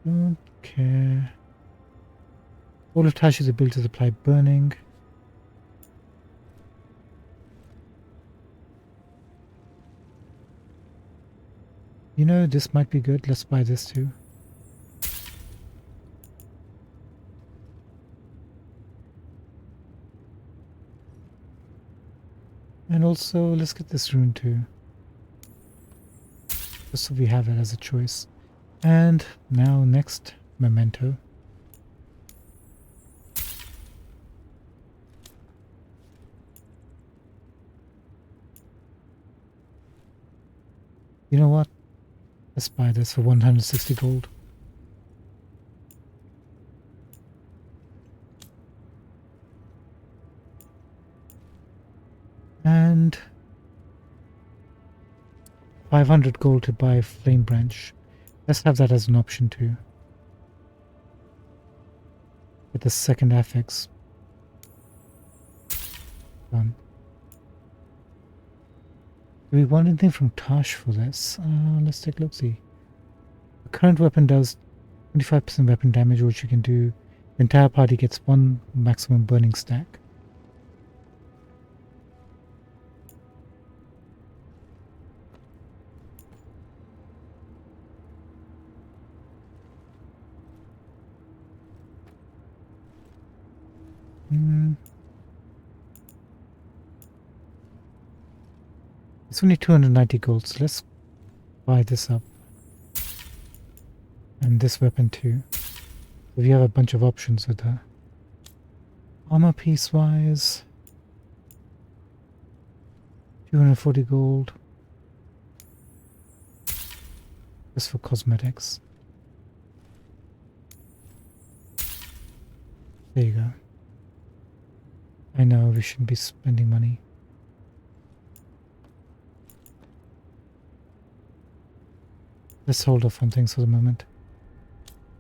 Don't care. All of Tash's abilities apply burning. You know, this might be good. Let's buy this too. And also, let's get this rune too. Just so we have it as a choice. And now next, memento. You know what? Let's buy this for 160 gold. And 500 gold to buy flame branch. Let's have that as an option too. Get the second affix. Done. Do we want anything from Tash for this? Let's take a look. See. The current weapon does 25% weapon damage, which you can do. The entire party gets 1 maximum burning stack. It's only 290 gold, so let's buy this up. And this weapon too. So we have a bunch of options with her. Armor piece wise, 240 gold. Just for cosmetics. There you go. I know we shouldn't be spending money. Let's hold off on things for the moment.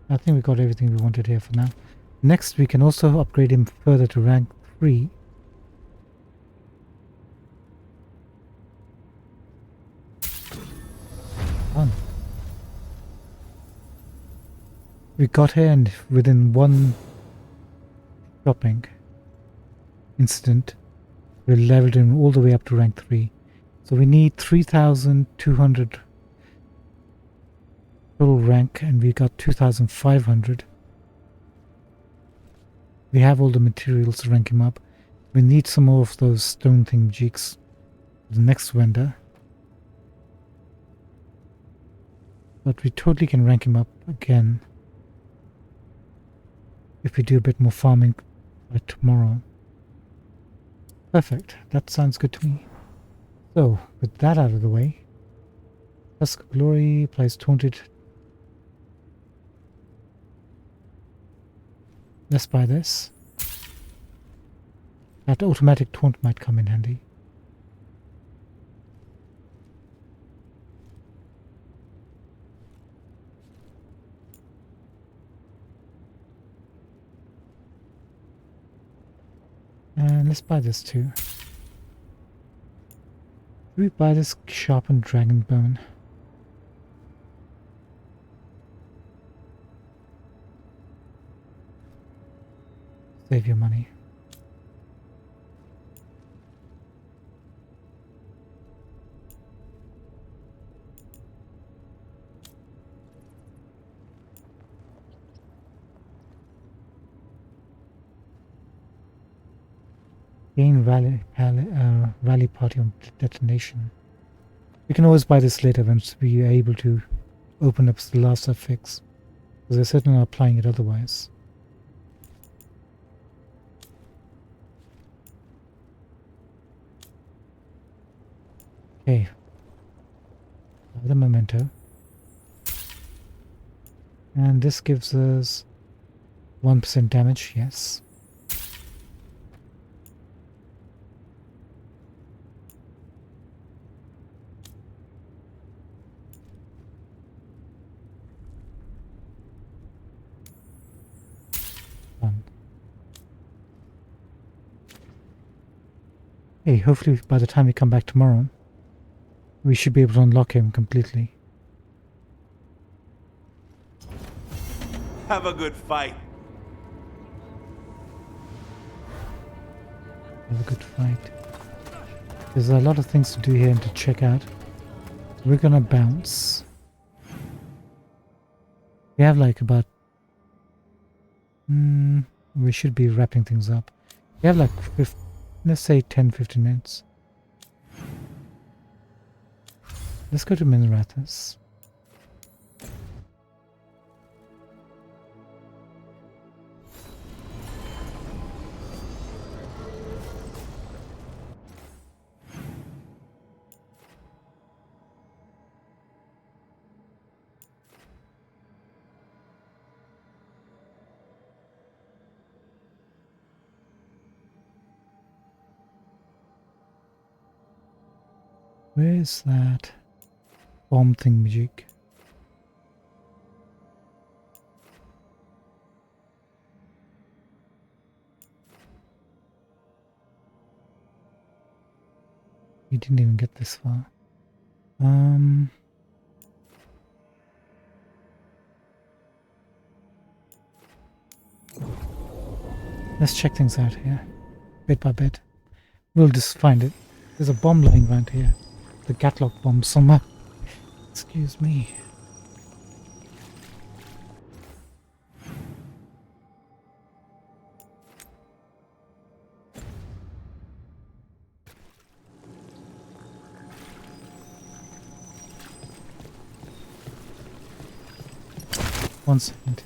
I think we got everything we wanted here for now. Next, we can also upgrade him further to rank 3. Done. We got here and within one shopping incident, we leveled him all the way up to rank 3. So we need 3,200 total rank, and we got 2,500. We have all the materials to rank him up. We need some more of those stone thing jigs. The next vendor. But we totally can rank him up again if we do a bit more farming by tomorrow. Perfect. That sounds good to me. So, with that out of the way, Tusk of Glory applies taunted. Let's buy this. That automatic taunt might come in handy. And let's buy this too. Should we buy this sharpened dragon bone? Save your money. Gain rally party on detonation. We can always buy this later once we are able to open up the last affix, because they're certainly not applying it otherwise. Okay, the memento, and this gives us 1% damage. Yes. Done. Hey, hopefully by the time we come back tomorrow, we should be able to unlock him completely. Have a good fight. Have a good fight. There's a lot of things to do here and to check out. We're gonna bounce. We have like about... we should be wrapping things up. We have like, let's say 10-15 minutes. Let's go to Minerathus. Where is that? bomb thingamajig. We didn't even get this far. Let's check things out here, bit by bit. We'll just find it. There's a bomb lying around here. The Gatlock bomb somewhere. Excuse me. One second.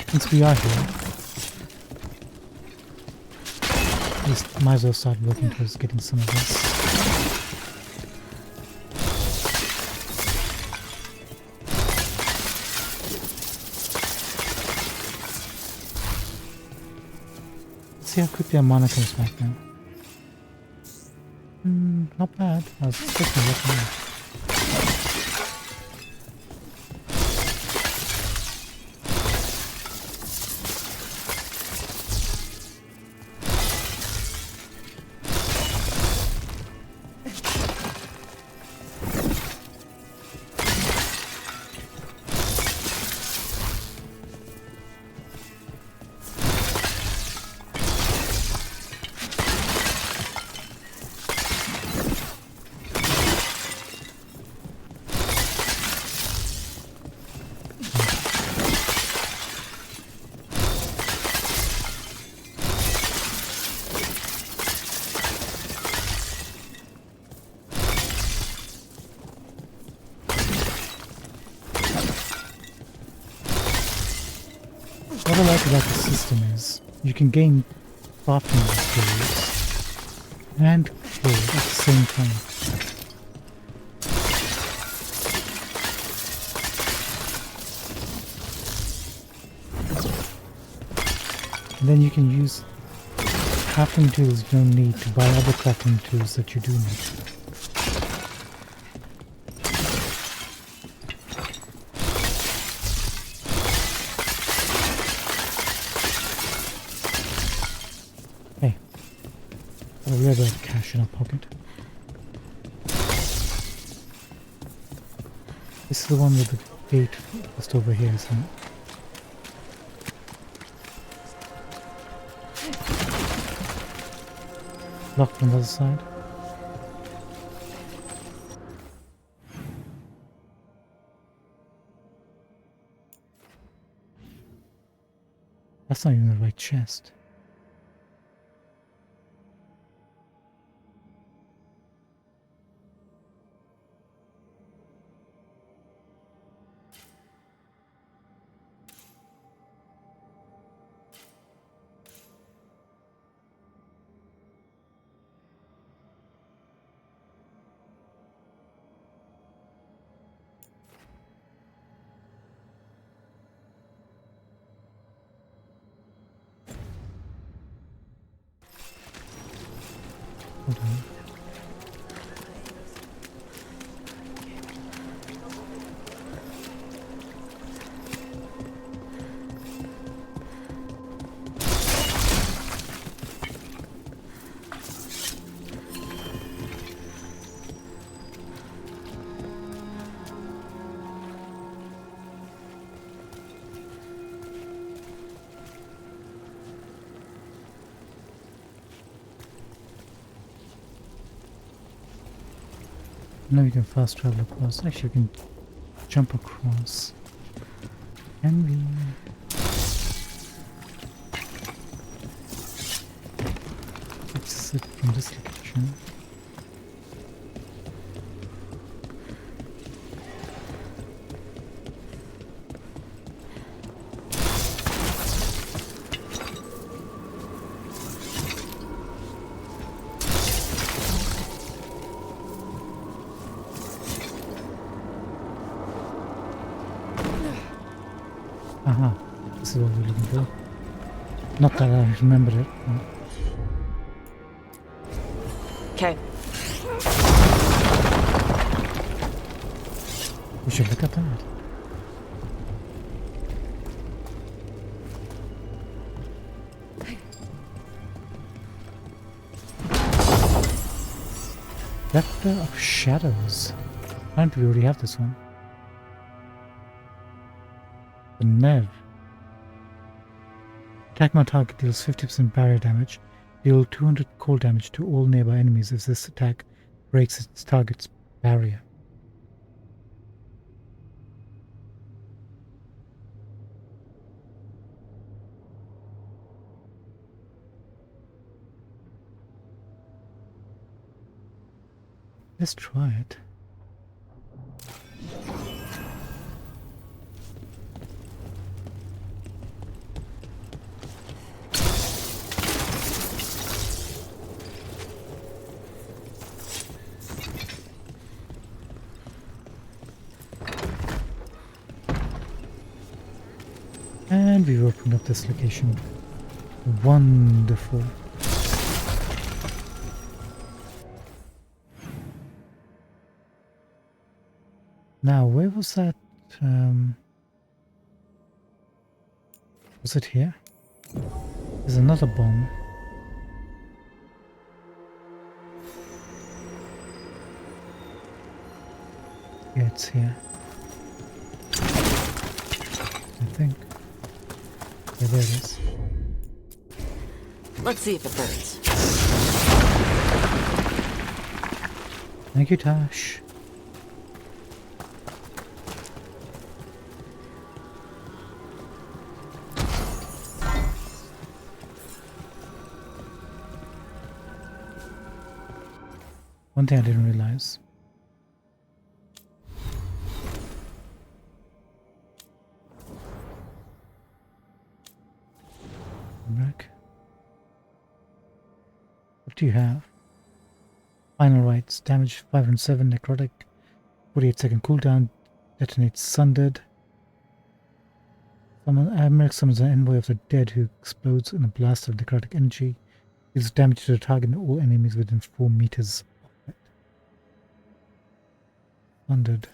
Since we are here, we might as well start working towards getting some of this. Let's see how quickly our mana comes back now. Not bad. I was expecting that more. What I like about the system is you can gain crafting skills and kill at the same time. And then you can use crafting tools you don't need to buy other crafting tools that you do need. We have a cash in our pocket. This is the one with the gate just over here, isn't it? Locked on the other side. That's not even the right chest. Hold on. Now we can fast travel across. Actually, we can jump across. Can we? Exit from this location. Aha, this is what we're looking for. Not that I remember it. No. Okay. We should look at that. Vector of Shadows. Apparently we already have this one. The Nev. Attack my target deals 50% barrier damage. Deal 200 cold damage to all nearby enemies if this attack breaks its target's barrier. Let's try it. And we've opened up this location. Wonderful. Now, where was that? Was it here? There's another bomb. Yeah, it's here. I think. Yeah, there it is. Let's see if it burns. Thank you, Tash. One thing I didn't realize. Rick. What do you have? Final rights. Damage 507, necrotic. 48-second cooldown. Detonates sundered. Americ summons an envoy of the dead who explodes in a blast of necrotic energy. Deals damage to the target and all enemies within 4 meters of it. Sundered.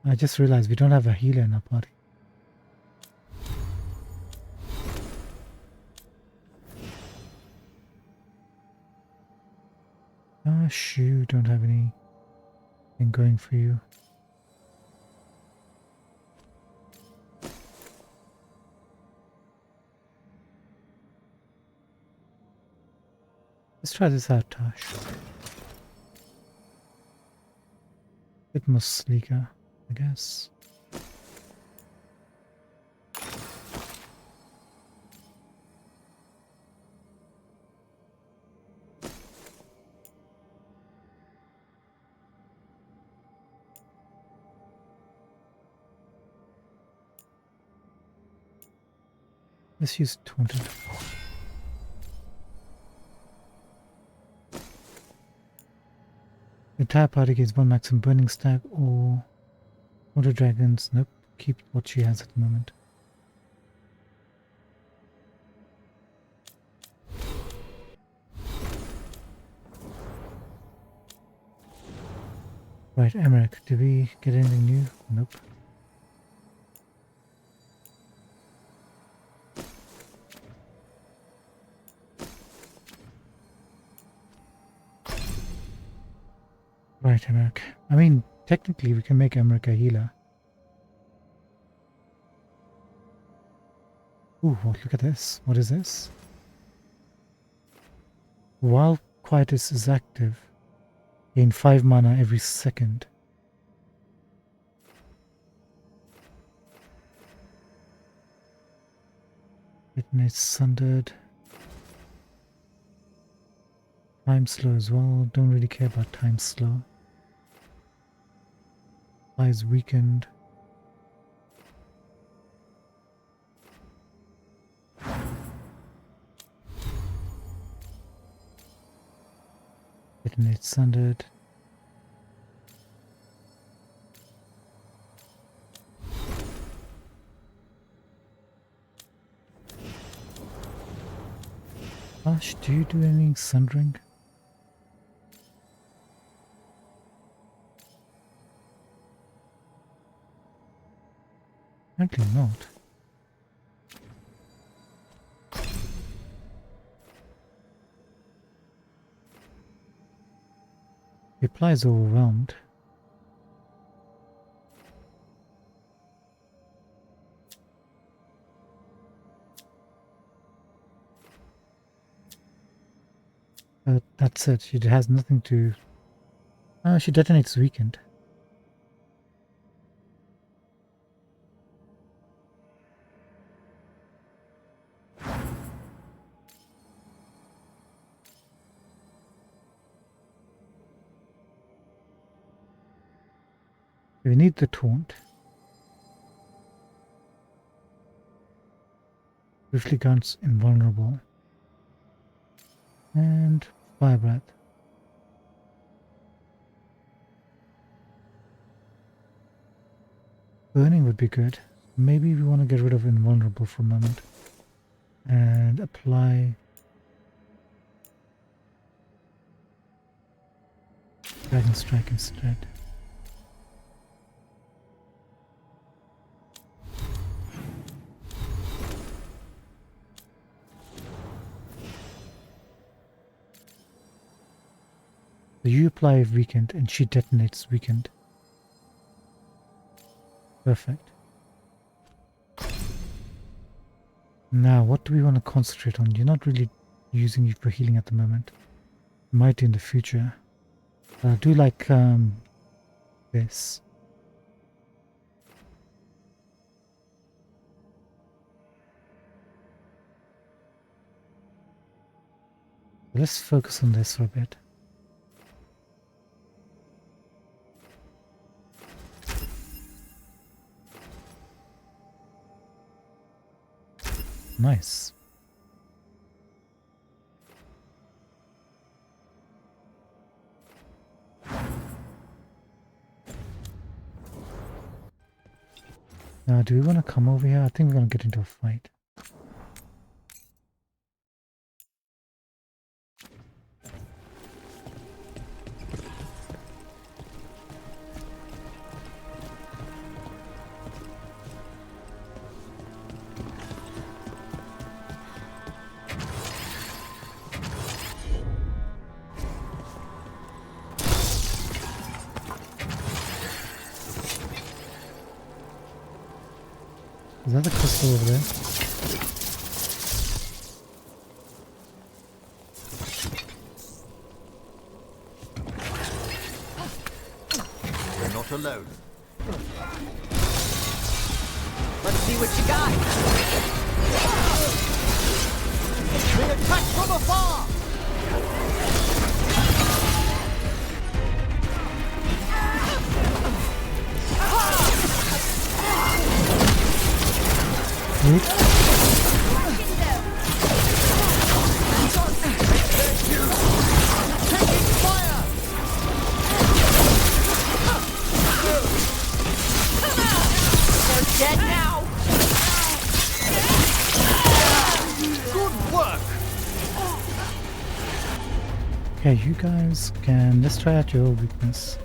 I just realized we don't have a healer in our party. Gosh, you don't have anything going for you. Let's try this out, Tosh. Bit more sleeker, I guess. Let's use Taunted. The entire party gets one maximum burning stack or water dragons. Nope, keep what she has at the moment. Right, Emmerich, did we get anything new? Nope. Right, Emmerich. I mean, technically we can make Emmerich a healer. Ooh, look at this. What is this? While Quietus is active, gain 5 mana every second. Detonates sundered. Time slow as well. Don't really care about time slow. Eyes weakened. Detonate sundered. Flash, do you do any sundering? Apparently not. Reply is overwhelmed. That's it. She has nothing to... she detonates weakened. We need the taunt. Briefly guns invulnerable. And fire breath. Burning would be good. Maybe we want to get rid of invulnerable for a moment. And apply Dragon Strike instead. So you apply weakened and she detonates weakened. Perfect. Now what do we want to concentrate on? You're not really using you for healing at the moment. Might in the future. But I do like this. Let's focus on this for a bit. Nice. Now, do we want to come over here? I think we're going to get into a fight. Is that the crystal over there? We're not alone. Let's see what you got. The attack from afar. Dead now. Good work. Okay, you guys can... Let's try out your weakness.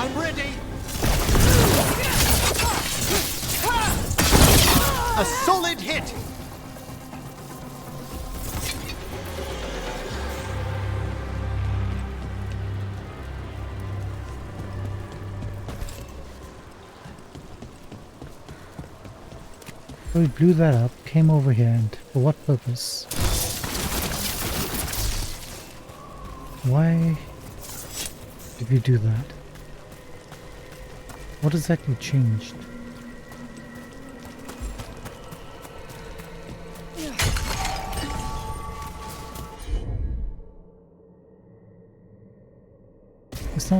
I'm ready. A solid hit. So we blew that up, came over here, and for what purpose? Why did we do that? What exactly changed?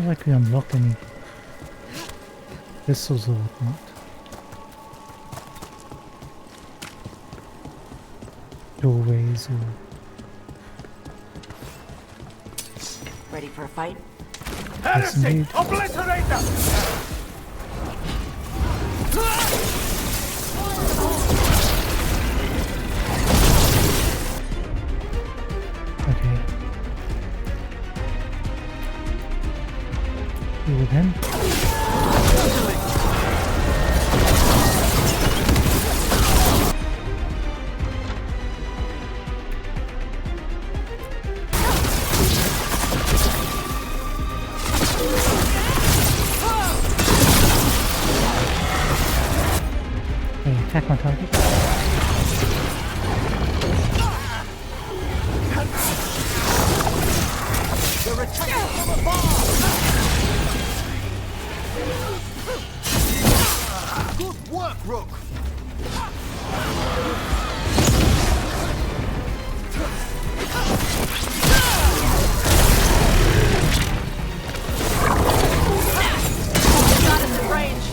like we unlocked any pistols or whatnot. Doorways or... Ready for a fight? Yes, indeed. Obliterate them! Okay. Deal with him. Okay, attack my target. They're attacking from above! Good work, Rook! Not in the range.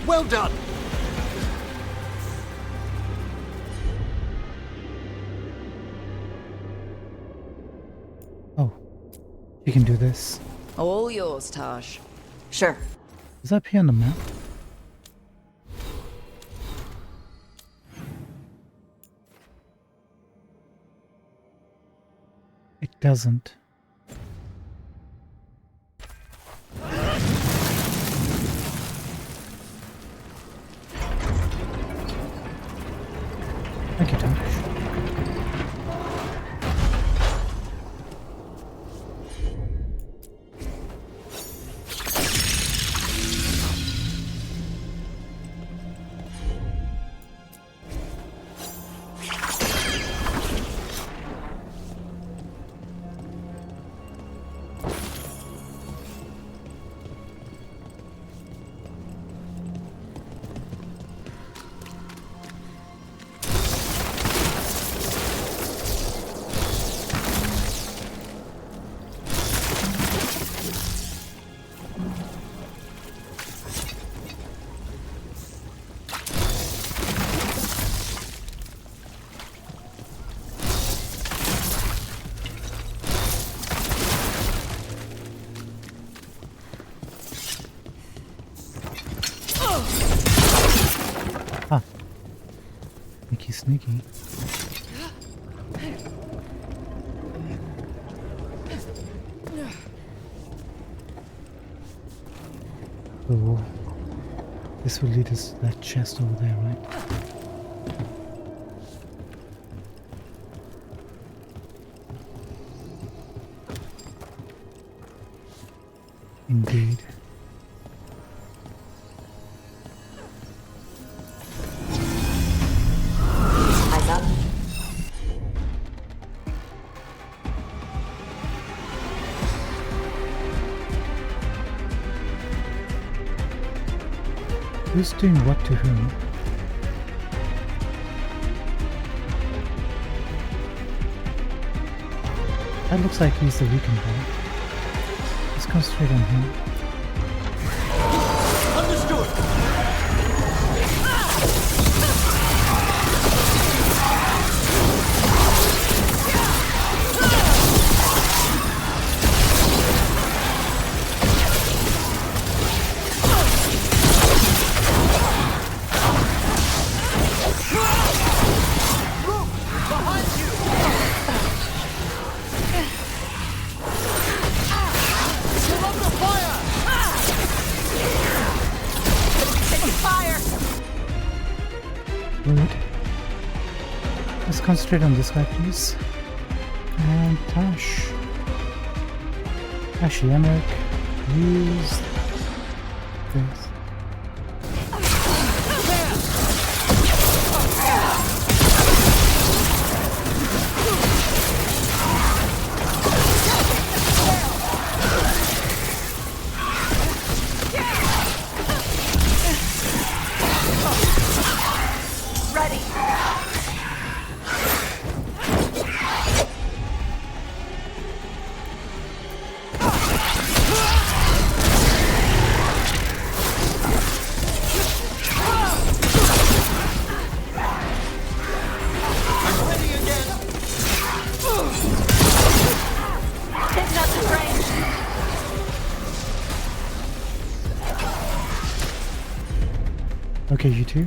Well done! Oh, you can do this. All yours, Taj. Sure. Is that up here on the map? It doesn't. Thank you, Taj. Ah. Sneaky, sneaky. So, this will lead us to that chest over there, right? Indeed. Eyes up. Who's doing what to whom? That looks like he's the weakened one. Let's concentrate on him. Understood! Good. Let's concentrate on this guy, please. And Tash. Actually, Emmerich, use this. Okay, you two.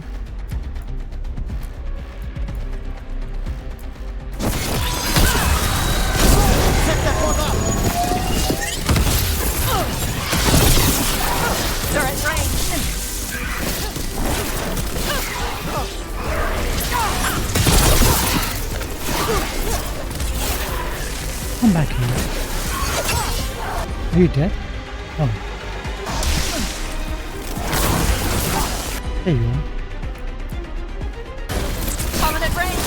They're at range. Come back here. Are you dead? Oh. There you are. Prominent range.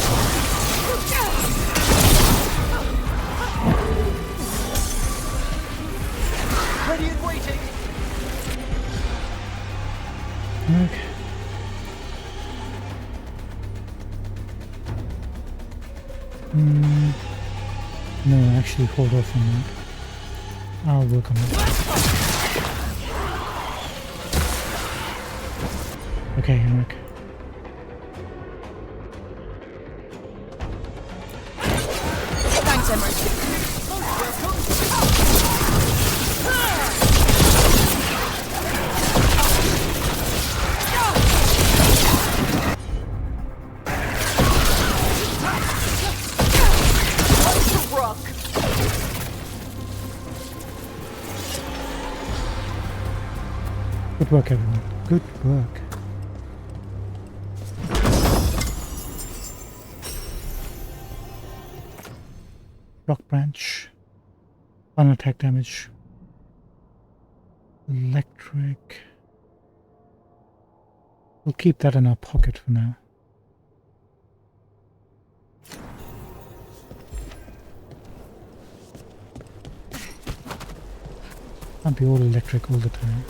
Ready and waiting. Okay. No, actually hold off on that. I'll work on it. Okay, Henrik. Thanks, Emmerich. Good work, everyone. Good work. Rock branch. Final attack damage. Electric. We'll keep that in our pocket for now. Can't be all electric all the time.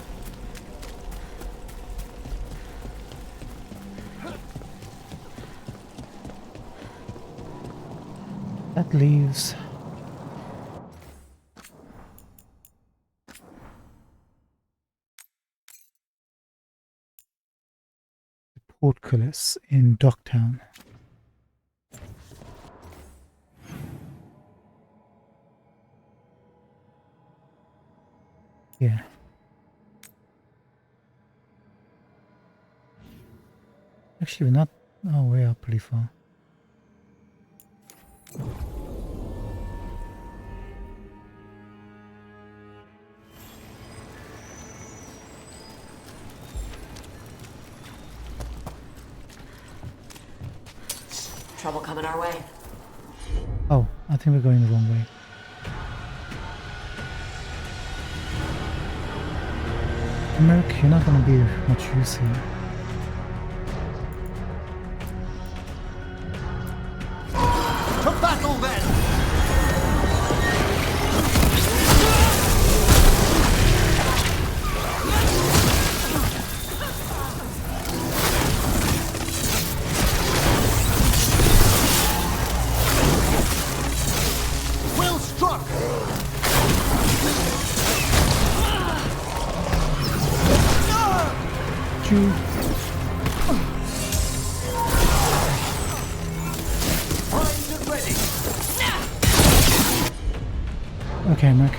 That leaves the portcullis in Docktown. Yeah. Actually, we're not. Oh, we are pretty far. Trouble coming our way. Oh, I think we're going the wrong way. Merc, you're not going to be much use here. To battle then! Well struck! Choo. Primed and ready! Okay, Merc.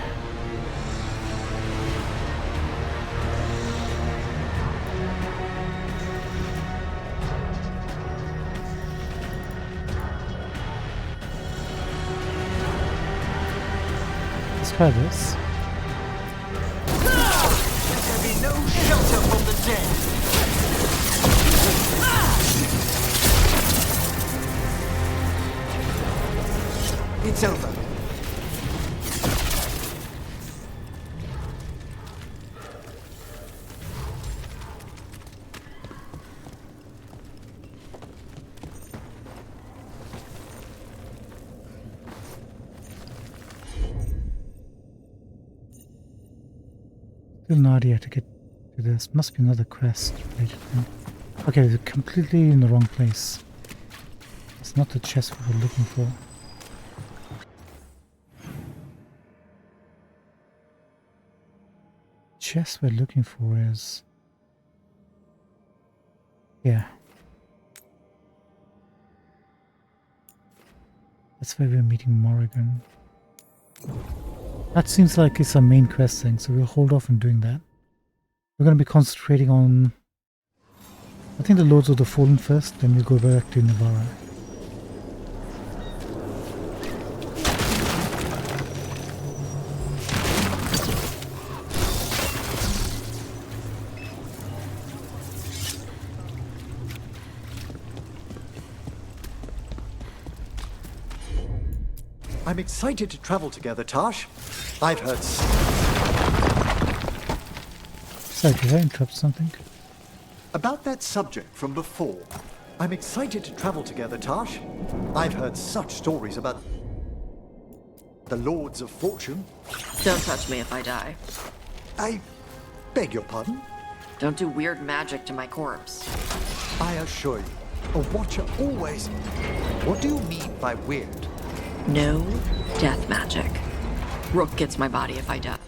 Let's try this. There be no shelter from the dead! It's over. Still no idea to get to this. Must be another quest related thing. Okay, we're completely in the wrong place. It's not the chest we were looking for. Chest we're looking for is... yeah. That's where we're meeting Morrigan. That seems like it's our main quest thing, so we'll hold off on doing that. We're going to be concentrating on I think the Lords of the Fallen first, then we'll go back to Navarra. I'm excited to travel together, Tash. I've heard... Sorry, did I interrupt something? About that subject from before. I'm excited to travel together, Tash. I've heard such stories about the Lords of Fortune. Don't touch me if I die. I beg your pardon? Don't do weird magic to my corpse. I assure you, a watcher always... What do you mean by weird? No death magic. Rook gets my body if I die.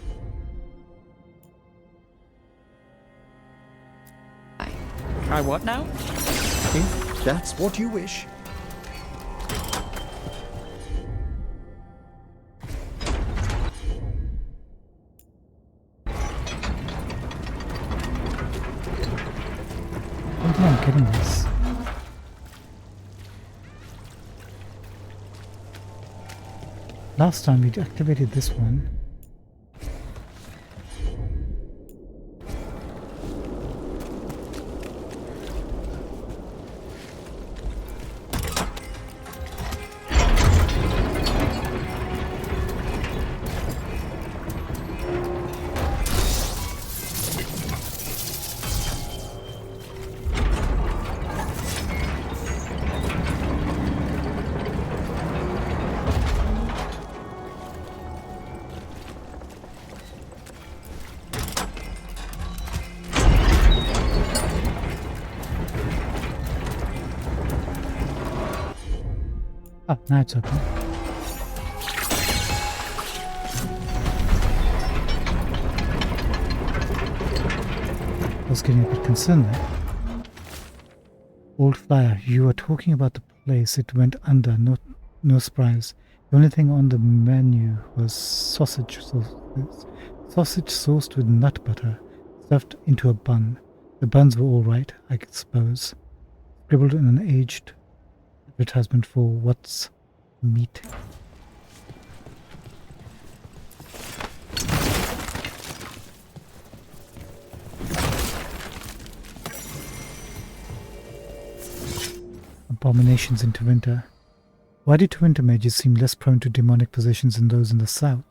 I what now? If that's what you wish. I don't think I'm getting this. Last time we activated this one. Oh, now it's open. I was getting a bit concerned there. Old Flyer, you were talking about the place it went under, no surprise. The only thing on the menu was sausage sauced with nut butter, stuffed into a bun. The buns were all right, I suppose. Scribbled in an aged advertisement for what's meat. Abominations into winter. Why do winter mages seem less prone to demonic possessions than those in the south?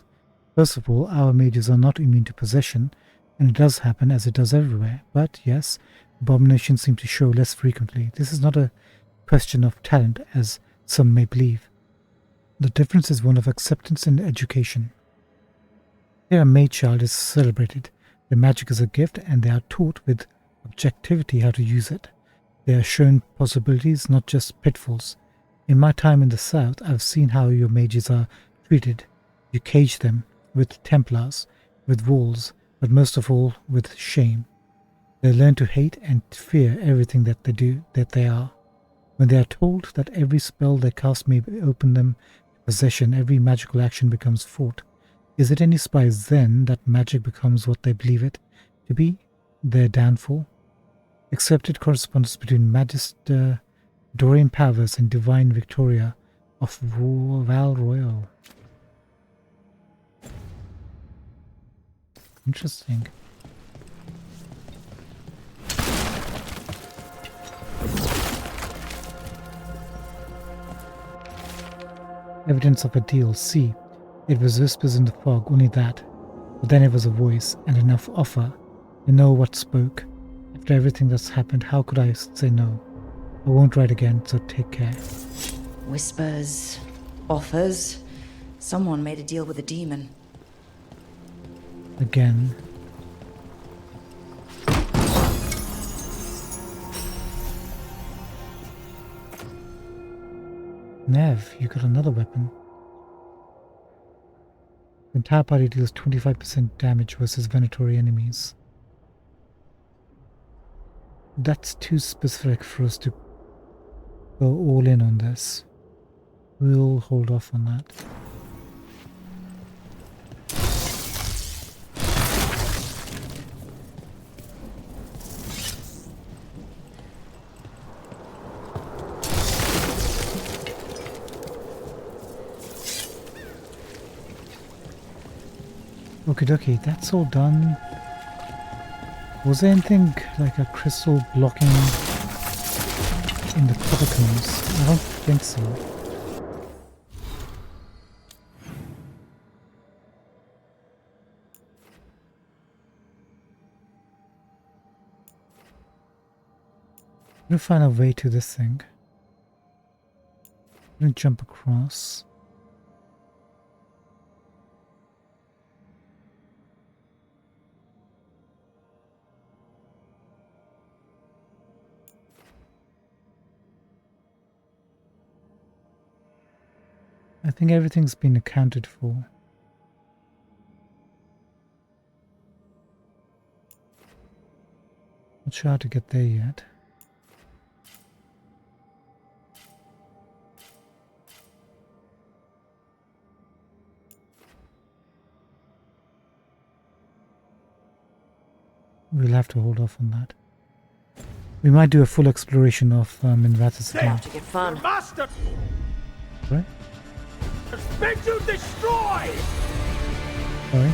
First of all, our mages are not immune to possession, and it does happen as it does everywhere. But yes, abominations seem to show less frequently. This is not a question of talent, as some may believe. The difference is one of acceptance and education. Here a mage child is celebrated. Their magic is a gift, and they are taught with objectivity how to use it. They are shown possibilities, not just pitfalls. In my time in the south, I've seen how your mages are treated. You cage them with Templars, with walls, but most of all with shame. They learn to hate and fear everything that they are. When they are told that every spell they cast may open them to possession, every magical action becomes fought. Is it any surprise then that magic becomes what they believe it to be, their downfall? Accepted correspondence between Magister Dorian Powers and Divine Victoria of Val Royal. Interesting. Evidence of a deal. See, it was whispers in the fog, only that. But then it was a voice, and enough offer. You know what spoke. After everything that's happened, how could I say no? I won't write again, so take care. Whispers, offers. Someone made a deal with a demon. Again. Nev, you got another weapon. The entire party deals 25% damage versus Venatori enemies. That's too specific for us to go all in on this. We'll hold off on that. Okie dokie, that's all done. Was there anything like a crystal blocking in the catacombs? I don't think so. I'm gonna find a way to this thing. I'm gonna jump across. I think everything's been accounted for. Not sure how to get there yet. We'll have to hold off on that. We might do a full exploration of Minvathus again. To get fun. Master! Right? Bid you destroy! Sorry?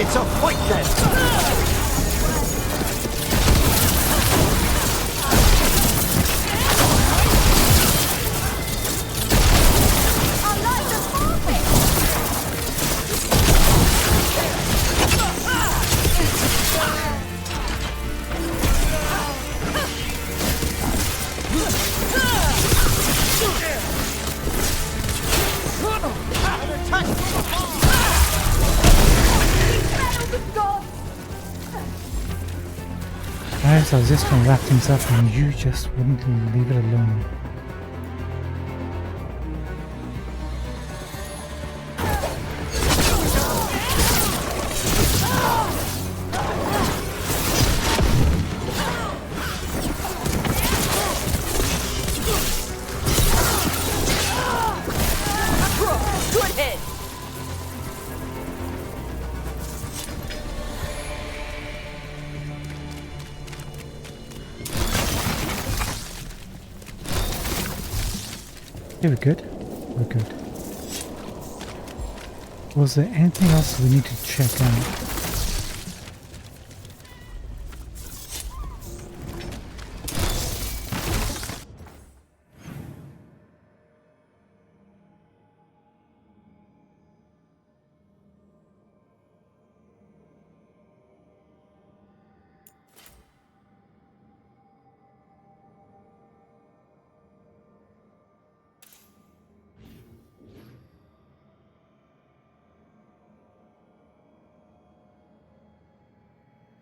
It's a fight then! Guys, I was just trying to wrap things up and you just wouldn't leave it alone. Good hit! Okay, we're good. We're good. Was there anything else we need to check out?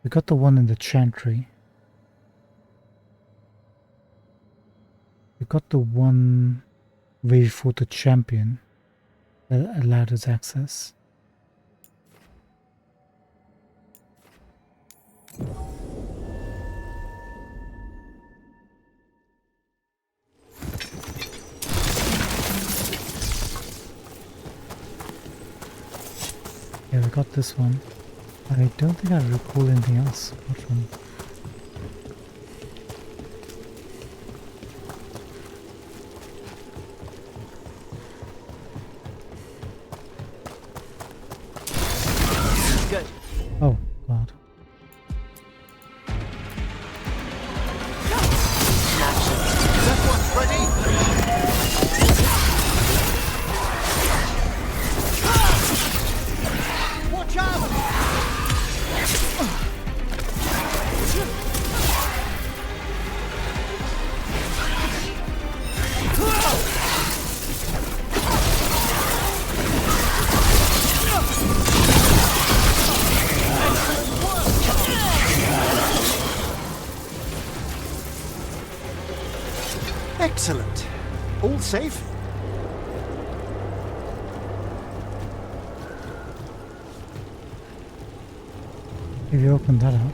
We got the one in the chantry. We got the one where we fought the champion that allowed us access. Yeah, we got this one. I don't think I recall anything else apart from... Good. Oh, God. That one's ready! Watch out! Excellent. All safe? If you open that out.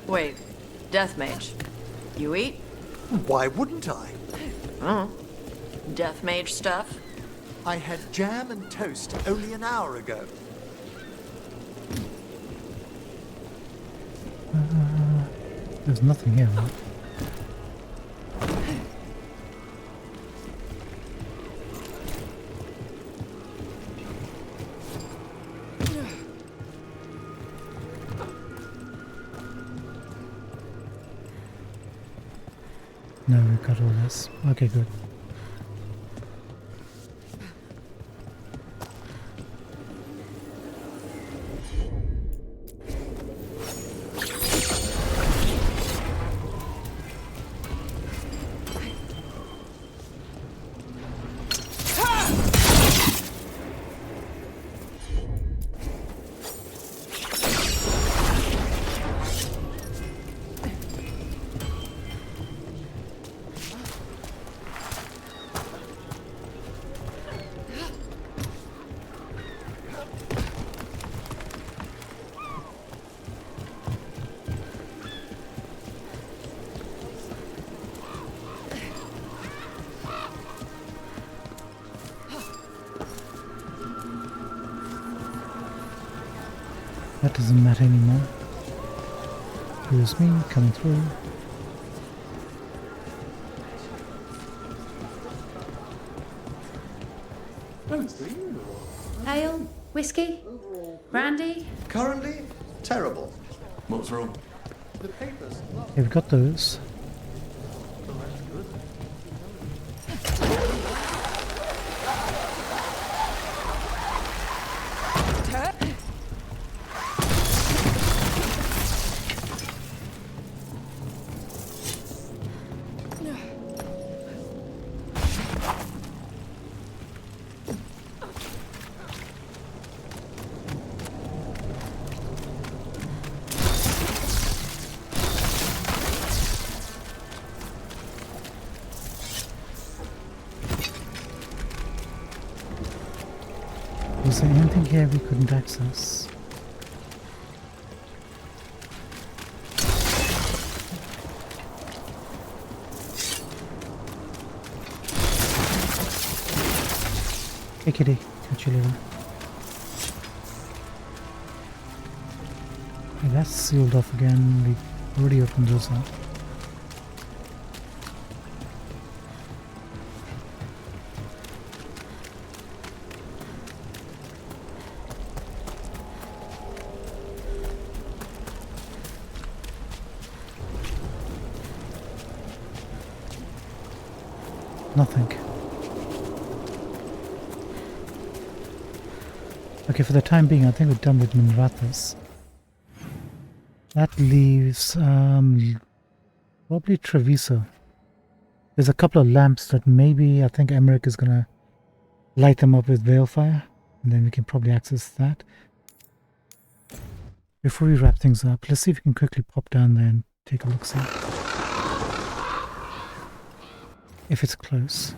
Wait, Death Mage. You eat? Why wouldn't I? Oh. Death Mage stuff? I had jam and toast only an hour ago. There's nothing here, right? No, we got all this. Okay, good. That doesn't matter anymore. Here's me coming through. Ale? Whiskey? Brandy? Currently, terrible. What's wrong? The papers. Yeah, we got those. Was there anything here we couldn't access? Hey kitty, catch you later. Okay, that's sealed off again. We already opened those up. Nothing. Okay, for the time being, I think we're done with Minrathas. That leaves probably Treviso. There's a couple of lamps that maybe I think Emmerich is gonna light them up with Veilfire, and then we can probably access that. Before we wrap things up, let's see if we can quickly pop down there and take a look, see if it's close.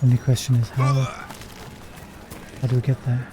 Only question is how do we get there?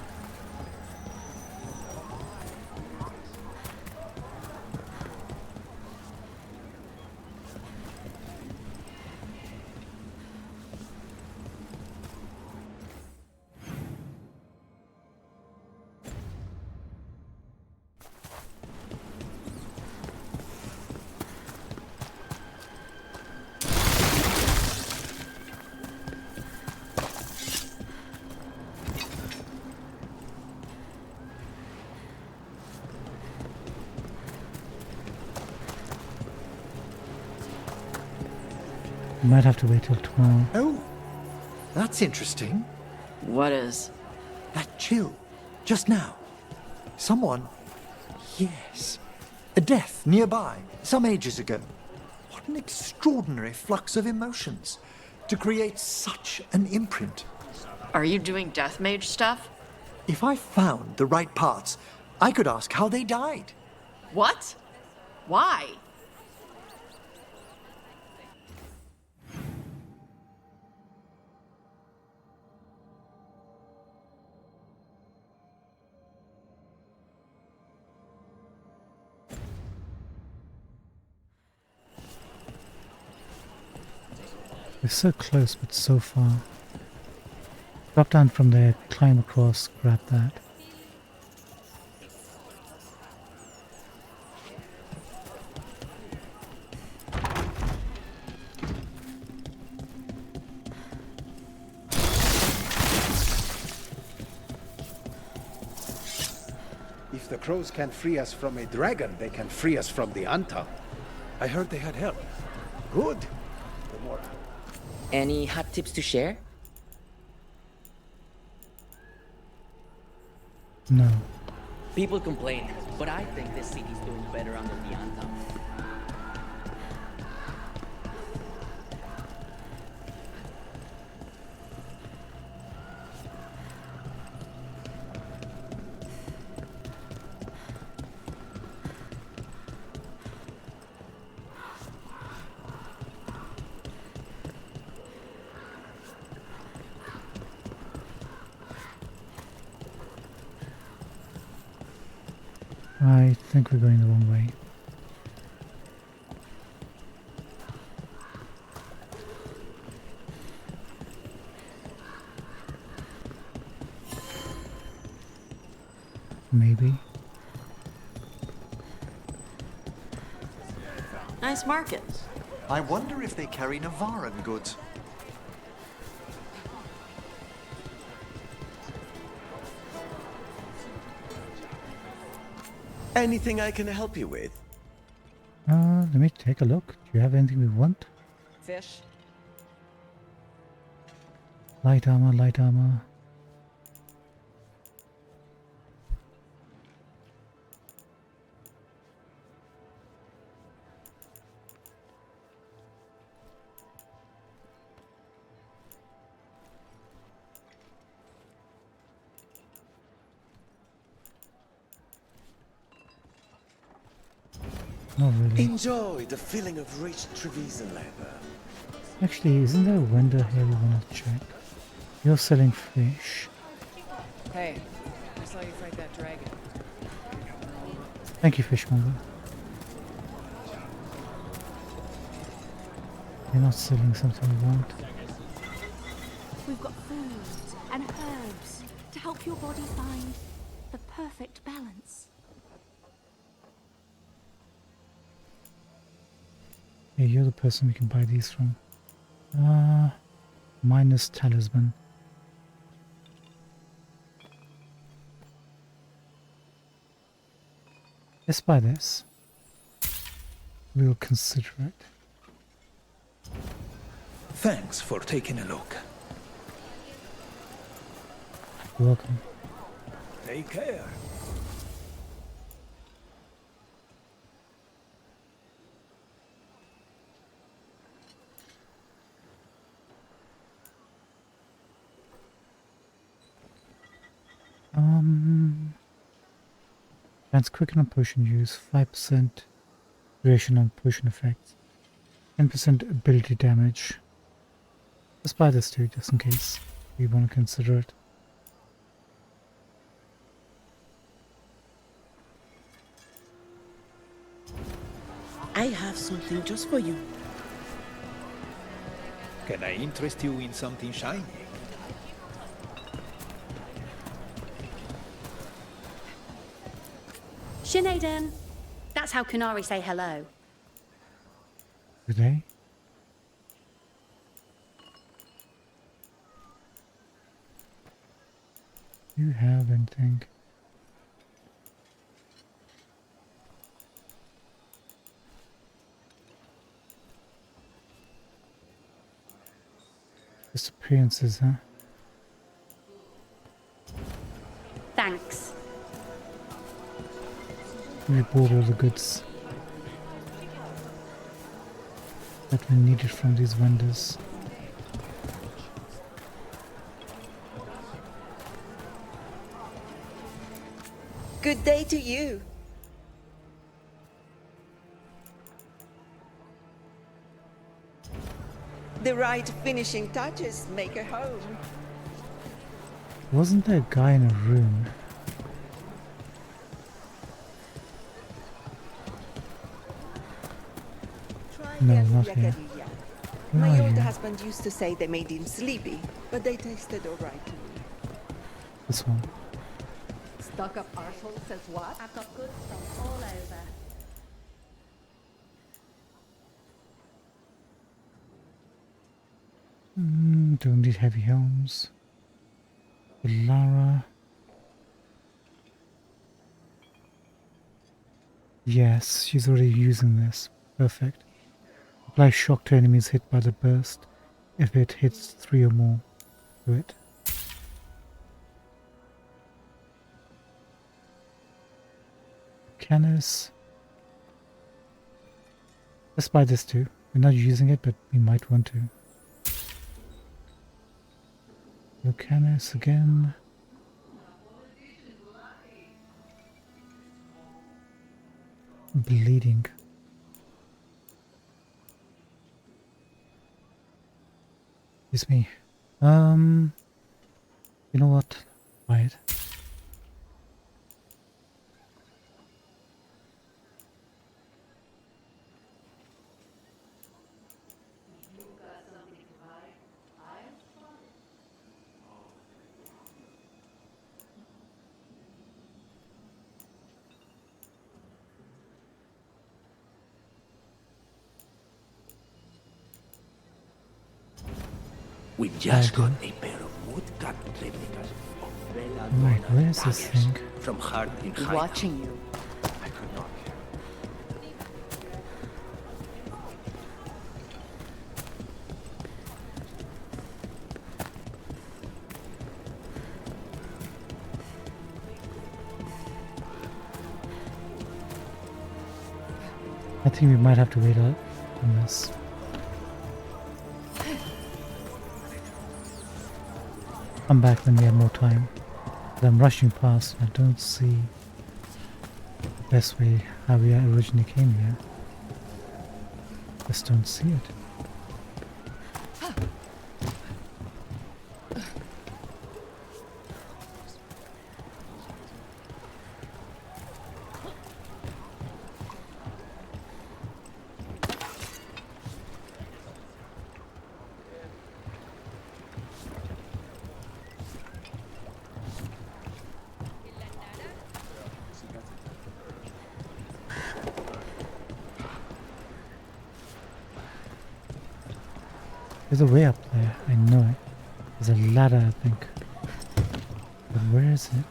We might have to wait till tomorrow. Oh, that's interesting. What is? That chill, just now. Someone, yes, a death nearby, some ages ago. What an extraordinary flux of emotions to create such an imprint. Are you doing death mage stuff? If I found the right parts, I could ask how they died. What? Why? We're so close, but so far. Drop down from there, climb across, grab that. If the crows can't free us from a dragon, they can free us from the Anta. I heard they had help. Good. The more... Any hot tips to share? No. People complain, but I think this city's doing better under the Anta. I think we're going the wrong way. Maybe. Nice market. I wonder if they carry Navaran goods. Anything I can help you with? Let me take a look. Do you have anything we want? Fish. Light armor, light armor. Not really. Enjoy the feeling of rich Trevisan labor. Actually, isn't there a vendor here we want to check? You're selling fish. Hey, I saw you fight that dragon. Thank you, fishmonger. You're not selling something we want. We've got food and herbs to help your body find the perfect balance. Hey, you're the person we can buy these from. Minus talisman. Let's buy this. We'll consider it. Thanks for taking a look. You're welcome. Take care. Grants quicken on potion use, 5% duration on potion effects, 10% ability damage. Let's buy this too, just in case we want to consider it. I have something just for you. Can I interest you in something shiny? Sinead, that's how Kunari say hello. Do they? Do you have anything? Just appearances, huh? Thanks. We bought all the goods that we needed from these vendors. Good day to you. The right finishing touches make a home. Wasn't there a guy in a room? No, not here. My Where are old you? husband used to say they made him sleepy, but they tasted alright to me. This one. Stuck up arsehole says what? I've got good stuff all over. Don't need heavy helms. Lara. Yes, she's already using this. Perfect. Apply shock to enemies hit by the burst if it hits 3 or more. Do it. Canis. Let's buy this too. We're not using it, but we might want to. Lucanus again. Bleeding. Excuse me. You know what? Buy it. We just got a pair of woodcut replicas of Bella Wait, where is this daggers thing? from Hard in High. Watching you. I could not. I think we might have to wait out on this. Come back when we have more time. But I'm rushing past and I don't see the best way how we originally came here. Just don't see it. There's a way up there, I know it. There's a ladder, I think. But where is it?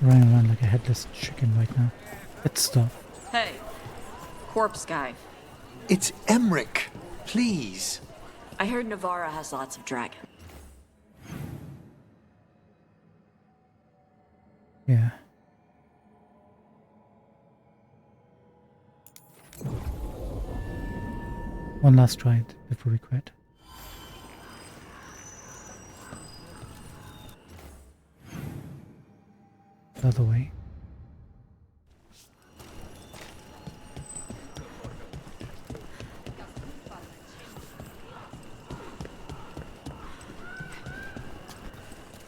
Running around like a headless chicken right now. Let's stop. Hey, corpse guy. It's Emmerich. Please. I heard Navarra has lots of dragon. Yeah. One last try before we quit. The other way.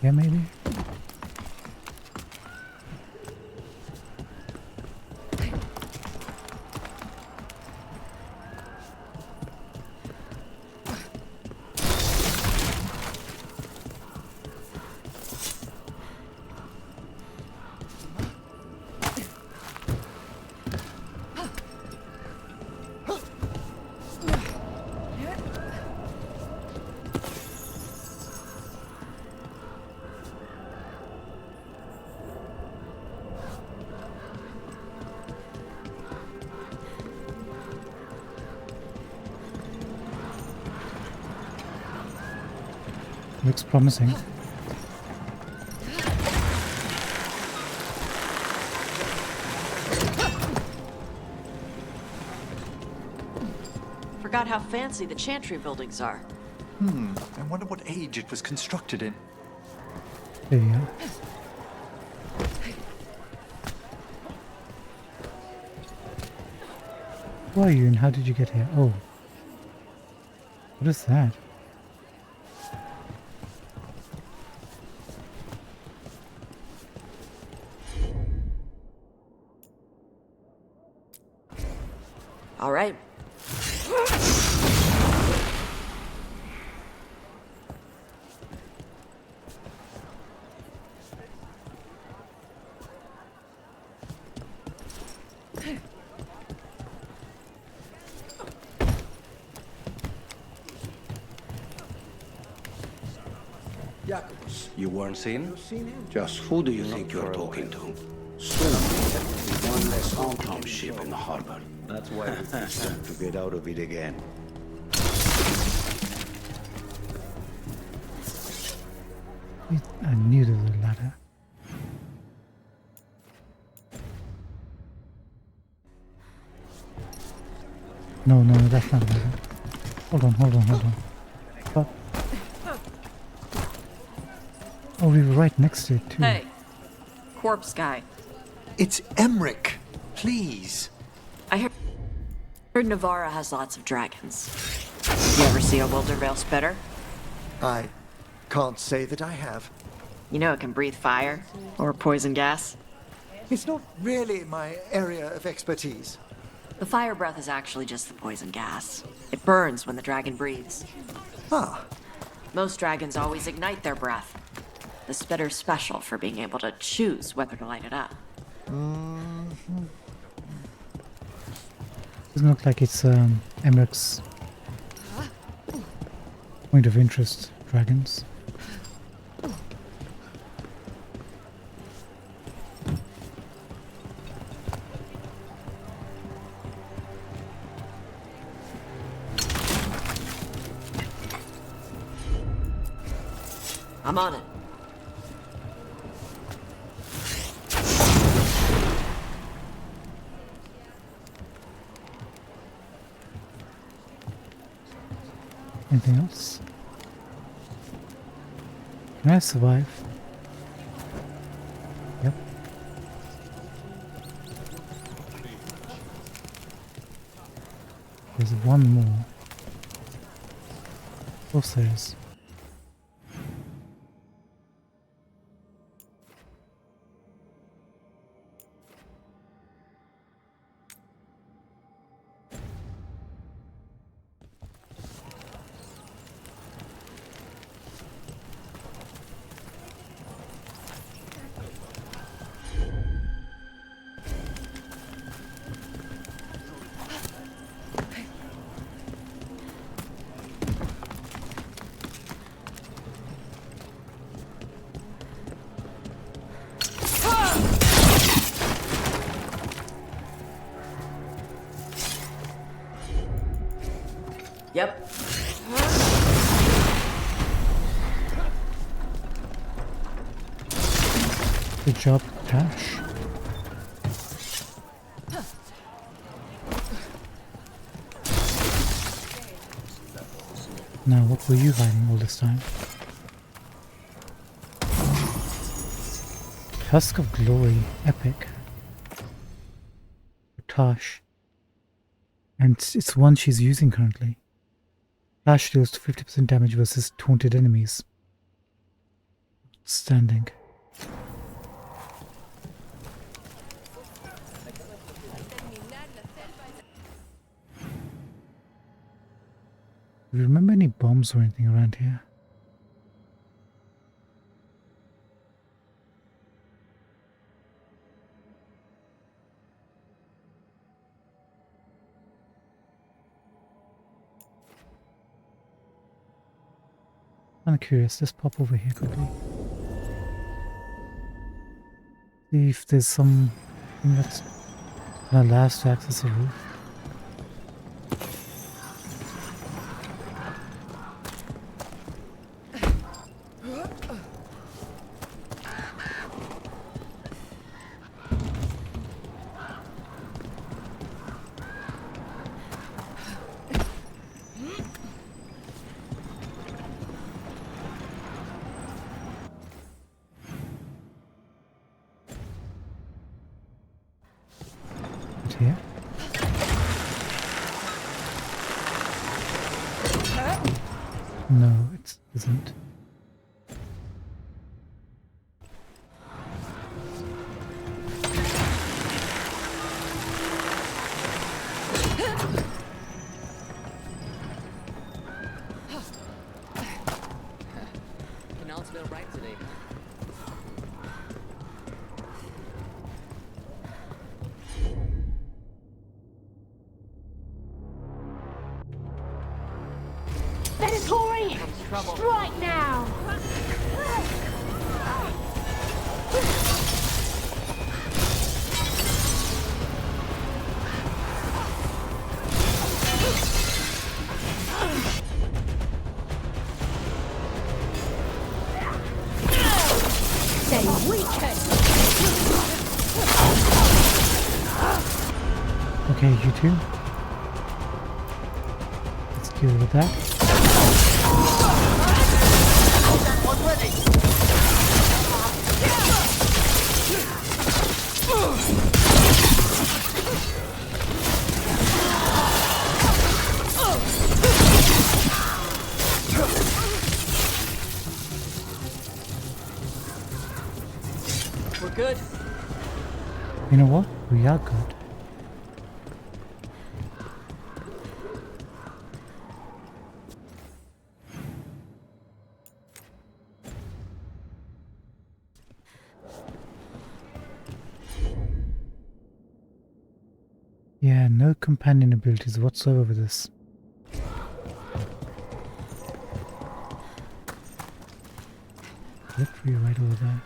Yeah, maybe. Looks promising. Forgot how fancy the Chantry buildings are. I wonder what age it was constructed in. There you are. Who are you and how did you get here? Oh. What is that? All right. Jacobus, you weren't seen? Just who do you think you're talking to? Soon, there will be one less Anton ship in the harbor. That's why we pushed them to get out of it again. I knew there was a ladder. No, that's not a ladder. Hold on. What? Oh, we were right next to it too. Hey, corpse guy. It's Emmerich. Please. I heard Navarra has lots of dragons. You ever see a Wildervale spitter? I can't say that I have. You know it can breathe fire or poison gas. It's not really my area of expertise. The fire breath is actually just the poison gas. It burns when the dragon breathes. Ah. Most dragons always ignite their breath. The spitter's special for being able to choose whether to light it up. Doesn't look like it's Emmerich's point of interest, dragons. I'm on it. Anything else? Can I survive? Yep. There's one more. Of course there is. Yep. Good job, Tash. Now, what were you hiding all this time? Tusk of Glory, epic. Tash. And it's one she's using currently. Tash deals 50% damage versus taunted enemies. Outstanding. Do you remember any bombs or anything around here? I'm curious, let's pop over here quickly. See if there's something that's gonna last to access the roof. here? No, it isn't. Canal's been right today. Veilguard! Strike now! Stay weakened! Okay, you two. Let's deal with that. We're good. You know what? We are good. Yeah, no companion abilities whatsoever with this. Literally right over there.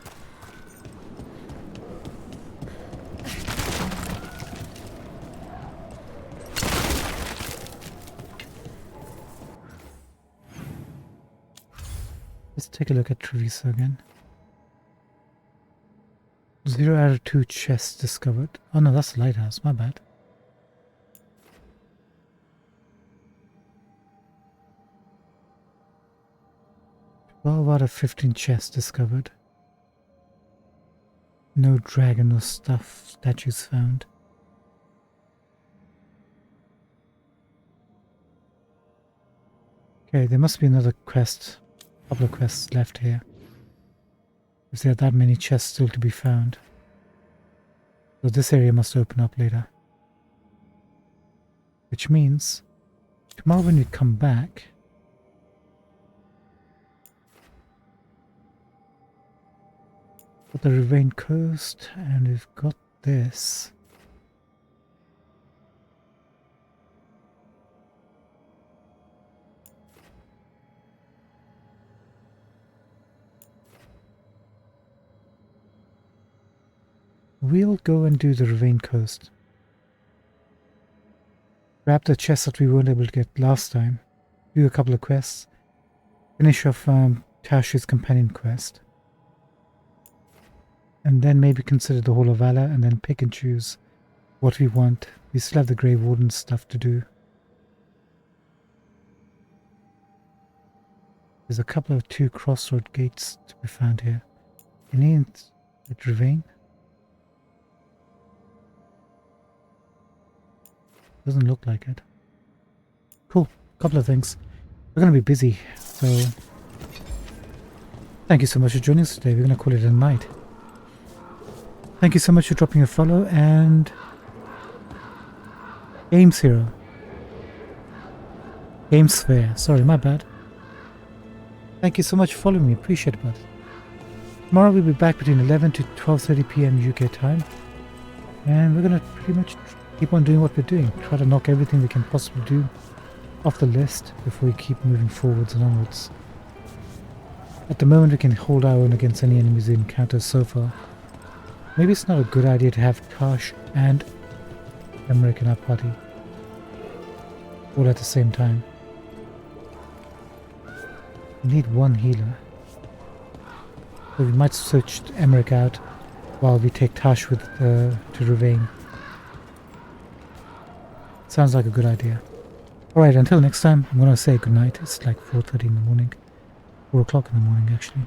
Let's take a look at Teresa again. 0 out of 2 chests discovered. Oh no, that's the lighthouse, my bad. 12 out of 15 chests discovered. No dragon or statues found. Okay, there must be another quest, couple of quests left here. If there are that many chests still to be found. So this area must open up later. Which means, tomorrow when we come back, got the Ravine Coast, and we've got this. We'll go and do the Ravine Coast. Grab the chest that we weren't able to get last time. Do a couple of quests. Finish off Tashi's companion quest. And then maybe consider the Hall of Valor and then pick and choose what we want. We still have the Grey Warden stuff to do. There's a couple of 2 crossroad gates to be found here. Any at Ravine? Doesn't look like it. Cool. Couple of things. We're going to be busy, so thank you so much for joining us today. We're going to call it a night. Thank you so much for dropping a follow, and Games Hero. Gamesphere. Sorry, my bad. Thank you so much for following me. Appreciate it, bud. Tomorrow we'll be back between 11 to 12:30 PM UK time. And we're going to pretty much keep on doing what we're doing. Try to knock everything we can possibly do off the list before we keep moving forwards and onwards. At the moment we can hold our own against any enemies we encounter so far. Maybe it's not a good idea to have Tash and Emmerich in our party all at the same time. We need one healer. So we might switch Emmerich out while we take Tash with to Ravine. Sounds like a good idea. Alright, until next time, I'm going to say goodnight. It's like 4:30 in the morning. 4 o'clock in the morning, actually.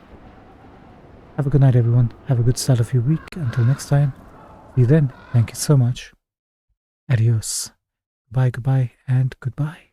Have a good night, everyone. Have a good start of your week. Until next time. See you then. Thank you so much. Adios. Goodbye, goodbye, and goodbye.